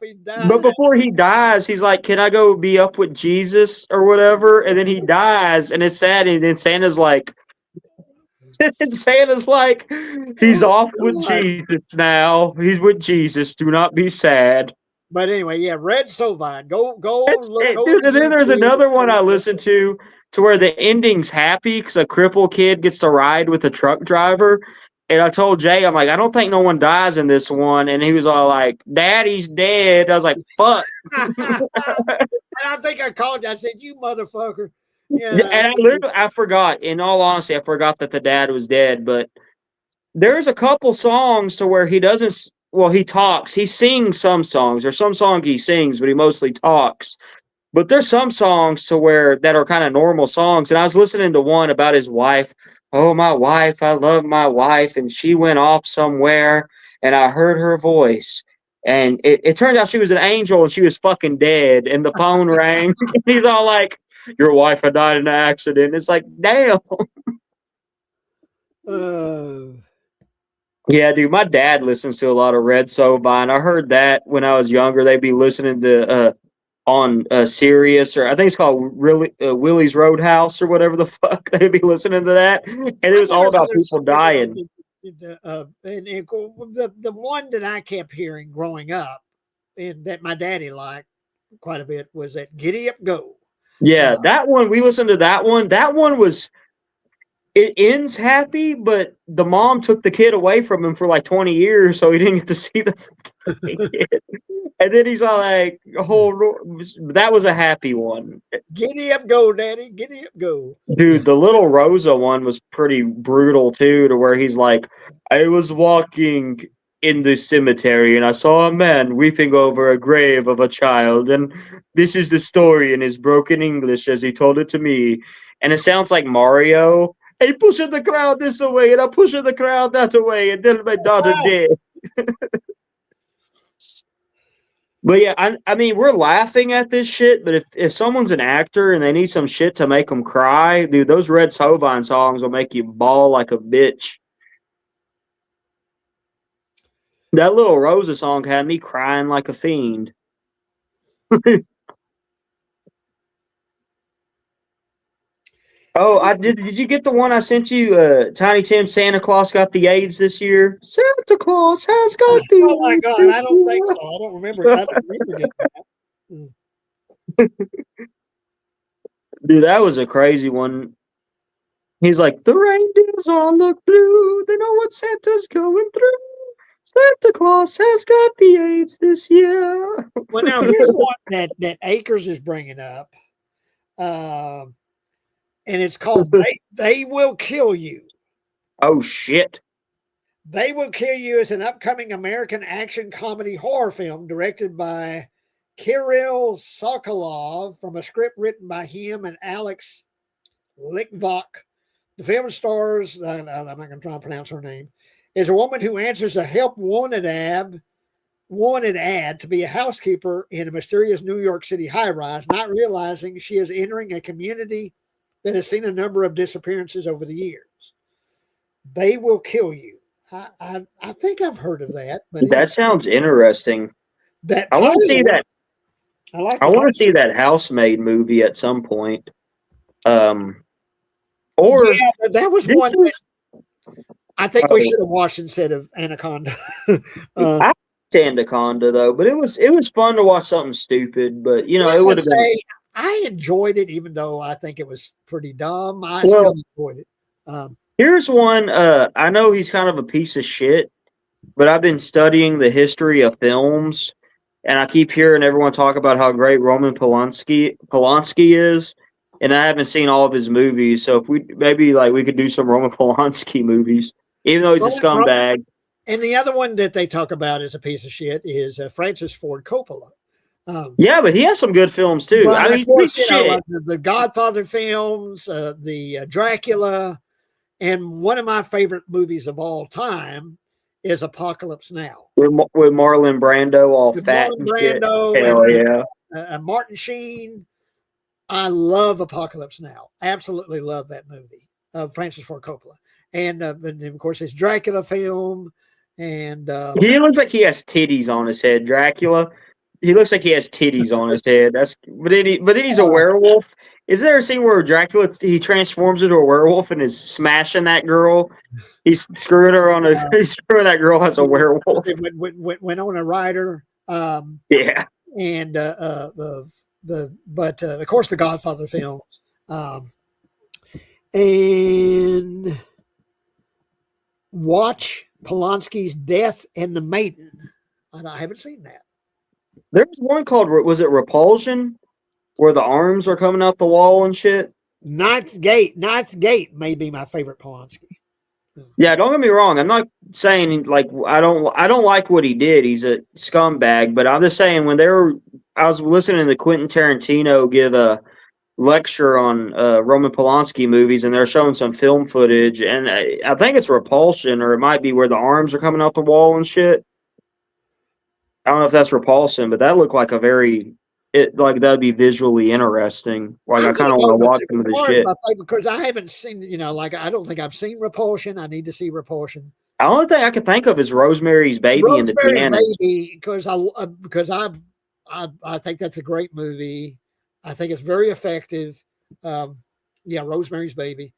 He dies. But before he dies, he's like, "Can I go be up with Jesus or whatever?" And then he dies, and it's sad. And then Santa's like, "He's off with Jesus now. He's with Jesus. Do not be sad." But anyway, yeah, Red Sovine. Go Dude, and then there's another one I listened to where the ending's happy because a crippled kid gets to ride with a truck driver. And I told Jay, I'm like, "I don't think no one dies in this one." And he was all like, "Daddy's dead." I was like, "Fuck." And I think I called you. I said, "You motherfucker." Yeah. And I forgot. In all honesty, I forgot that the dad was dead. But there's a couple songs to where he doesn't. Well, he talks. He sings some songs. There's some song he sings, but he mostly talks. But there's some songs to where that are kind of normal songs. And I was listening to one about his wife. "Oh, my wife, I love my wife, and she went off somewhere, and I heard her voice. And it turns out she was an angel, and she was fucking dead. And the phone rang. He's all like, "Your wife had died in an accident." It's like, damn. Yeah, dude, my dad listens to a lot of Red Sovine. I heard that when I was younger. They'd be listening to on Sirius, or I think it's called Willie's Roadhouse or whatever the fuck. They'd be listening to that, and it was all about people dying. And the one that I kept hearing growing up, and that my daddy liked quite a bit, was that "Giddy Up Go." Yeah, that one, we listened to that one. That one was, it ends happy, but the mom took the kid away from him for like 20 years, so he didn't get to see the kid. And then he's all like, that was a happy one. "Giddy up, go, daddy. Giddy up, go." Dude, the Little Rosa one was pretty brutal too, to where he's like, "I was walking in the cemetery and I saw a man weeping over a grave of a child. And this is the story in his broken English as he told it to me." And it sounds like Mario. "Hey, pushing the crowd this away, and I'm pushing the crowd that away, and then my daughter dead." But yeah, I mean, we're laughing at this shit, but if someone's an actor and they need some shit to make them cry, dude, those Red Sovine songs will make you bawl like a bitch. That Little Rosa song had me crying like a fiend. Oh, I did. Did you get the one I sent you? Tiny Tim, Santa Claus got the AIDS this year. Santa Claus has got the AIDS. Oh my God, I don't think so. I don't remember. I don't remember getting that. Dude, that was a crazy one. He's like, the reindeers all look blue. They know what Santa's going through. Santa Claus has got the AIDS this year. Well, now here's one that Akers is bringing up, and it's called "They Will Kill You." Oh shit! They Will Kill You is an upcoming American action comedy horror film directed by Kirill Sokolov from a script written by him and Alex Litvak. The film stars, I'm not going to try and pronounce her name, is a woman who answers a help wanted ad to be a housekeeper in a mysterious New York City high rise, not realizing she is entering a community that has seen a number of disappearances over the years. They Will Kill You. I think I've heard of that. But that sounds interesting. That I want to see that. I want to see that Housemaid movie at some point. Or yeah, that was one I think we should have watched instead of Anaconda. I liked Anaconda though, but it was fun to watch something stupid. But you know, it would have been. I enjoyed it, even though I think it was pretty dumb. I still enjoyed it. Here's one. I know he's kind of a piece of shit, but I've been studying the history of films, and I keep hearing everyone talk about how great Roman Polanski is, and I haven't seen all of his movies. So if we could do some Roman Polanski movies, even though he's a scumbag. And the other one that they talk about as a piece of shit is Francis Ford Coppola. Yeah, but he has some good films too. I mean, like the Godfather films, the Dracula. And one of my favorite movies of all time is Apocalypse Now. With Marlon Brando, all fat and shit. Hell yeah. Martin Sheen. I love Apocalypse Now. Absolutely love that movie of Francis Ford Coppola. And of course, his Dracula film. And he looks like he has titties on his head, Dracula. He looks like he has titties on his head. But then he's a werewolf. Is there a scene where Dracula he transforms into a werewolf and is smashing that girl? He's screwing her on he's screwing that girl as a werewolf. Went on a rider. Yeah. And but of course the Godfather films. And watch Polanski's Death and the Maiden. I haven't seen that. There's one called, was it Repulsion, where the arms are coming out the wall and shit? Ninth Gate may be my favorite Polanski. Yeah, don't get me wrong. I'm not saying like I don't like what he did. He's a scumbag. But I'm just saying I was listening to Quentin Tarantino give a lecture on Roman Polanski movies, and they're showing some film footage, and I think it's Repulsion, or it might be where the arms are coming out the wall and shit. I don't know if that's Repulsion, but that looked like that'd be visually interesting. Like I kind of want to watch some of this shit because I haven't seen. I don't think I've seen Repulsion. I need to see Repulsion. The only thing I can think of is Rosemary's Baby and the Pianist. Baby, because I think that's a great movie. I think it's very effective. Rosemary's Baby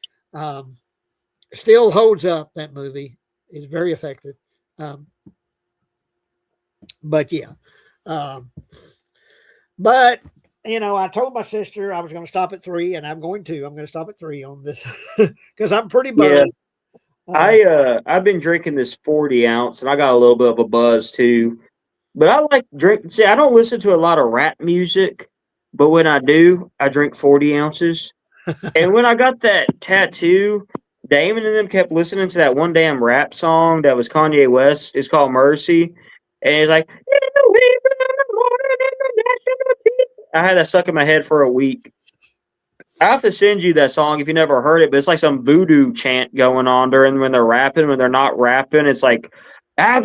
still holds up. That movie is very effective. But yeah, but I told my sister I was going to stop at 3, and I'm going to stop at 3 on this because I'm pretty buzzed. Yeah. I've been drinking this 40 ounce, and I got a little bit of a buzz too. But I like drink. See, I don't listen to a lot of rap music, but when I do, I drink 40 ounces. And when I got that tattoo, Damon and them kept listening to that one damn rap song that was Kanye West. It's called Mercy. And it's like, I had that stuck in my head for a week. I have to send you that song if you never heard it, but it's like some voodoo chant going on during when they're rapping. When they're not rapping, it's like, and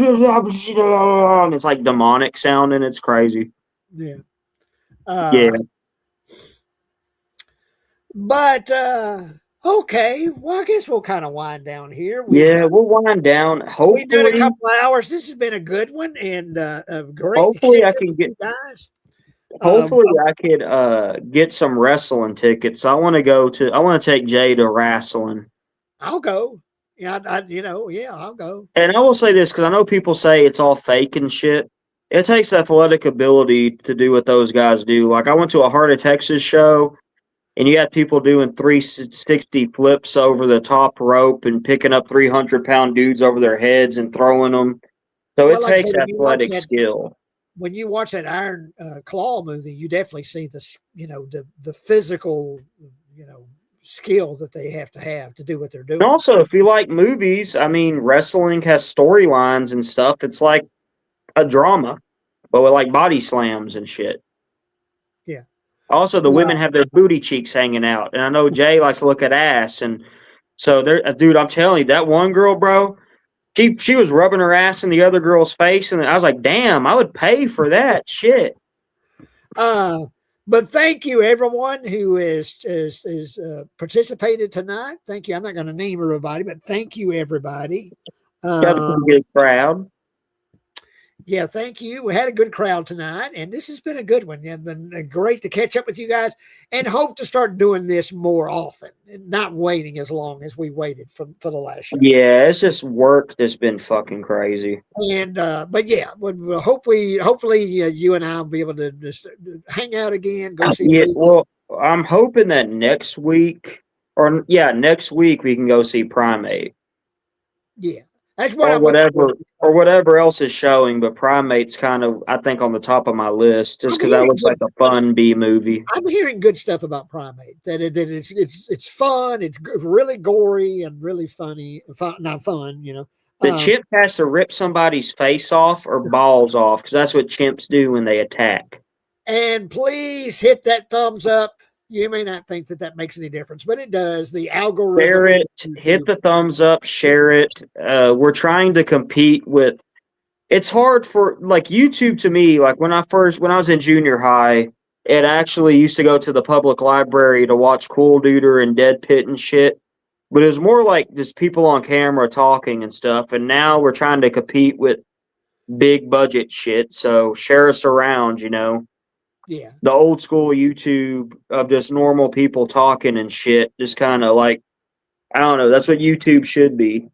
it's like demonic sounding. It's crazy. Yeah. Yeah. But okay, well, I guess we'll kind of wind down here. We'll wind down. Hopefully, we did a couple of hours. This has been a good one and great. Hopefully, I can get guys. Hopefully, I could get some wrestling tickets. I want to take Jay to wrestling. I'll go. Yeah, I'll go. And I will say this because I know people say it's all fake and shit. It takes athletic ability to do what those guys do. Like I went to a Heart of Texas show, and you had people doing 360 flips over the top rope and picking up 300-pound dudes over their heads and throwing them. So it Well, like I takes said, athletic skill. when you watch that Iron Claw movie, you definitely see this, the physical, skill that they have to do what they're doing. And also, if you like movies, I mean, wrestling has storylines and stuff. It's like a drama, but with like body slams and shit. Yeah. Also, the women have their booty cheeks hanging out, and I know Jay likes to look at ass, and so there, dude. I'm telling you, that one girl, bro, she was rubbing her ass in the other girl's face, and I was like, damn, I would pay for that shit. But thank you, everyone who is participated tonight. Thank you. I'm not going to name everybody, but thank you, everybody. Got a pretty good crowd. Yeah, thank you. We had a good crowd tonight, and this has been a good one. It's been great to catch up with you guys, and hope to start doing this more often, and not waiting as long as we waited for the last show. Yeah, it's just work that's been fucking crazy. And but yeah, hopefully you and I will be able to just hang out again. Go see. Yeah, well, I'm hoping that next week we can go see Primate. Yeah, that's what or whatever else is showing, but Primate's kind of, I think, on the top of my list just because that looks like a fun B movie. I'm hearing good stuff about Primate. That it's fun. It's really gory and really funny. Not fun, The chimp has to rip somebody's face off or balls off because that's what chimps do when they attack. And please hit that thumbs up. You may not think that makes any difference, but it does. The algorithm. Share it, hit the thumbs up, share it. We're trying to compete with. It's hard for like YouTube to me. Like when I was in junior high, it actually used to go to the public library to watch Cool Duder and Dead Pit and shit. But it was more like just people on camera talking and stuff. And now we're trying to compete with big budget shit. So share us around, Yeah. The old school YouTube of just normal people talking and shit. Just kind of like, I don't know. That's what YouTube should be.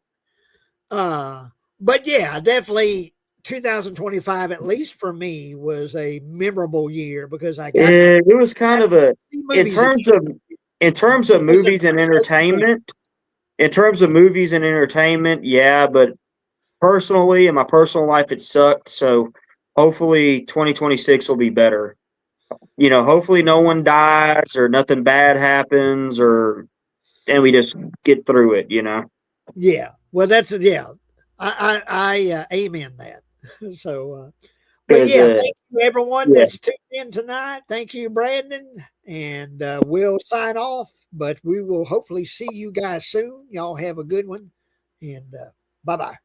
But yeah, definitely 2025, at least for me, was a memorable year because I got it was kind of a in terms of movies and entertainment. In terms of movies and entertainment, yeah, but personally, in my personal life, it sucked. So hopefully 2026 will be better. Hopefully no one dies or nothing bad happens and we just get through it, Yeah. Well, I amen that. So, but yeah, thank you everyone that's tuned in tonight. Thank you, Brandon, and we'll sign off, but we will hopefully see you guys soon. Y'all have a good one, and bye-bye.